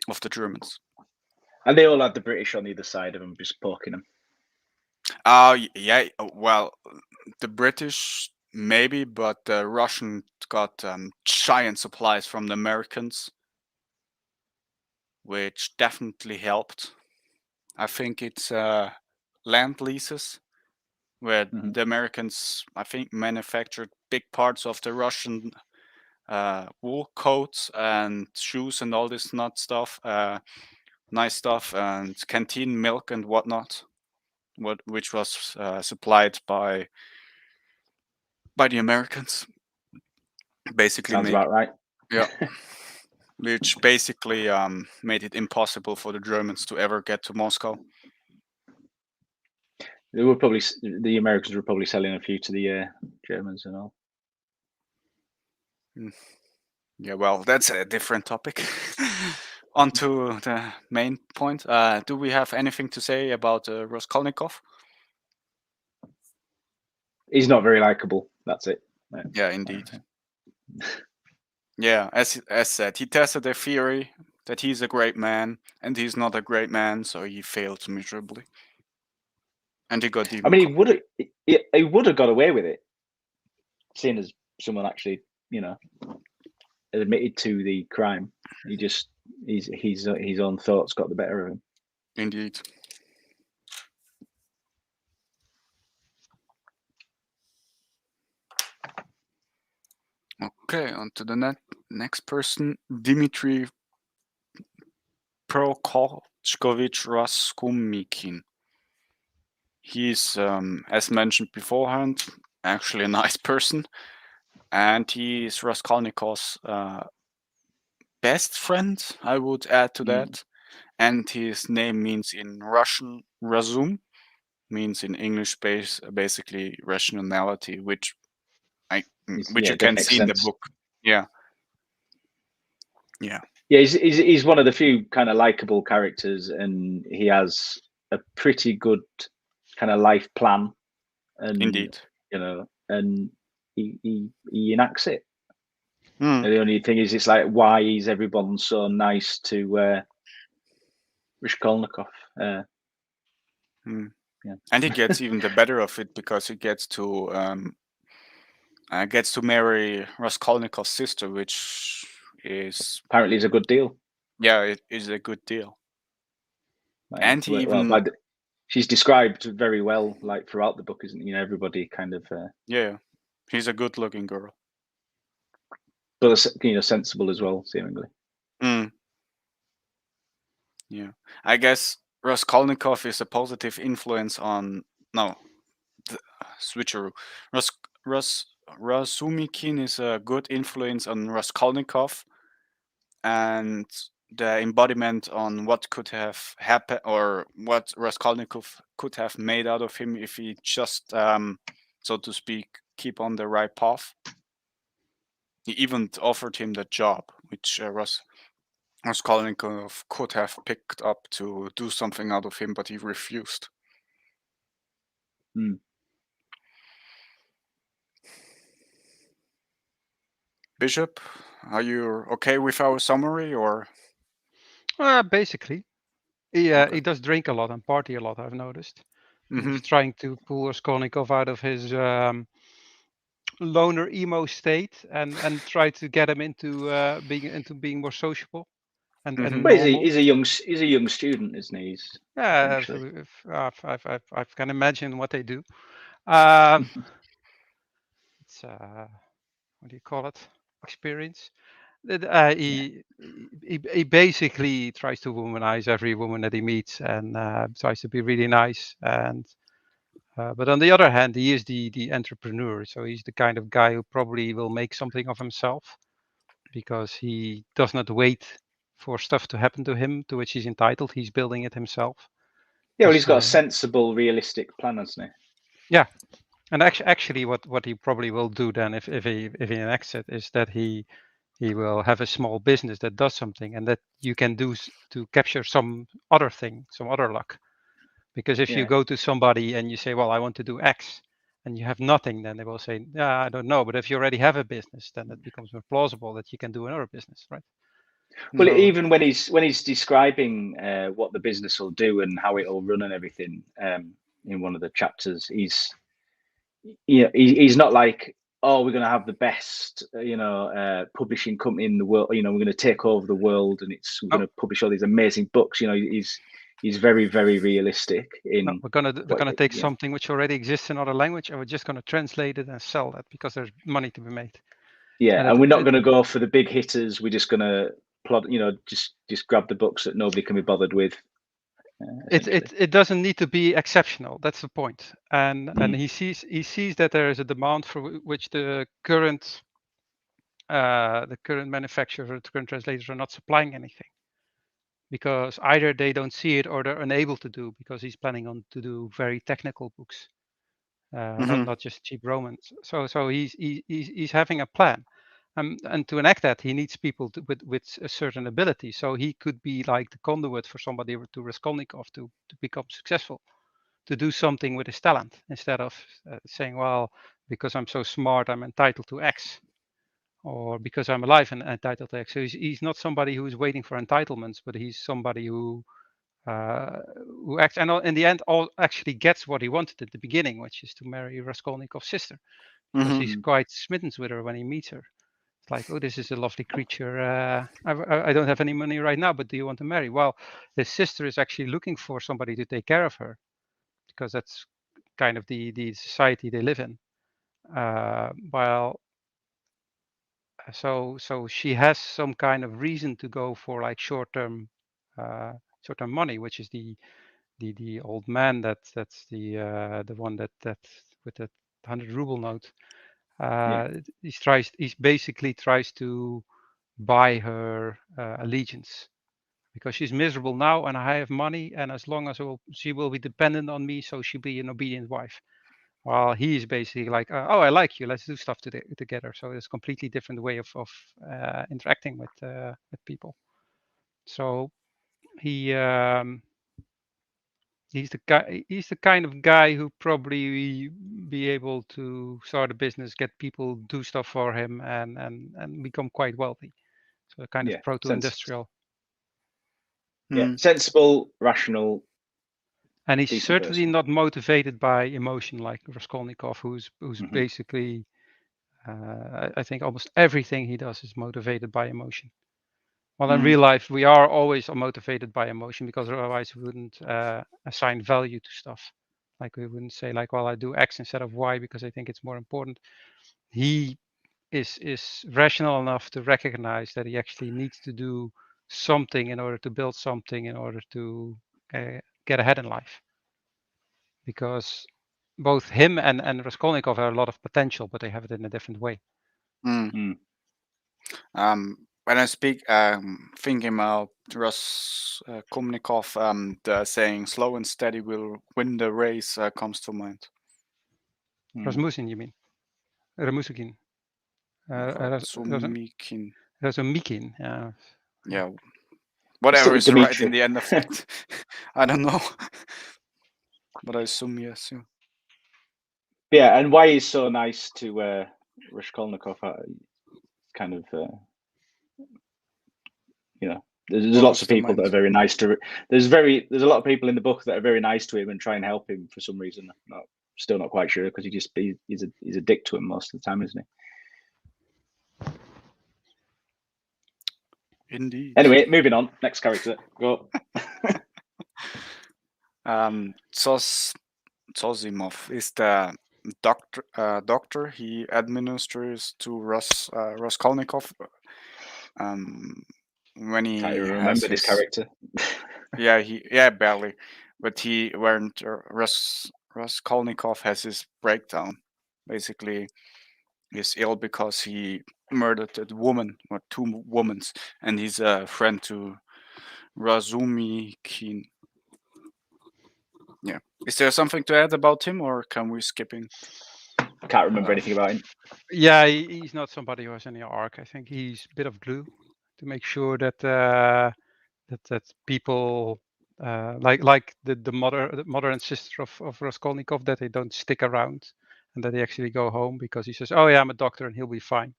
[SPEAKER 1] of the Germans.
[SPEAKER 3] And they all had the British on the other side of them, just poking them.
[SPEAKER 1] Yeah, well, the British maybe, but the Russian got giant supplies from the Americans, which definitely helped. I think it's land leases, where the Americans, I think, manufactured big parts of the Russian wool coats and shoes and all this stuff, nice stuff, and canteen milk and whatnot, which was supplied by by the Americans. Basically,
[SPEAKER 3] Sounds about right.
[SPEAKER 1] yeah, which basically made it impossible for the Germans to ever get to Moscow.
[SPEAKER 3] They were probably the Americans were probably selling a few to the Germans and all.
[SPEAKER 1] Yeah, well, that's a different topic. On to the main point. Do we have anything to say about Raskolnikov?
[SPEAKER 3] He's not very likable. That's it.
[SPEAKER 1] Yeah, indeed. Yeah, as said, he tested their theory that he's a great man, and he's not a great man, so he failed miserably. And he got even.
[SPEAKER 3] I mean, he would have got away with it, seeing as someone actually, admitted to the crime. He just his own thoughts got the better of him.
[SPEAKER 1] Indeed. Okay, on to the next person, Dmitry Prokopchkovich Raskumikin. He's, as mentioned beforehand, actually a nice person, and he's Raskolnikov's best friend, I would add to that. And his name means in Russian razum, means in English basically rationality, which you can see in the book. Yeah.
[SPEAKER 3] Yeah, he's one of the few kind of likable characters, and he has a pretty good kind of life plan, and
[SPEAKER 1] Indeed,
[SPEAKER 3] and he enacts it. The only thing is, it's like, why is everyone so nice to Raskolnikov?
[SPEAKER 1] Yeah. And he gets even the better of it because he gets to marry Raskolnikov's sister, which is
[SPEAKER 3] apparently is a good deal.
[SPEAKER 1] Yeah, it is a good deal. And he
[SPEAKER 3] she's described very well, like throughout the book, isn't everybody kind of
[SPEAKER 1] yeah, he's a good-looking girl,
[SPEAKER 3] but sensible as well, seemingly.
[SPEAKER 1] Yeah, I guess Raskolnikov is a positive influence on switcheroo. Razumikin is a good influence on Raskolnikov, and the embodiment on what could have happened or what Raskolnikov could have made out of him if he just, so to speak, keep on the right path. He even offered him the job, which Raskolnikov could have picked up to do something out of him, but he refused. Bishop, are you okay with our summary, or?
[SPEAKER 4] Basically, he does drink a lot and party a lot, I've noticed. He's trying to pull Raskolnikov out of his loner emo state and try to get him into being more sociable. And
[SPEAKER 3] he's a young student, isn't he?
[SPEAKER 4] Yeah, I can imagine what they do. It's what do you call it? Experience. He basically tries to womanize every woman that he meets and tries to be really nice. And but on the other hand, he is the entrepreneur, so he's the kind of guy who probably will make something of himself because he does not wait for stuff to happen to him to which he's entitled. He's building it himself.
[SPEAKER 3] Yeah, well, he's got a sensible, realistic plan, hasn't he?
[SPEAKER 4] Yeah, and actually, what he probably will do then, if he enacts it, is that he will have a small business that does something, and that you can do to capture some other thing, some other luck. Because if you go to somebody and you say, well, I want to do X, and you have nothing, then they will say, yeah, I don't know. But if you already have a business, then it becomes more plausible that you can do another business, right?
[SPEAKER 3] Well, even when he's describing what the business will do and how it will run and everything, in one of the chapters, he's not like, oh, we're going to have the best, publishing company in the world. We're going to take over the world, and we're going to publish all these amazing books. He's very, very realistic.
[SPEAKER 4] We're gonna take something which already exists in other language, and we're just gonna translate it and sell that because there's money to be made.
[SPEAKER 3] Yeah, and we're not going to go for the big hitters. We're just going to plot, just grab the books that nobody can be bothered with,
[SPEAKER 4] It doesn't need to be exceptional. That's the point. And he sees that there is a demand for which the current manufacturers, the current translators are not supplying anything, because either they don't see it or they're unable to do, because he's planning on to do very technical books, not just cheap romans. So he's having a plan. And to enact that, he needs people with a certain ability. So he could be like the conduit for somebody to Raskolnikov to become successful, to do something with his talent, instead of saying, well, because I'm so smart, I'm entitled to X, or because I'm alive and entitled to X. So he's not somebody who is waiting for entitlements, but he's somebody who acts, and in the end, all actually gets what he wanted at the beginning, which is to marry Raskolnikov's sister, because he's quite smitten with her when he meets her. It's like, oh, this is a lovely creature. I don't have any money right now, but do you want to marry? Well, his sister is actually looking for somebody to take care of her, because that's kind of the society they live in. So she has some kind of reason to go for like short-term money, which is the old man that's the one that with the 100 ruble note. He basically tries to buy her allegiance, because she's miserable now and I have money, and as long as she will be dependent on me, so she'll be an obedient wife. While he's basically like, oh, I like you, let's do stuff together. So it's a completely different way of interacting with people. So he's the guy. He's the kind of guy who probably be able to start a business, get people do stuff for him, and become quite wealthy. So a kind of proto-industrial.
[SPEAKER 3] Sensible, rational.
[SPEAKER 4] And he's certainly not motivated by emotion like Raskolnikov, who's basically, I think almost everything he does is motivated by emotion. Well, in real life, we are always motivated by emotion, because otherwise we wouldn't assign value to stuff. Like we wouldn't say like, well, I do X instead of Y because I think it's more important. He is rational enough to recognize that he actually needs to do something in order to build something, in order to get ahead in life. Because both him and Raskolnikov have a lot of potential, but they have it in a different way.
[SPEAKER 1] When I speak, thinking about Raskolnikov, the saying "slow and steady will win the race" comes to mind.
[SPEAKER 4] Rasmussen, you mean? Ramusikin.
[SPEAKER 1] Razumikin.
[SPEAKER 4] Razumikin, yeah.
[SPEAKER 1] Yeah. Whatever is right in the end effect. I don't know. But I assume yes.
[SPEAKER 3] Yeah, and why he's so nice to Raskolnikov, kind of, there's lots of people that are very nice to. There's a lot of people in the book that are very nice to him and try and help him for some reason. Still not quite sure, because he's a dick to him most of the time, isn't he?
[SPEAKER 1] Indeed.
[SPEAKER 3] Anyway, moving on. Next character. Go.
[SPEAKER 1] Zosimov is the doctor. He administers to Raskolnikov when he
[SPEAKER 3] can't even remember this character.
[SPEAKER 1] Barely. But when Raskolnikov has his breakdown, basically is ill because he murdered a woman or two women, and he's a friend to Razumikin. Yeah. Is there something to add about him, or can we skip in?
[SPEAKER 3] Can't remember anything about him.
[SPEAKER 4] Yeah, he's not somebody who has any arc. I think he's a bit of glue to make sure that that people like the mother and sister of Raskolnikov, that they don't stick around and that they actually go home, because he says, "Oh yeah, I'm a doctor and he'll be fine."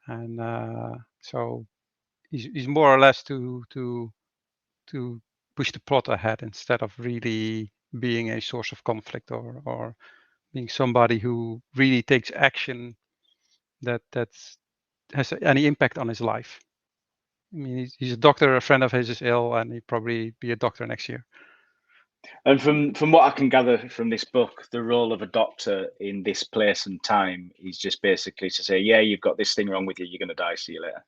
[SPEAKER 4] And so he's more or less to push the plot ahead, instead of really being a source of conflict, or being somebody who really takes action that has any impact on his life. I mean, he's a doctor, a friend of his is ill, and he'd probably be a doctor next year.
[SPEAKER 3] And from what I can gather from this book, the role of a doctor in this place and time is just basically to say, yeah, you've got this thing wrong with you, you're going to die, see you later.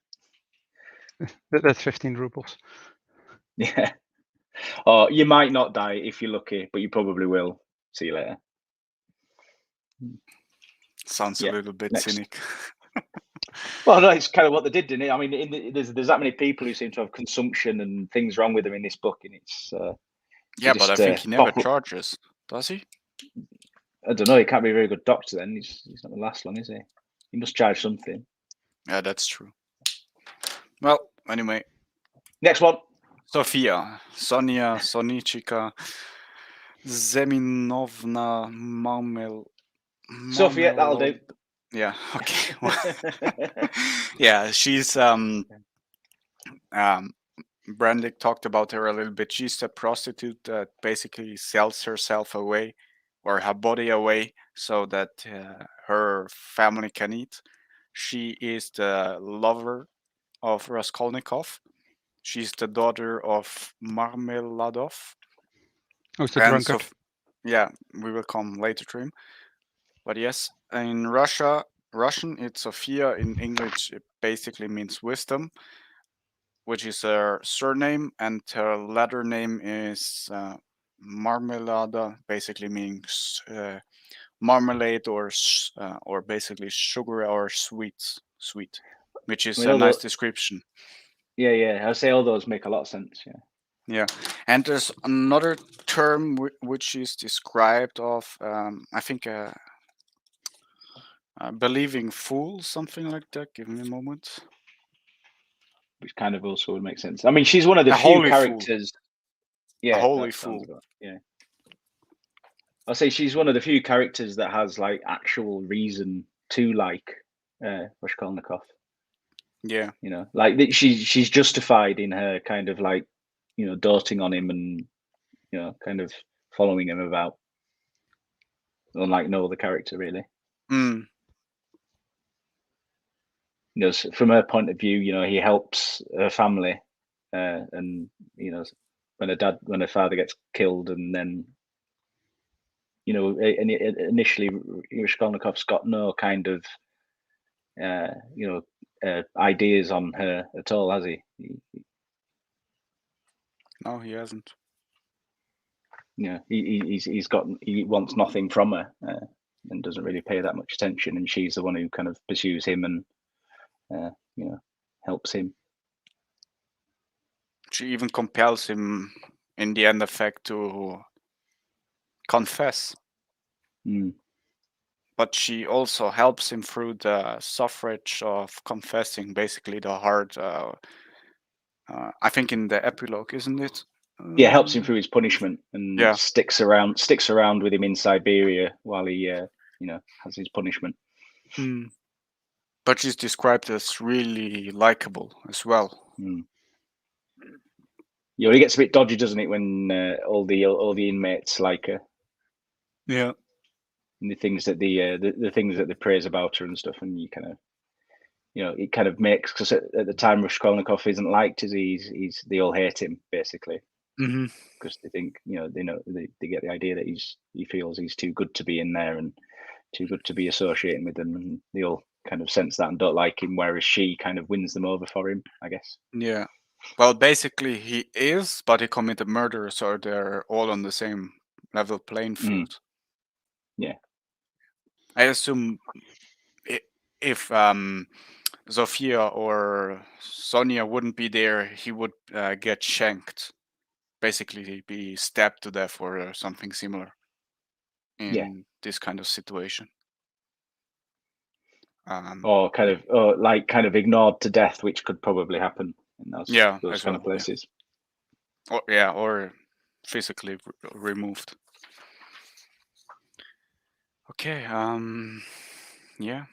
[SPEAKER 4] That's 15 rubles.
[SPEAKER 3] Yeah. Or you might not die if you're lucky, but you probably will. See you later.
[SPEAKER 1] Sounds a
[SPEAKER 3] Yeah,
[SPEAKER 1] little bit
[SPEAKER 3] next.
[SPEAKER 1] cynic.
[SPEAKER 3] Well, no, it's kind of what they did, didn't it? I mean, there's that many people who seem to have consumption and things wrong with them in this book, and it's
[SPEAKER 1] Yeah, but I think he never
[SPEAKER 3] bottle-
[SPEAKER 1] charges, does he?
[SPEAKER 3] I don't know. He can't be a very good doctor then. He's not going to last long, is he? He must charge something.
[SPEAKER 1] Yeah, that's true. Well, anyway,
[SPEAKER 3] Next one.
[SPEAKER 1] Sofia, Sonia Sonichika Zeminovna
[SPEAKER 3] Sophia, that'll do.
[SPEAKER 1] Yeah, okay. Yeah, she's Brandick talked about her a little bit. She's a prostitute that basically sells herself away or her body away so that her family can eat. She is the lover of Raskolnikov. She's the daughter of Marmeladov.
[SPEAKER 4] Who's the
[SPEAKER 1] And
[SPEAKER 4] drunkard?
[SPEAKER 1] yeah, we will come later to him. But yes, in Russian, it's Sophia. In English, it basically means wisdom, which is her surname, and her latter name is Marmelada, basically meaning marmalade or basically sugar or sweet, which is a nice description.
[SPEAKER 3] Yeah. I say all those make a lot of sense.
[SPEAKER 1] Yeah, and there's another term which is described of, I think, believing fool, something like that. Give me a moment.
[SPEAKER 3] Which kind of also would make sense. I mean, she's one of the
[SPEAKER 1] A
[SPEAKER 3] few
[SPEAKER 1] holy
[SPEAKER 3] characters. Yeah,
[SPEAKER 1] A holy
[SPEAKER 3] that sounds
[SPEAKER 1] fool.
[SPEAKER 3] about- yeah. I'll say she's one of the few characters that has like actual reason to like Raskolnikov.
[SPEAKER 1] Yeah.
[SPEAKER 3] You know, like she's justified in her kind of like, you know, doting on him and, you know, kind of following him about. Unlike no other character, really.
[SPEAKER 1] Mm.
[SPEAKER 3] You know, from her point of view, you know, he helps her family, and you know, when her father gets killed, and then, you know, initially Raskolnikov's got no kind of, you know, ideas on her at all, has he?
[SPEAKER 1] No, he hasn't.
[SPEAKER 3] You know, he wants nothing from her, and doesn't really pay that much attention, and she's the one who kind of pursues him and, you know, helps him.
[SPEAKER 1] She even compels him in the end effect to confess.
[SPEAKER 3] Mm.
[SPEAKER 1] But she also helps him through the suffrage of confessing, basically the hard, I think in the epilogue, isn't it?
[SPEAKER 3] Yeah, helps him through his punishment and
[SPEAKER 1] Yeah.
[SPEAKER 3] sticks around with him in Siberia while he, you know, has his punishment.
[SPEAKER 1] But she's described as really likable as well.
[SPEAKER 3] Mm. You know, he gets a bit dodgy, doesn't it, when all the inmates like her.
[SPEAKER 1] Yeah.
[SPEAKER 3] And the things that the things that they praise about her and stuff, and you kind of, you know, it kind of makes, because at the time Raskolnikov isn't liked, is he's they all hate him basically, because they think, you know, they get the idea that he feels he's too good to be in there and too good to be associating with them, and they all kind of sense that and don't like him, whereas she kind of wins them over for him, I guess.
[SPEAKER 1] Yeah. Well, basically he is, but he committed murder, so they're all on the same level playing field.
[SPEAKER 3] Yeah.
[SPEAKER 1] I assume if Sophia or Sonia wouldn't be there, he would get shanked. Basically, be stabbed to death or something similar in this kind of situation.
[SPEAKER 3] Or kind of ignored to death, which could probably happen in those kind of places.
[SPEAKER 1] Or physically removed. Okay. Yeah.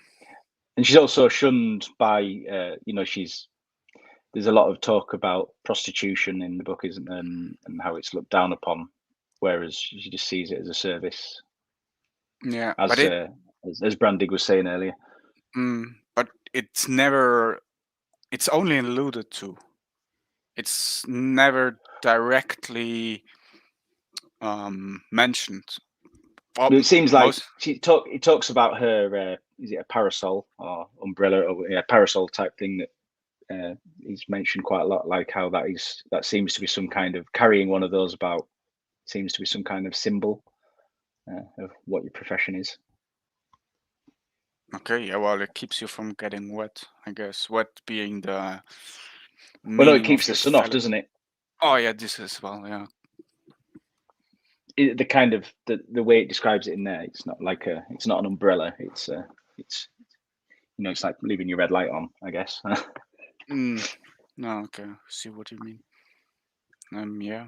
[SPEAKER 3] And she's also shunned by, you know, there's a lot of talk about prostitution in the book, isn't there, and how it's looked down upon, whereas she just sees it as a service.
[SPEAKER 1] Yeah.
[SPEAKER 3] As Brandig was saying earlier.
[SPEAKER 1] But it's only alluded to. It's never directly mentioned.
[SPEAKER 3] Well, it seems like he talks about her. Is it a parasol or umbrella or parasol type thing that he's mentioned quite a lot, like how that seems to be some kind of carrying one of those about seems to be some kind of symbol of what your profession is.
[SPEAKER 1] Okay, yeah, well, it keeps you from getting wet, I guess. Wet being the
[SPEAKER 3] Well, no, it
[SPEAKER 1] meaning
[SPEAKER 3] keeps
[SPEAKER 1] of
[SPEAKER 3] the
[SPEAKER 1] your
[SPEAKER 3] sun off,
[SPEAKER 1] fellow.
[SPEAKER 3] doesn't it?
[SPEAKER 1] Oh, yeah, this as well, yeah.
[SPEAKER 3] The kind of the way it describes it in there, it's not like it's not an umbrella. It's it's like leaving your red light on, I guess.
[SPEAKER 1] No, okay, see what you mean. Yeah.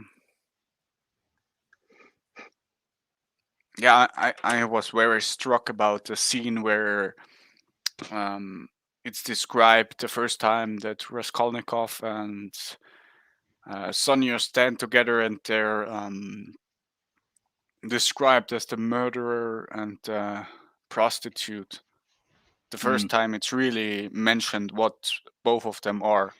[SPEAKER 1] Yeah, I was very struck about the scene where it's described the first time that Raskolnikov and Sonia stand together, and they're described as the murderer and prostitute. The first time it's really mentioned what both of them are,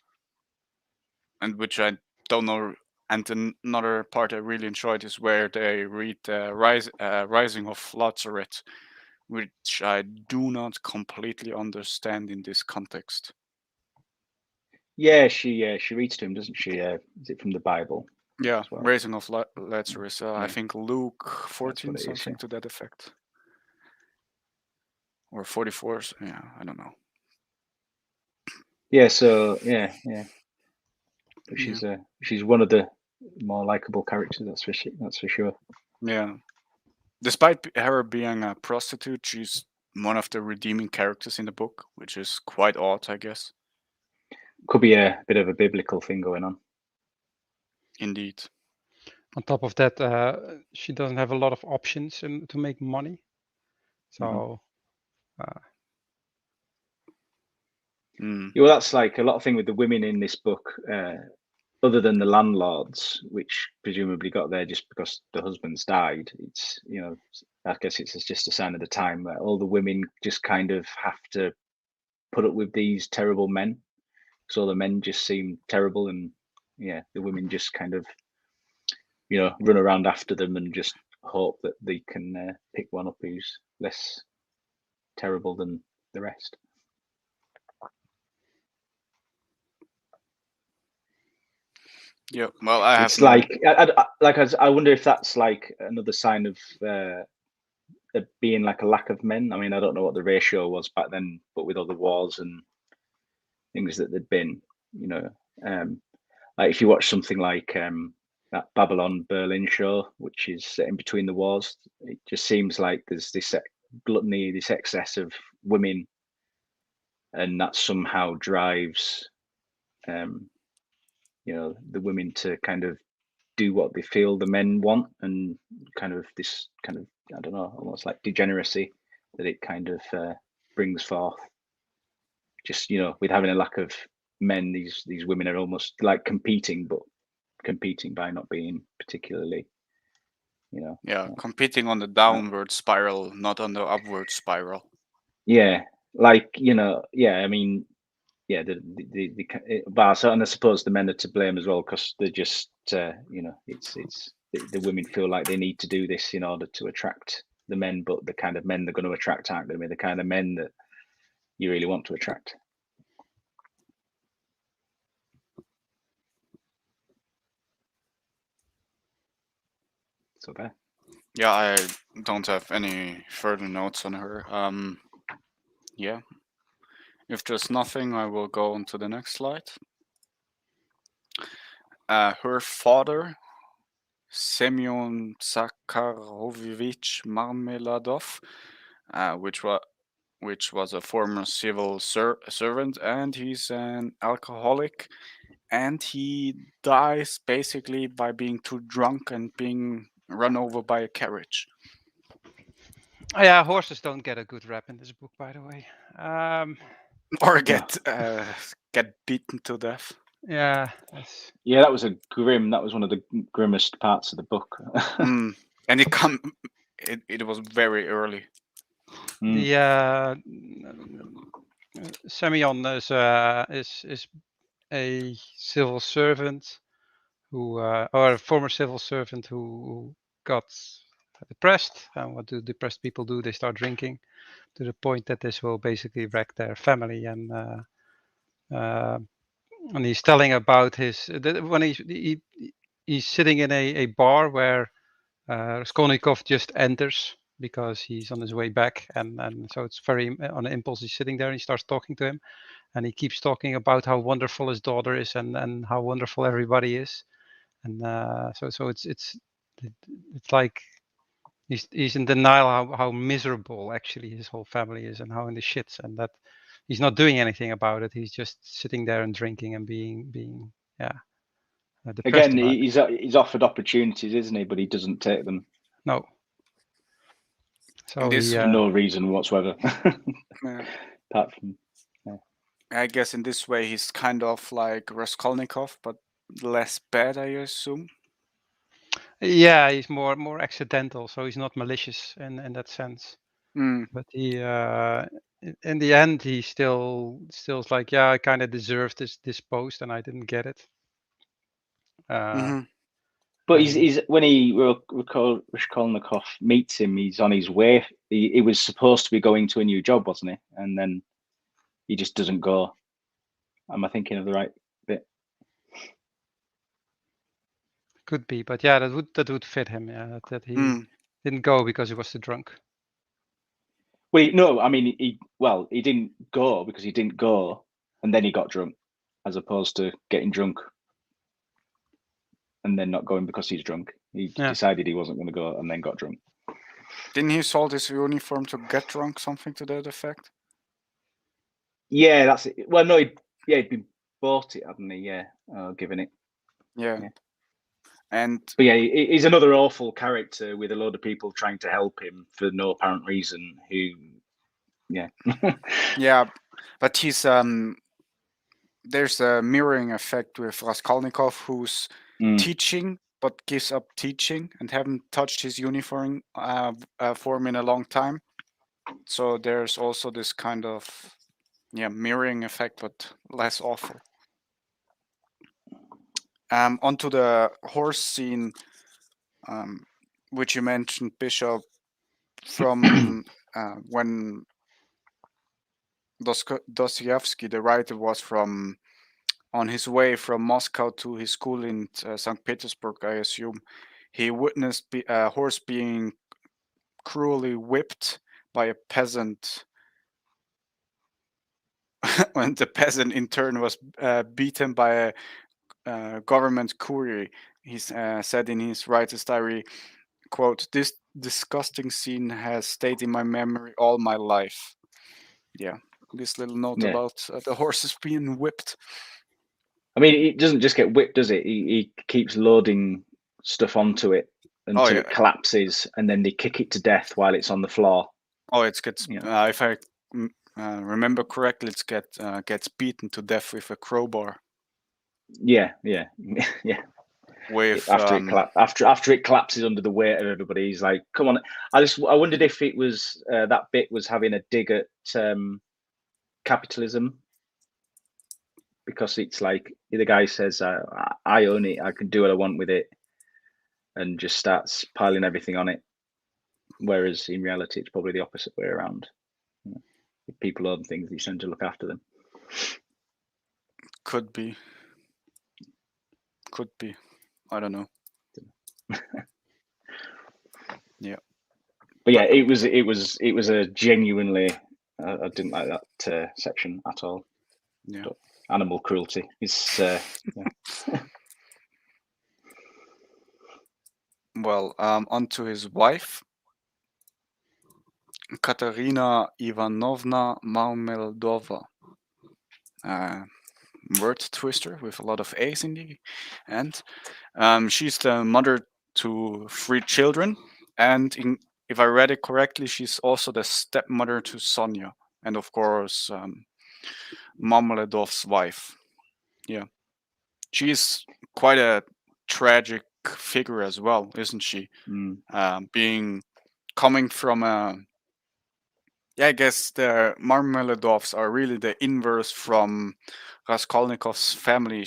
[SPEAKER 1] and which I don't know. And another part I really enjoyed is where they read Rising of Lazarus, which I do not completely understand in this context.
[SPEAKER 3] Yeah, she reads to him, doesn't she? Is it from the Bible?
[SPEAKER 1] Yeah,
[SPEAKER 3] Well?
[SPEAKER 1] Raising of Lazarus. I
[SPEAKER 3] Yeah.
[SPEAKER 1] think Luke 14,
[SPEAKER 3] it is,
[SPEAKER 1] something
[SPEAKER 3] yeah.
[SPEAKER 1] to that effect. Or 44, yeah, I don't know.
[SPEAKER 3] Yeah, so yeah. But
[SPEAKER 1] Yeah.
[SPEAKER 3] she's one of the more likable characters, that's for sure.
[SPEAKER 1] Yeah. Despite her being a prostitute, she's one of the redeeming characters in the book, which is quite odd, I guess.
[SPEAKER 3] Could be a bit of a biblical thing going on.
[SPEAKER 1] Indeed.
[SPEAKER 4] On top of that, she doesn't have a lot of options to make money. So.
[SPEAKER 3] Yeah, well, that's like a lot of thing with the women in this book. Other than the landlords, which presumably got there just because the husbands died, it's I guess it's just a sign of the time that all the women just kind of have to put up with these terrible men. So the men just seem terrible, and yeah, the women just kind of run around after them and just hope that they can pick one up who's less terrible than the rest.
[SPEAKER 1] Yeah, well, I have
[SPEAKER 3] it's like I wonder if that's like another sign of there being like a lack of men. I mean, I don't know what the ratio was back then, but with all the wars and things that there'd been, like if you watch something like that Babylon Berlin show, which is set in between the wars, it just seems like there's this gluttony, this excess of women, and that somehow drives the women to kind of do what they feel the men want, and kind of this kind of, I don't know, almost like degeneracy that it kind of brings forth. Just with having a lack of men, these women are almost like competing by not being particularly,
[SPEAKER 1] competing on the downward spiral, not on the upward spiral.
[SPEAKER 3] Yeah, like I mean, yeah, but and I suppose the men are to blame as well, because they're just it's the women feel like they need to do this in order to attract the men, but the kind of men they're going to attract aren't going to be the kind of men that you really want to attract. So there.
[SPEAKER 1] Yeah, I don't have any further notes on her. Yeah. If there's nothing, I will go on to the next slide. Her father, Semyon Zakharovich Marmeladov, which was a former civil servant, and he's an alcoholic, and he dies basically by being too drunk and being run over by a carriage.
[SPEAKER 4] Oh, yeah, horses don't get a good rap in this book, by the way.
[SPEAKER 1] Or get beaten to death.
[SPEAKER 4] Yeah.
[SPEAKER 3] That was that was one of the grimmest parts of the book.
[SPEAKER 1] And it was very early.
[SPEAKER 4] The Semyon is a civil servant or a former civil servant who got depressed. And what do depressed people do? They start drinking, to the point that this will basically wreck their family. And and he's telling about when he's sitting in a bar where Raskolnikov just enters because he's on his way back, and so it's very on an impulse. He's sitting there and he starts talking to him, and he keeps talking about how wonderful his daughter is and how wonderful everybody is, and so it's like he's in denial how miserable actually his whole family is and how in the shits, and that he's not doing anything about it. He's just sitting there and drinking and being depressed
[SPEAKER 3] Again,
[SPEAKER 4] about it.
[SPEAKER 3] he's offered opportunities, isn't he? But he doesn't take them
[SPEAKER 4] No. So
[SPEAKER 1] This-
[SPEAKER 4] he
[SPEAKER 3] for no reason whatsoever,
[SPEAKER 1] Yeah.
[SPEAKER 3] apart from
[SPEAKER 1] I guess in this way he's kind of like Raskolnikov, but less bad, I assume.
[SPEAKER 4] yeah, he's more accidental, so he's not malicious in that sense.
[SPEAKER 1] Mm.
[SPEAKER 4] But he in the end he still's like, yeah, I kind of deserved this post and I didn't get it.
[SPEAKER 1] Mhm.
[SPEAKER 3] But he's when Raskolnikov meets him, he's on his way. He was supposed to be going to a new job, wasn't he? And then he just doesn't go. Am I thinking of the right bit?
[SPEAKER 4] Could be, but yeah, that would fit him. Yeah, that he
[SPEAKER 1] Mm.
[SPEAKER 4] didn't go because he was too drunk.
[SPEAKER 3] Well, no, I mean, he didn't go because he didn't go, and then he got drunk, as opposed to getting drunk and then not going because he's drunk. He
[SPEAKER 4] Yeah.
[SPEAKER 3] decided he wasn't going to go and then got drunk.
[SPEAKER 1] Didn't he sold his uniform to get drunk? Something to that effect.
[SPEAKER 3] Yeah, that's it. Well, no, he'd been bought it, hadn't he? Yeah, given it.
[SPEAKER 1] Yeah.
[SPEAKER 3] Yeah.
[SPEAKER 1] And
[SPEAKER 3] But yeah, he's another awful character with a load of people trying to help him for no apparent reason.
[SPEAKER 1] yeah, but he's there's a mirroring effect with Raskolnikov, who's teaching but gives up teaching and haven't touched his uniform form in a long time. So there's also this kind of mirroring effect, but less awful. Onto the horse scene, which you mentioned, Bishop, from when Dostoevsky, the writer, was on his way from Moscow to his school in St. Petersburg, I assume. He witnessed a horse being cruelly whipped by a peasant, when the peasant in turn was beaten by a government courier. He said in his writer's diary, quote, "This disgusting scene has stayed in my memory all my life." Yeah, this little note about the horses being whipped.
[SPEAKER 3] I mean, it doesn't just get whipped, does it? He keeps loading stuff onto it until it collapses, and then they kick it to death while it's on the floor.
[SPEAKER 1] Oh, it gets. If I remember correctly, it gets beaten to death with a crowbar.
[SPEAKER 3] Yeah.
[SPEAKER 1] With
[SPEAKER 3] after it collapses under the weight of everybody, he's like, "Come on!" I wondered if it was that bit was having a dig at capitalism, because it's like the guy says, "I own it. I can do what I want with it," and just starts piling everything on it. Whereas in reality, it's probably the opposite way around. If people own things, you tend to look after them.
[SPEAKER 1] Could be. I don't know. Yeah.
[SPEAKER 3] But yeah, it was a genuinely. I didn't like that section at all.
[SPEAKER 1] Yeah.
[SPEAKER 3] But animal cruelty is.
[SPEAKER 1] Well, onto his wife, Katerina Ivanovna Marmeladova. Word twister with a lot of A's in the end. She's the mother to 3 children, and if I read it correctly, she's also the stepmother to Sonia, and of course, Marmeladov's wife. Yeah, she's quite a tragic figure as well, isn't she? Coming from a. Yeah, I guess the Marmeladovs are really the inverse from Raskolnikov's family.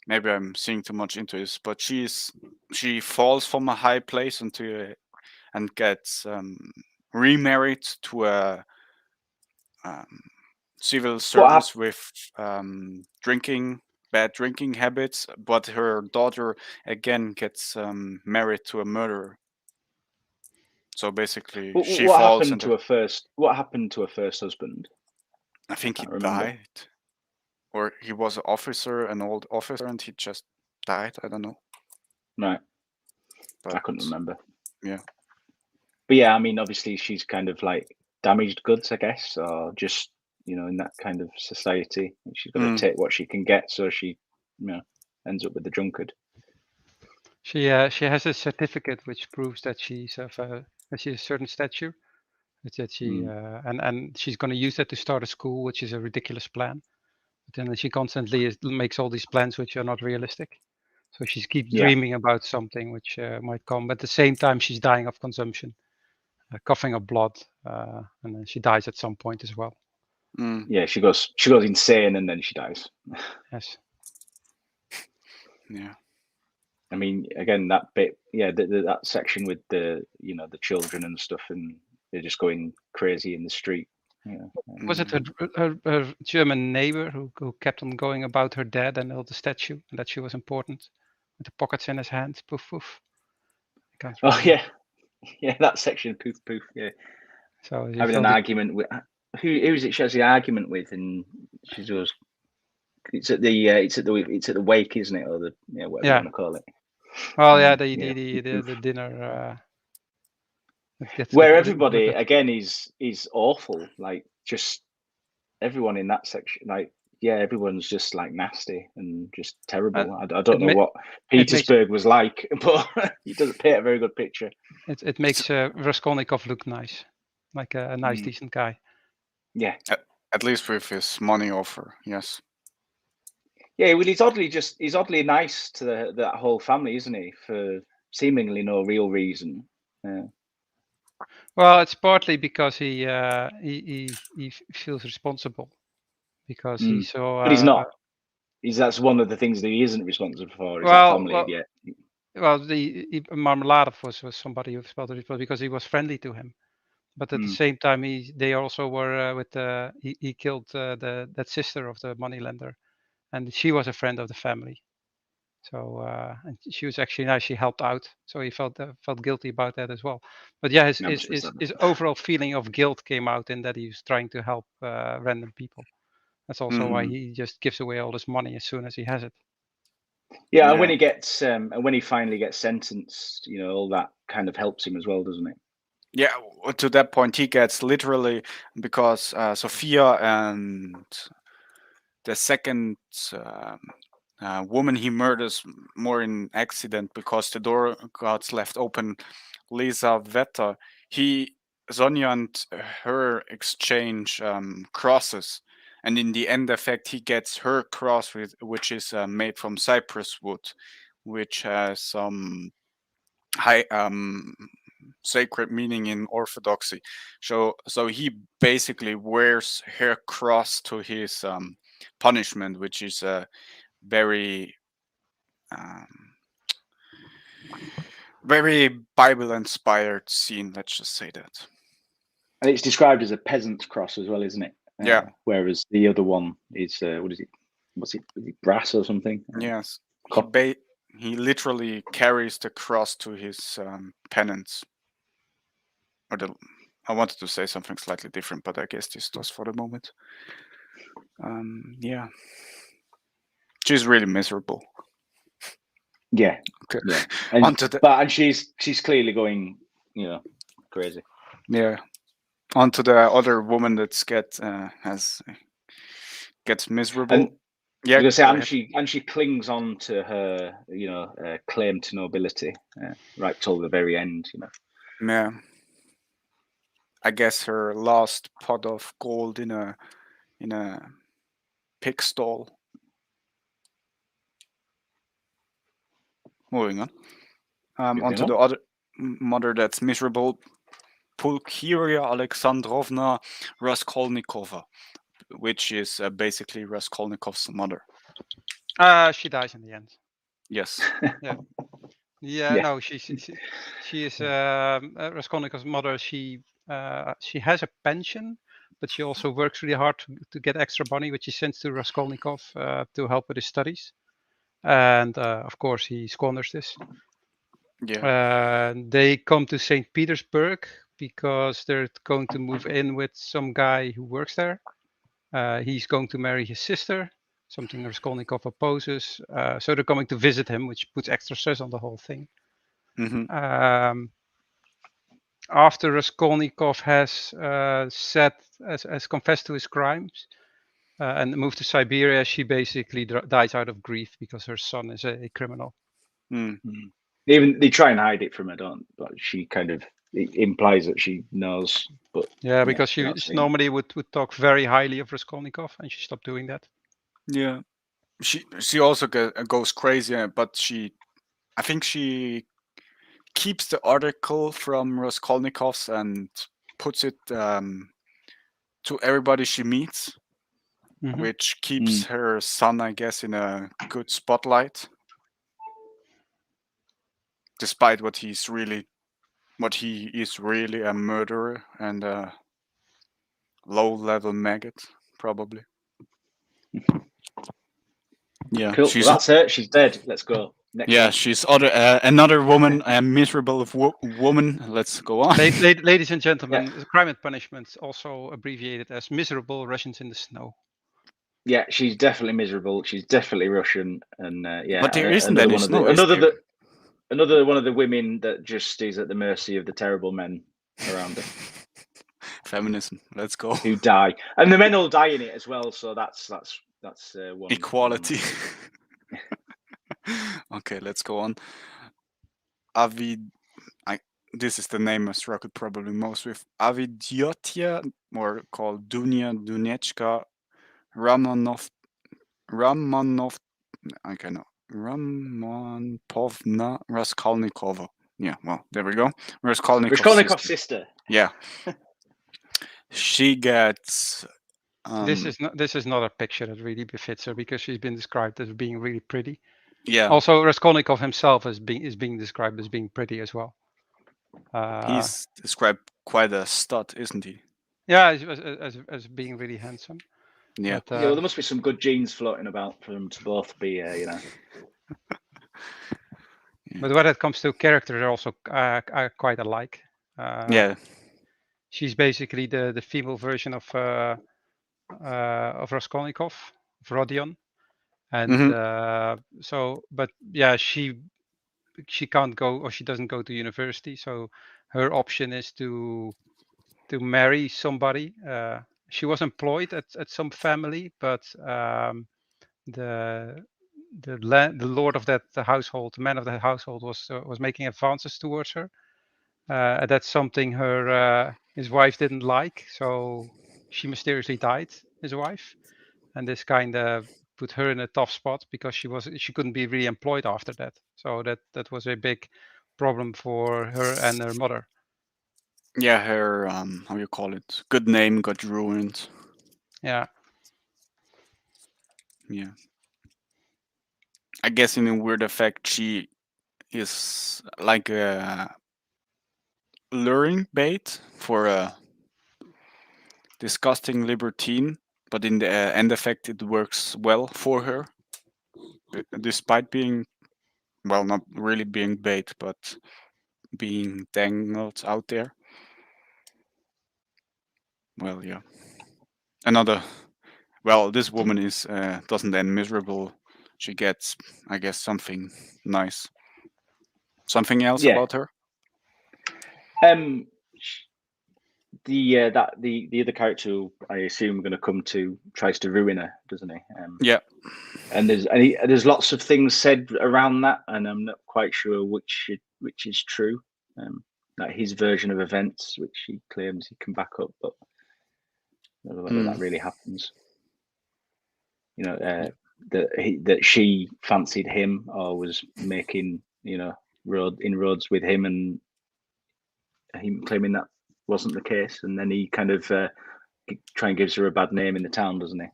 [SPEAKER 1] Maybe I'm seeing too much into this, but she falls from a high place and gets remarried to a civil
[SPEAKER 3] What
[SPEAKER 1] service with bad drinking habits, but her daughter again gets married to a murderer. So basically, she
[SPEAKER 3] what
[SPEAKER 1] falls
[SPEAKER 3] happened
[SPEAKER 1] into.
[SPEAKER 3] to her first? What happened to her first husband?
[SPEAKER 1] I think he
[SPEAKER 3] can't remember.
[SPEAKER 1] died, or he was an officer, an old officer, and he just died. I don't know.
[SPEAKER 3] Right,
[SPEAKER 1] But
[SPEAKER 3] I couldn't remember.
[SPEAKER 1] yeah.
[SPEAKER 3] But yeah, I mean, obviously she's kind of like damaged goods, I guess, or just in that kind of society, she's got to
[SPEAKER 1] Mm.
[SPEAKER 3] take what she can get, so she ends up with the drunkard.
[SPEAKER 4] She has a certificate which proves that she's of a certain stature. That she and she's going to use that to start a school, which is a ridiculous plan. But then she constantly makes all these plans which are not realistic. So she keeps dreaming about something which might come. But at the same time, she's dying of consumption, coughing up blood, and then she dies at some point as well.
[SPEAKER 1] Mm.
[SPEAKER 3] Yeah, she goes insane and then she dies.
[SPEAKER 4] Yes.
[SPEAKER 1] Yeah.
[SPEAKER 3] I mean, again, that bit, that section with the the children and stuff, and they're just going crazy in the street.
[SPEAKER 4] Was it her German neighbor who kept on going about her dad and the statue, and that she was important, with the pockets in his hands? Poof poof. I can't remember.
[SPEAKER 3] Yeah, that section, poof poof. Yeah.
[SPEAKER 4] So
[SPEAKER 3] having an argument with who is it? She has the argument with, and she goes, "It's at the wake, isn't it, or the whatever you want to call it."
[SPEAKER 4] Well, the dinner.
[SPEAKER 3] Where everybody again is awful, like just everyone in that section, like everyone's just like nasty and just terrible. I don't know what Petersburg was like, but it doesn't paint a very good picture.
[SPEAKER 4] It makes Raskolnikov look nice, like a nice, decent guy.
[SPEAKER 3] Yeah,
[SPEAKER 1] at least with his money offer, yes.
[SPEAKER 3] Yeah, well, he's oddly nice to that whole family, isn't he? For seemingly no real reason. Yeah.
[SPEAKER 4] Well, it's partly because he feels responsible because he saw.
[SPEAKER 3] But he's not. That's one of the things that he isn't responsible for. Is that family yet?
[SPEAKER 4] Well, Marmeladov was somebody who felt responsible because he was friendly to him, but at the same time, they also were with he killed that sister of the moneylender, and she was a friend of the family. So and she was actually nice. She helped out, so he felt guilty about that as well. But yeah, his overall feeling of guilt came out in that he was trying to help random people. That's also why he just gives away all his money as soon as he has it.
[SPEAKER 3] Yeah, and when he gets when he finally gets sentenced, all that kind of helps him as well, doesn't it?
[SPEAKER 1] Yeah, to that point, he gets literally because Sophia and the second woman he murders more in accident because the door got left open. Lizaveta, Sonia and her exchange crosses, and in the end effect, he gets her cross which is made from cypress wood, which has some high sacred meaning in Orthodoxy. So he basically wears her cross to his punishment, which is a very very Bible-inspired scene. Let's just say that.
[SPEAKER 3] And it's described as a peasant's cross as well, isn't it?
[SPEAKER 1] Yeah.
[SPEAKER 3] Whereas the other one is what is it? Is it brass or something?
[SPEAKER 1] Yes. He literally carries the cross to his penance. I wanted to say something slightly different, but I guess this does for the moment. Yeah. She's really miserable.
[SPEAKER 3] Yeah.
[SPEAKER 1] Okay.
[SPEAKER 3] Yeah. And she's clearly going, crazy.
[SPEAKER 1] Yeah. Onto the other woman that gets miserable.
[SPEAKER 3] And she clings on to her, claim to nobility, right till the very end,
[SPEAKER 1] Yeah. I guess her last pot of gold in a pig stall. Moving on. Onto the other mother that's miserable, Pulcheria Alexandrovna Raskolnikova, which is basically Raskolnikov's mother.
[SPEAKER 4] She dies in the end.
[SPEAKER 1] Yes.
[SPEAKER 4] Yeah. No, she is Raskolnikov's mother. She has a pension, but she also works really hard to get extra money, which she sends to Raskolnikov to help with his studies. And of course, he squanders this.
[SPEAKER 1] Yeah.
[SPEAKER 4] They come to St. Petersburg because they're going to move in with some guy who works there. He's going to marry his sister, something Raskolnikov opposes. So they're coming to visit him, which puts extra stress on the whole thing.
[SPEAKER 1] Hmm.
[SPEAKER 4] After Raskolnikov has confessed to his crimes and moved to Siberia, she basically dies out of grief because her son is a criminal.
[SPEAKER 3] Even they try and hide it from her, don't? But she kind of it implies that she knows. But
[SPEAKER 4] yeah, because she normally would talk very highly of Raskolnikov, and she stopped doing that.
[SPEAKER 1] Yeah, she also goes crazy, but I think she keeps the article from Raskolnikov's and puts it to everybody she meets, which keeps her son, I guess, in a good spotlight, despite what he is really a murderer and a low-level maggot, probably. Yeah,
[SPEAKER 3] cool. Well, that's it. She's dead. Let's go. Next one.
[SPEAKER 1] She's another woman, a miserable woman. Let's go on.
[SPEAKER 4] Ladies and gentlemen, Crime and Punishment, also abbreviated as Miserable Russians in the Snow.
[SPEAKER 3] Yeah, she's definitely miserable. She's definitely Russian, and
[SPEAKER 1] but there isn't any snow.
[SPEAKER 3] Another one of the women that just is at the mercy of the terrible men around her.
[SPEAKER 1] Feminism. Let's go.
[SPEAKER 3] Who die, and the men all die in it as well. So that's one
[SPEAKER 1] equality. Okay, let's go on. This is the name I struggled probably most with. Avidyotia, or called Dunya Dunechka Ramonov, Ramonpovna Raskolnikova. Yeah, well, there we go.
[SPEAKER 3] Raskolnikov's sister.
[SPEAKER 1] Yeah. She gets.
[SPEAKER 4] This is not a picture that really befits her because she's been described as being really pretty.
[SPEAKER 1] Yeah.
[SPEAKER 4] Also, Raskolnikov himself is being described as being pretty as well.
[SPEAKER 1] He's described quite a stud, isn't he?
[SPEAKER 4] Yeah, as being really handsome.
[SPEAKER 1] Yeah.
[SPEAKER 3] But, well, there must be some good genes floating about for them to both be,
[SPEAKER 4] But when it comes to character, they're also quite alike.
[SPEAKER 1] Yeah.
[SPEAKER 4] She's basically the female version of Raskolnikov, of Rodion, and but yeah, she can't go, or she doesn't go to university, so her option is to marry somebody. She was employed at some family, but the lord of that household, the man of that household, was making advances towards her. That's something his wife didn't like, so she mysteriously died, his wife, and this kind of put her in a tough spot because she couldn't be really employed after that. So that was a big problem for her and her mother.
[SPEAKER 1] Yeah, her how you call it? Good name got ruined.
[SPEAKER 4] Yeah.
[SPEAKER 1] Yeah. I guess in a weird effect, she is like a luring bait for a disgusting libertine, but in the end effect, it works well for her, despite being, well, not really being bait, but being dangled out there. Well, yeah. This woman is doesn't end miserable. She gets, I guess, something nice. Something else about her?
[SPEAKER 3] The other character who I assume we're going to come to tries to ruin her, doesn't he?
[SPEAKER 1] Yeah.
[SPEAKER 3] And there's lots of things said around that, and I'm not quite sure which is true. Like his version of events, which he claims he can back up, but I don't know whether that really happens. You know, that she fancied him or was making inroads with him, and him claiming that wasn't the case, and then he kind of try and gives her a bad name in the town, doesn't he?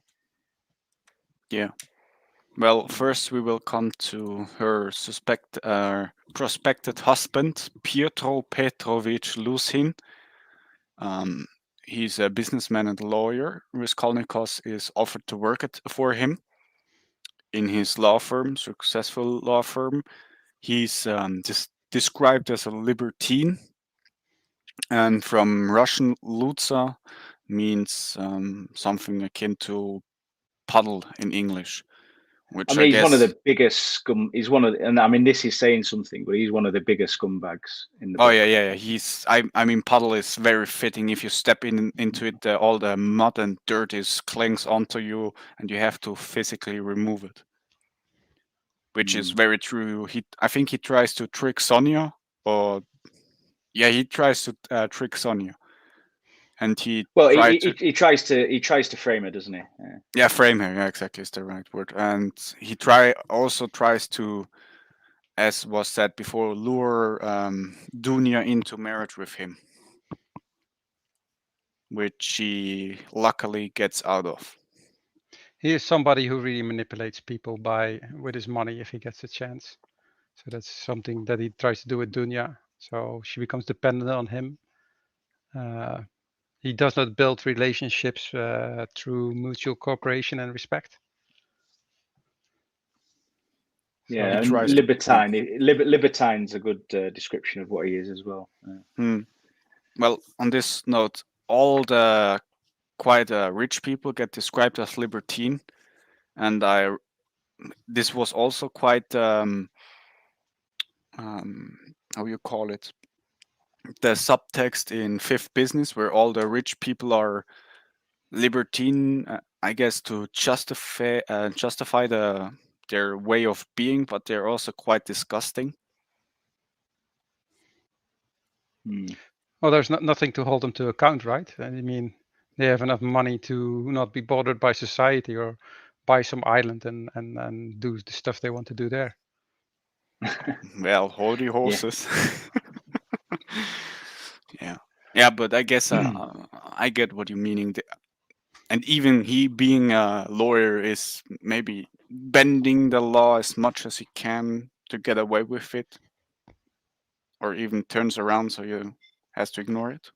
[SPEAKER 1] Yeah. Well, first we will come to her prospected husband, Piotr Petrovich Lusin. he's a businessman and lawyer. Raskolnikov is offered to work for him in his law firm, successful law firm. He's just described as a libertine, and from Russian "lutsa" means something akin to puddle in English, which
[SPEAKER 3] I
[SPEAKER 1] I
[SPEAKER 3] mean, he's one of
[SPEAKER 1] guess.
[SPEAKER 3] the biggest scum. He's one of, and I mean, this is saying something, but he's one of the biggest scumbags in the
[SPEAKER 1] Oh
[SPEAKER 3] book.
[SPEAKER 1] yeah. He's. I mean, puddle is very fitting. If you step into it, all the mud and dirt is clings onto you, and you have to physically remove it. Which is very true. I think he tries to trick Sonia, or yeah, he tries to trick Sonia, and he
[SPEAKER 3] Well,
[SPEAKER 1] tried to.
[SPEAKER 3] he tries to frame her, doesn't he?
[SPEAKER 1] Yeah, frame her. Yeah, exactly is the right word. And he also tries to, as was said before, lure Dunya into marriage with him, which he luckily gets out of.
[SPEAKER 4] He is somebody who really manipulates people with his money if he gets a chance. So that's something that he tries to do with Dunya. So she becomes dependent on him. He does not build relationships through mutual cooperation and respect.
[SPEAKER 3] Yeah,
[SPEAKER 1] He
[SPEAKER 3] and
[SPEAKER 1] tries to.
[SPEAKER 3] libertine. Libertine's a good description of what he is as well.
[SPEAKER 1] Well, on this note, all the quite rich people get described as libertine, and this was also quite how you call it, the subtext in Fifth Business, where all the rich people are libertine, I guess, to justify their way of being, but they're also quite disgusting.
[SPEAKER 4] Well, there's nothing to hold them to account, right? I mean, they have enough money to not be bothered by society or buy some island and do the stuff they want to do there.
[SPEAKER 1] Well, holy horses. Yeah, but I guess I get what you're meaning. And even he being a lawyer is maybe bending the law as much as he can to get away with it, or even turns around so you has to ignore it.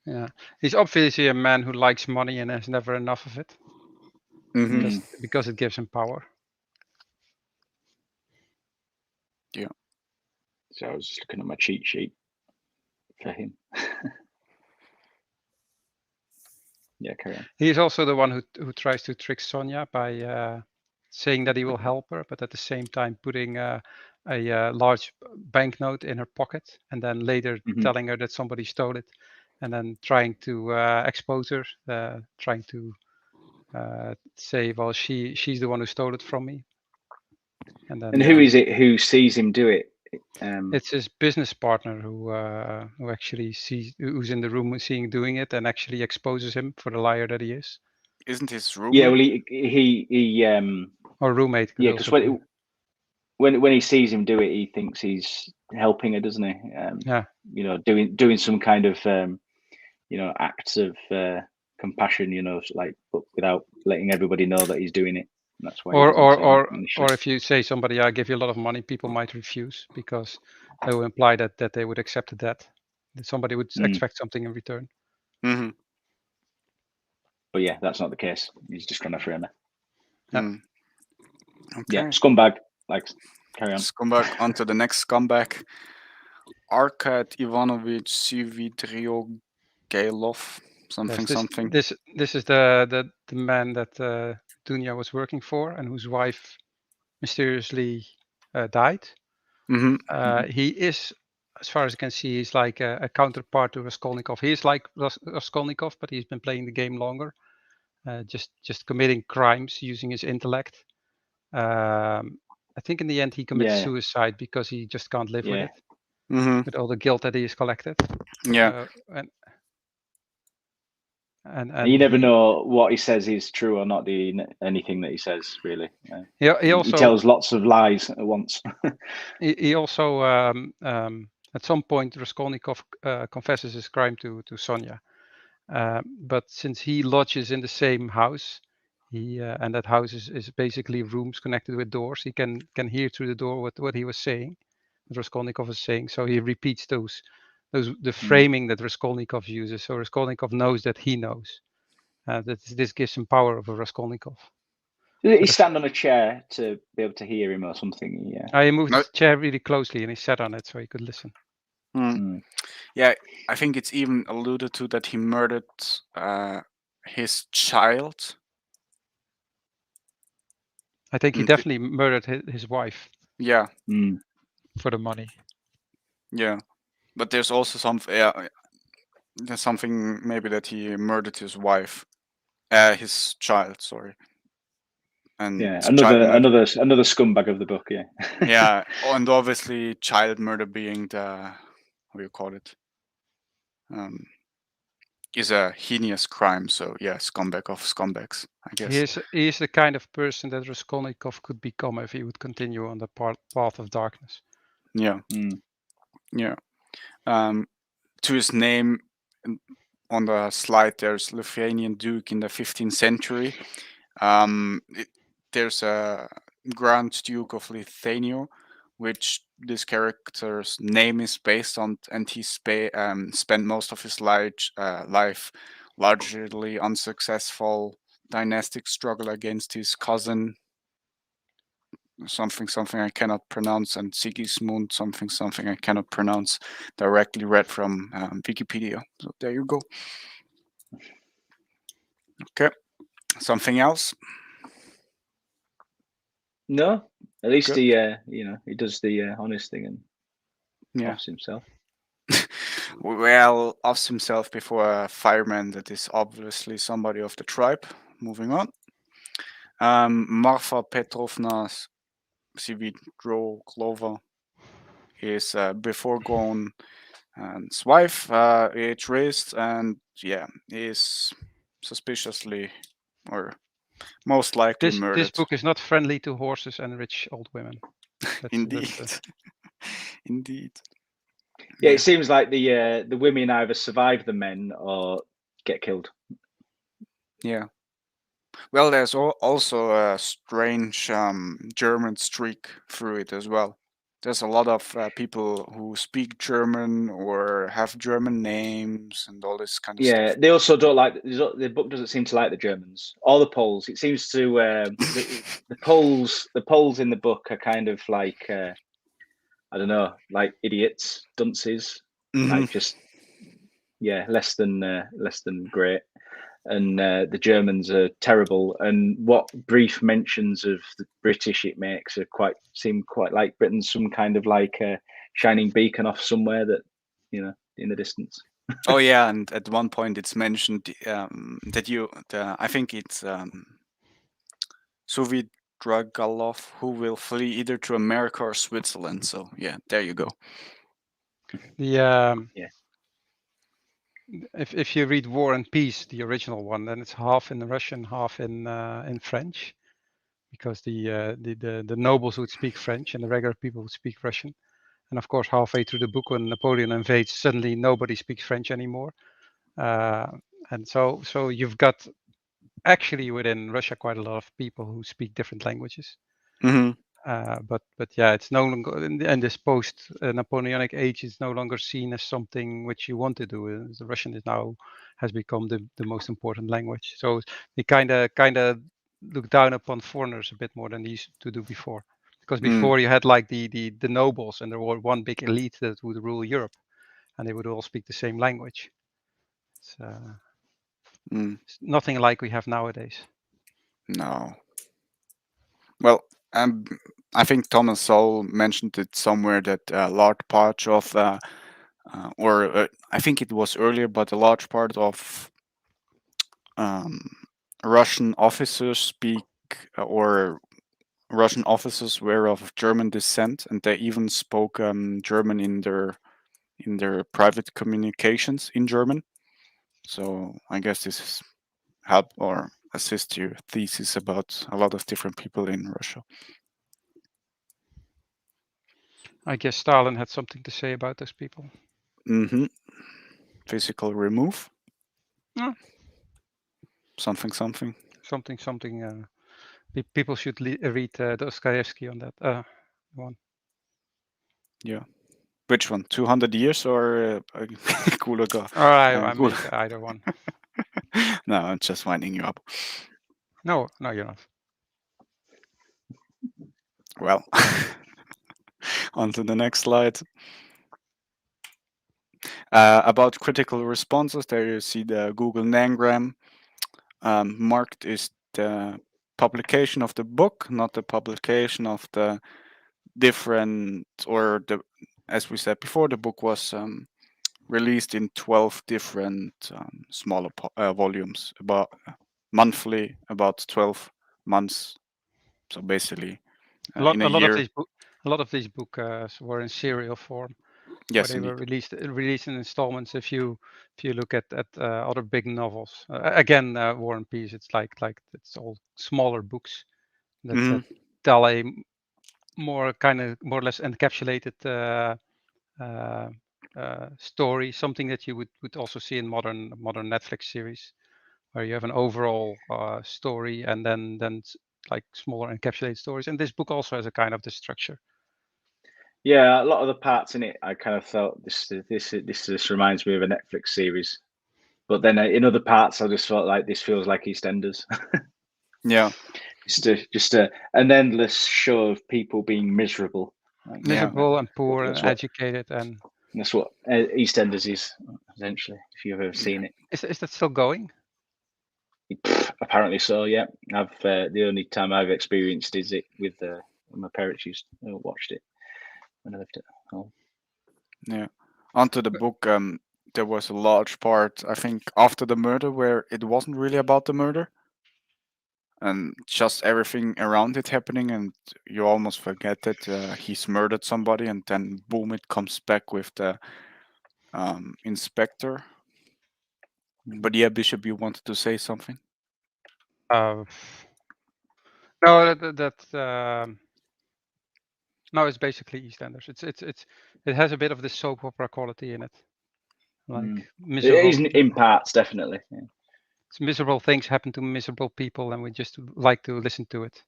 [SPEAKER 4] Yeah, he's obviously a man who likes money and has never enough of it because it gives him power.
[SPEAKER 1] Yeah.
[SPEAKER 3] So I was just looking at my cheat sheet for him. Yeah, carry on.
[SPEAKER 4] He's also the one who tries to trick Sonia by saying that he will help her, but at the same time putting a large banknote in her pocket, and then later telling her that somebody stole it, and then trying to expose her, trying to say, well, she's the one who stole it from me. And then
[SPEAKER 3] who is it who sees him do it?
[SPEAKER 4] It's his business partner who actually who's in the room seeing doing it and actually exposes him for the liar that he is.
[SPEAKER 1] Isn't his roommate?
[SPEAKER 3] Yeah, well, he
[SPEAKER 4] or roommate.
[SPEAKER 3] Yeah, because when he sees him do it, he thinks he's helping her, doesn't he?
[SPEAKER 4] Yeah.
[SPEAKER 3] You know, doing some kind of acts of compassion, like, but without letting everybody know that he's doing it. And that's why.
[SPEAKER 4] Or if you say somebody, I give you a lot of money, people might refuse because they will imply that they would accept that somebody would expect something in return.
[SPEAKER 1] Mm-hmm.
[SPEAKER 3] But yeah, that's not the case. He's just trying to frame her.
[SPEAKER 4] Yeah.
[SPEAKER 1] Okay.
[SPEAKER 3] Yeah, scumbag. Like, carry on.
[SPEAKER 1] Scumbag. On to the next scumbag. Arkad Ivanovich Svidrigailov. Something.
[SPEAKER 4] This is the man that Dunya was working for and whose wife mysteriously died. He is, as far as I can see, he's like a counterpart to Raskolnikov. He is like Raskolnikov, but he's been playing the game longer, just committing crimes using his intellect. I think in the end he commits suicide because he just can't live with it, with all the guilt that he has collected.
[SPEAKER 1] Yeah.
[SPEAKER 3] And you never know what he says is true or not. Anything that he says, really. He tells lots of lies at once.
[SPEAKER 4] he also, at some point, Raskolnikov confesses his crime to Sonia. But since he lodges in the same house, and that house is basically rooms connected with doors, he can hear through the door what he was saying, what Raskolnikov was saying. So he repeats those the framing that Raskolnikov uses. So Raskolnikov knows that he knows. This gives him power over Raskolnikov.
[SPEAKER 3] Did he stand on a chair to be able to hear him or something? Yeah.
[SPEAKER 4] I moved his chair really closely and he sat on it so he could listen.
[SPEAKER 1] Yeah, I think it's even alluded to that he murdered his child.
[SPEAKER 4] I think he definitely murdered his wife.
[SPEAKER 1] Yeah.
[SPEAKER 4] For the money.
[SPEAKER 1] Yeah, but there's also there's something maybe that he murdered his wife, his child. Sorry. And
[SPEAKER 3] yeah, another scumbag of the book. Yeah.
[SPEAKER 1] Yeah, and obviously child murder being the, how do you call it? Is a heinous crime. So yeah, scumbag of scumbags, I guess.
[SPEAKER 4] He is the kind of person that Raskolnikov could become if he would continue on the path of darkness.
[SPEAKER 1] Yeah. Yeah. To his name on the slide, there's Lithuanian Duke in the 15th century. There's a Grand Duke of Lithuania, which this character's name is based on, and he spent most of his life largely unsuccessful dynastic struggle against his cousin, something I cannot pronounce, and Sigismund something I cannot pronounce, directly read from Wikipedia. So there you go. Okay, something else?
[SPEAKER 3] No, at least he does the honest thing and offs himself.
[SPEAKER 1] Well, offs himself before a fireman that is obviously somebody of the tribe. Moving on. Marfa Petrovna Svidroglova is before gone and his wife, age raised, and is suspiciously or most likely murdered.
[SPEAKER 4] This book is not friendly to horses and rich old women.
[SPEAKER 1] Indeed. Indeed.
[SPEAKER 3] Yeah, it seems like the women either survive the men or get killed.
[SPEAKER 1] Yeah. Well, there's also a strange German streak through it as well. There's a lot of people who speak German or have German names and all this kind of stuff.
[SPEAKER 3] Yeah, they also don't like the book. Doesn't seem to like the Germans or the Poles. It seems to the Poles. The Poles in the book are kind of like I don't know, like idiots, dunces, like just less than great. And the Germans are terrible. And what brief mentions of the British it makes seem quite like Britain's some kind of like a shining beacon off somewhere that in the distance.
[SPEAKER 1] Oh yeah, and at one point it's mentioned that I think it's Soviet Dragalov who will flee either to America or Switzerland. So yeah, there you go.
[SPEAKER 4] If you read War and Peace, the original one, then it's half in Russian, half in French, because the nobles would speak French and the regular people would speak Russian. And of course, halfway through the book, when Napoleon invades, suddenly nobody speaks French anymore. And so you've got actually within Russia quite a lot of people who speak different languages. But yeah, it's no longer in this post Napoleonic age. It's no longer seen as something which you want to do. The Russian has become the most important language. So they kind of look down upon foreigners a bit more than they used to do before. Because before you had like the nobles, and there were one big elite that would rule Europe, and they would all speak the same language. It's nothing like we have nowadays.
[SPEAKER 1] No. Well, I think Thomas Sowell mentioned it somewhere that a large part of, I think it was earlier, but a large part of Russian officers speak or Russian officers were of German descent, and they even spoke German in their private communications in German. So I guess this help or assist your thesis about a lot of different people in Russia.
[SPEAKER 4] I guess Stalin had something to say about those people.
[SPEAKER 1] Physical remove.
[SPEAKER 4] Yeah.
[SPEAKER 1] Something.
[SPEAKER 4] People should read Dostoevsky on that one.
[SPEAKER 1] Yeah. Which one? 200 years or cooler go?
[SPEAKER 4] I'm
[SPEAKER 1] Cool.
[SPEAKER 4] either one.
[SPEAKER 1] No, I'm just winding you up.
[SPEAKER 4] No, you're not.
[SPEAKER 1] Well, on to the next slide. About critical responses, there you see the Google Nangram. Marked is the publication of the book, not the publication of the different, or the, as we said before, the book was released in 12 different smaller volumes, about monthly, about 12 months. So basically,
[SPEAKER 4] A lot
[SPEAKER 1] in a
[SPEAKER 4] a lot of
[SPEAKER 1] year.
[SPEAKER 4] these books were in serial form, where
[SPEAKER 1] Yes,
[SPEAKER 4] they were
[SPEAKER 1] indeed.
[SPEAKER 4] released in installments. If you look at other big novels, again, War and Peace, it's like it's all smaller books that
[SPEAKER 1] Mhm.
[SPEAKER 4] tell a more or less encapsulated story, something that you would also see in modern Netflix series, where you have an overall story and then like smaller encapsulated stories. And this book also has a kind of this structure.
[SPEAKER 3] Yeah, a lot of the parts in it, I kind of felt this reminds me of a Netflix series, but then in other parts, I just felt like this feels like EastEnders.
[SPEAKER 1] Yeah.
[SPEAKER 3] just an endless show of people being miserable. Like,
[SPEAKER 4] Miserable and poor and
[SPEAKER 3] that's what
[SPEAKER 4] educated, and
[SPEAKER 3] that's what EastEnders is essentially. If you've ever seen it,
[SPEAKER 4] is that still going?
[SPEAKER 3] apparently so. Yeah, I've the only time I've experienced is it with my parents used watched it when I lived at home.
[SPEAKER 1] Yeah. Onto the book, there was a large part, I think, after the murder where it wasn't really about the murder and just everything around it happening, and you almost forget that he's murdered somebody, and then boom, it comes back with the inspector. But yeah, Bishop, you wanted to say something?
[SPEAKER 4] No, no, it's basically EastEnders. It has a bit of the soap opera quality in it, like miserable.
[SPEAKER 3] It is in parts, definitely. Yeah.
[SPEAKER 4] It's miserable things happen to miserable people, and we just like to listen to it.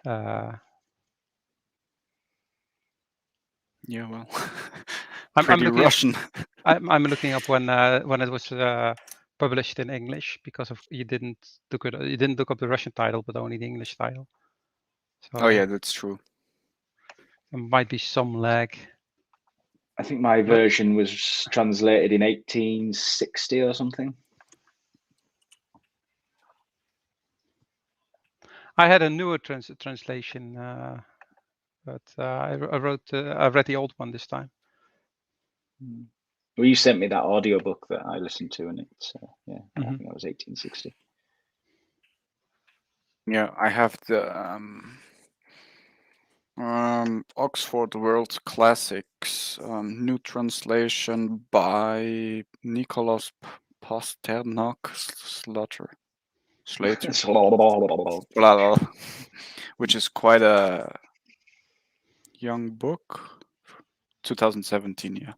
[SPEAKER 1] Yeah, well,
[SPEAKER 4] I'm
[SPEAKER 1] pretty
[SPEAKER 4] looking
[SPEAKER 1] Russian.
[SPEAKER 4] I'm looking up when it was published in English, because of you didn't look up the Russian title, but only the English title. So
[SPEAKER 1] Oh yeah, that's true.
[SPEAKER 4] there might be some lag.
[SPEAKER 3] I think my version was translated in 1860 or something.
[SPEAKER 4] I had a newer translation, but I read the old one this time.
[SPEAKER 3] Well, you sent me that audiobook that I listened to, and it's I think that was 1860.
[SPEAKER 1] Yeah, I have the Oxford World Classics, new translation by Nicholas Pasternak Slater, blah, blah, which is quite a young book, 2017, yeah,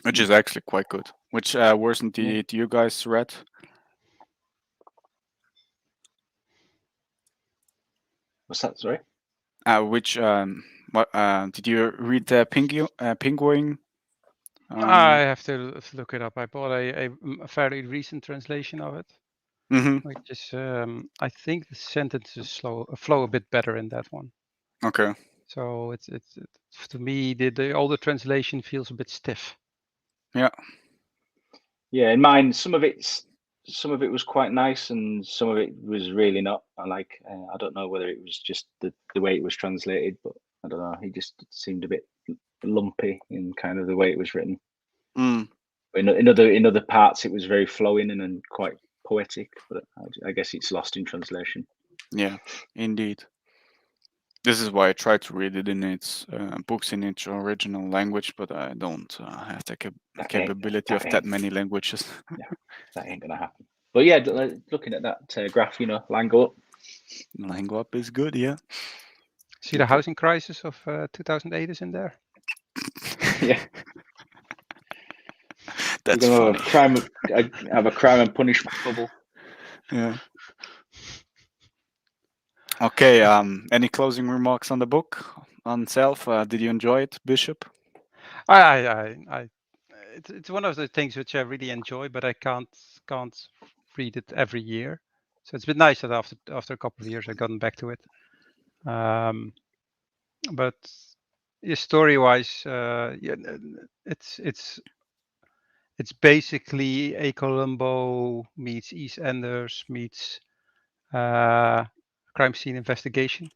[SPEAKER 1] which is actually quite good. Which version did you guys read?
[SPEAKER 3] What's that? Sorry.
[SPEAKER 1] Which what did you read the Penguin?
[SPEAKER 4] I have to look it up. I bought a fairly recent translation of it, which is I think the sentences flow a bit better in that one.
[SPEAKER 1] Okay.
[SPEAKER 4] So it's to me the older translation feels a bit stiff.
[SPEAKER 1] Yeah.
[SPEAKER 3] Yeah, in mine, some of it was quite nice, and some of it was really not. I don't know whether it was just the way it was translated, but I don't know. It just seemed a bit lumpy in kind of the way it was written. In other parts, it was very flowing and quite poetic, but I guess it's lost in translation.
[SPEAKER 1] Yeah, indeed. This is why I try to read it in its books in its original language, but I don't have the capability of that many languages.
[SPEAKER 3] Yeah, that ain't gonna happen. But yeah, looking at that graph, Lango Up.
[SPEAKER 1] Lango Up is good, yeah.
[SPEAKER 4] See the housing crisis of 2008 is in there.
[SPEAKER 3] Yeah.
[SPEAKER 1] That's funny.
[SPEAKER 3] Have a crime and punishment bubble.
[SPEAKER 1] Yeah. Okay. Any closing remarks on the book on self? Did you enjoy it, Bishop?
[SPEAKER 4] It's one of the things which I really enjoy, but I can't read it every year. So it's been nice that after a couple of years I've gotten back to it. But story-wise, it's basically a Columbo meets EastEnders meets crime scene investigation.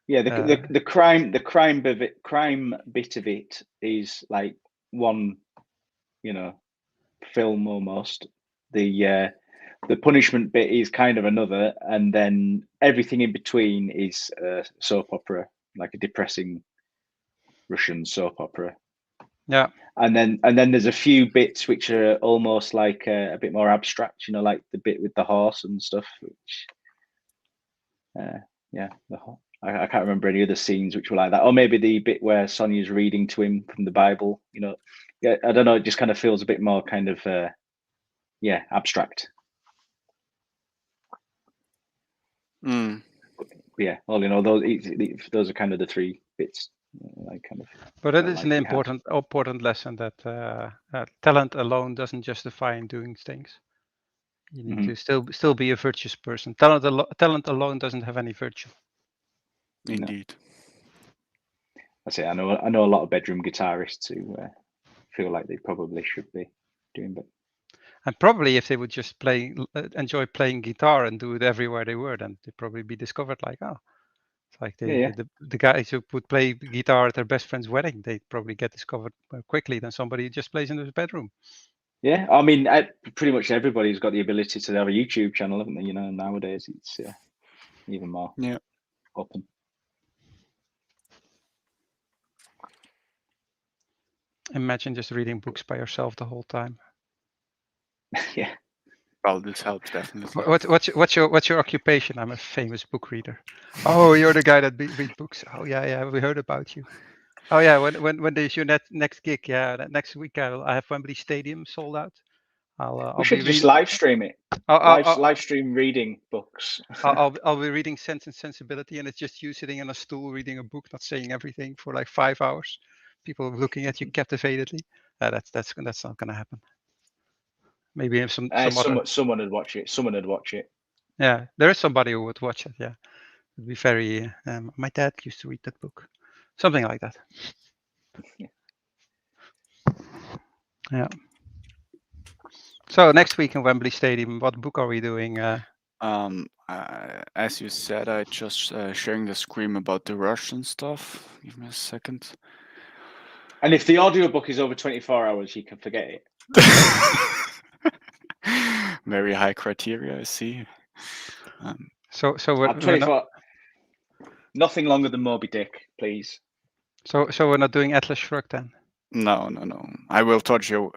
[SPEAKER 3] Yeah, the crime bit of it is like one, film almost. The punishment bit is kind of another, and then everything in between is a soap opera, like a depressing Russian soap opera.
[SPEAKER 4] Yeah.
[SPEAKER 3] And then there's a few bits which are almost like a bit more abstract, like the bit with the horse and stuff. Which, I can't remember any other scenes which were like that. Or maybe the bit where Sonia's reading to him from the Bible. Yeah, I don't know. It just kind of feels a bit more kind of, abstract. Yeah, all in all, those are kind of the three bits.
[SPEAKER 4] But it is an important lesson that talent alone doesn't justify in doing things. You need to still be a virtuous person. Talent alone doesn't have any virtue.
[SPEAKER 1] Indeed.
[SPEAKER 3] I say I know a lot of bedroom guitarists who feel like they probably should be doing that.
[SPEAKER 4] And probably if they would just enjoy playing guitar and do it everywhere they were, then they'd probably be discovered like, oh. It's like the guys who would play guitar at their best friend's wedding, they'd probably get discovered more quickly than somebody who just plays in his bedroom.
[SPEAKER 3] Yeah, I mean, pretty much everybody's got the ability to have a YouTube channel, haven't they? Nowadays it's even more open.
[SPEAKER 4] Imagine just reading books by yourself the whole time.
[SPEAKER 3] Yeah.
[SPEAKER 1] Well, this helps definitely.
[SPEAKER 4] What's your occupation? I'm a famous book reader. Oh, you're the guy that read books. Oh yeah, we heard about you. Oh yeah, when is your next gig? Yeah, next week I have Wembley Stadium sold out.
[SPEAKER 3] We should just live stream it. Live stream reading books.
[SPEAKER 4] I'll be reading Sense and Sensibility, and it's just you sitting on a stool reading a book, not saying everything for like 5 hours. People looking at you captivatedly. That's not going to happen. Maybe if
[SPEAKER 3] someone would watch it. Someone would watch it.
[SPEAKER 4] Yeah, there is somebody who would watch it. Yeah, it'd be very. My dad used to read that book, something like that. Yeah. So next week in Wembley Stadium, what book are we doing?
[SPEAKER 1] As you said, I just sharing the screen about the Russian stuff. Give me a second.
[SPEAKER 3] And if the audiobook is over 24 hours, you can forget it.
[SPEAKER 1] Very high criteria, I see.
[SPEAKER 4] So we're
[SPEAKER 3] 24. Nothing longer than Moby Dick, please.
[SPEAKER 4] So we're not doing Atlas Shrugged then?
[SPEAKER 1] No. I will torture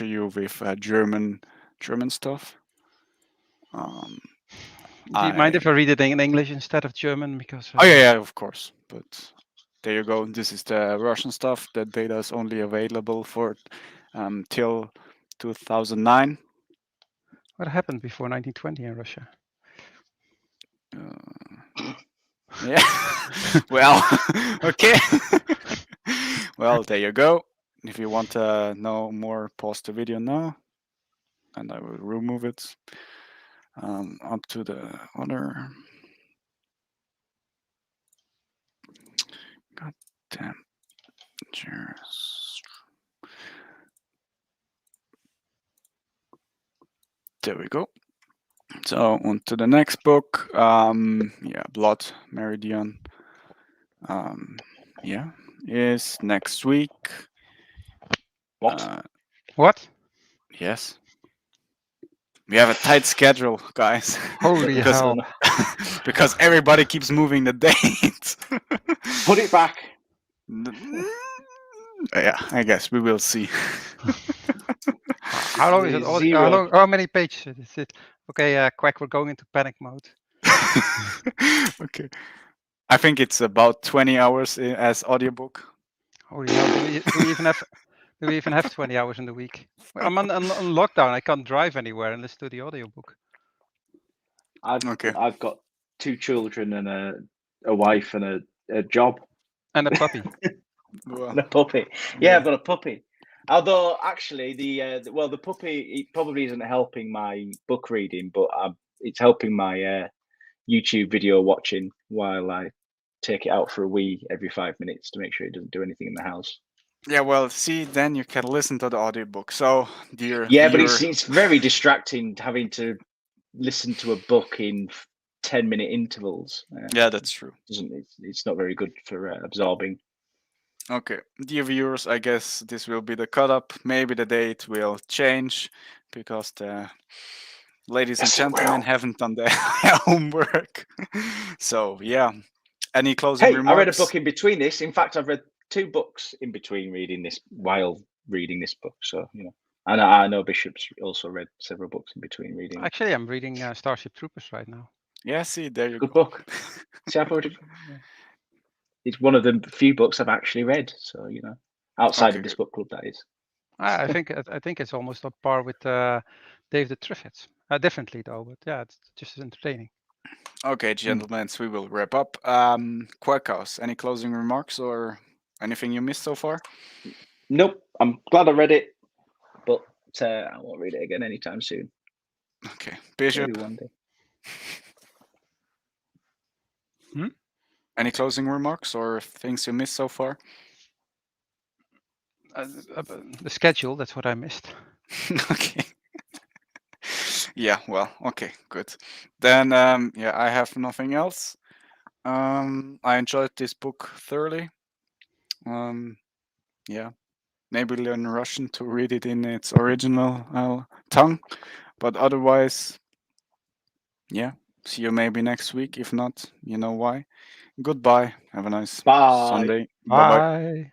[SPEAKER 1] you with German stuff.
[SPEAKER 4] Do you mind if I read it in English instead of German? Because
[SPEAKER 1] yeah, of course. But there you go. This is the Russian stuff. The data is only available for till 2009.
[SPEAKER 4] What happened before 1920 in Russia?
[SPEAKER 1] Yeah. Well, okay. Well, there you go. If you want to know more, pause the video now, and I will remove it. Up to the other. God damn. Cheers. There we go. So on to the next book. Blood Meridian. Is next week.
[SPEAKER 3] What?
[SPEAKER 4] What?
[SPEAKER 1] Yes. We have a tight schedule, guys.
[SPEAKER 4] Holy hell.
[SPEAKER 1] Because everybody keeps moving the dates.
[SPEAKER 3] Put it back.
[SPEAKER 1] Yeah, I guess we will see.
[SPEAKER 4] How long is it? How many pages is it? Okay, Quack, we're going into panic mode.
[SPEAKER 1] Okay. I think it's about 20 hours as audiobook.
[SPEAKER 4] Holy hell, do we even have 20 hours in the week? I'm on lockdown. I can't drive anywhere and listen to the audiobook.
[SPEAKER 3] I've got 2 children and a wife and a job.
[SPEAKER 4] And a puppy.
[SPEAKER 1] Well,
[SPEAKER 3] And a puppy. Yeah, I've got a puppy. Although actually, the puppy, it probably isn't helping my book reading, but it's helping my YouTube video watching while I take it out for a wee every 5 minutes to make sure it doesn't do anything in the house.
[SPEAKER 1] yeah, well, see, then you can listen to the audiobook. So, dear
[SPEAKER 3] Yeah, but
[SPEAKER 1] viewer,
[SPEAKER 3] it's very distracting having to listen to a book in 10-minute intervals.
[SPEAKER 1] yeah, that's true.
[SPEAKER 3] It's not very good for absorbing.
[SPEAKER 1] Okay, dear viewers, I guess this will be the cut up. Maybe the date will change because the ladies and
[SPEAKER 3] Yes, it
[SPEAKER 1] gentlemen
[SPEAKER 3] will.
[SPEAKER 1] haven't done their homework. So, yeah. Any closing
[SPEAKER 3] Hey,
[SPEAKER 1] remarks?
[SPEAKER 3] I read a book in between this. In fact, I've read 2 books in between reading this while reading this book. So, you know, and I know Bishop's also read several books in between reading.
[SPEAKER 4] Actually, I'm reading Starship Troopers right now.
[SPEAKER 1] Yeah, see, there you
[SPEAKER 3] Good
[SPEAKER 1] go.
[SPEAKER 3] book. See, I've already. It's one of the few books I've actually read. So, you know, outside
[SPEAKER 1] Okay,
[SPEAKER 3] of this
[SPEAKER 1] good.
[SPEAKER 3] book club, that is.
[SPEAKER 4] I think it's almost on par with Dave the Triffids. Differently though, but yeah, it's just as entertaining.
[SPEAKER 1] Okay, gentlemen, we will wrap up. Quackhouse, any closing remarks or anything you missed so far?
[SPEAKER 3] Nope. I'm glad I read it, but I won't read it again anytime soon.
[SPEAKER 1] Okay, Bishop,
[SPEAKER 3] Maybe one day.
[SPEAKER 1] any closing remarks or things you missed so far?
[SPEAKER 4] The schedule, that's what I missed.
[SPEAKER 1] Okay. Yeah, well, okay, good. Then, yeah, I have nothing else. I enjoyed this book thoroughly. Yeah, maybe learn Russian to read it in its original tongue, but otherwise, yeah. See you maybe next week. If not, you know why. Goodbye. Have a nice
[SPEAKER 3] Bye.
[SPEAKER 1] Sunday. Bye bye.
[SPEAKER 4] Bye.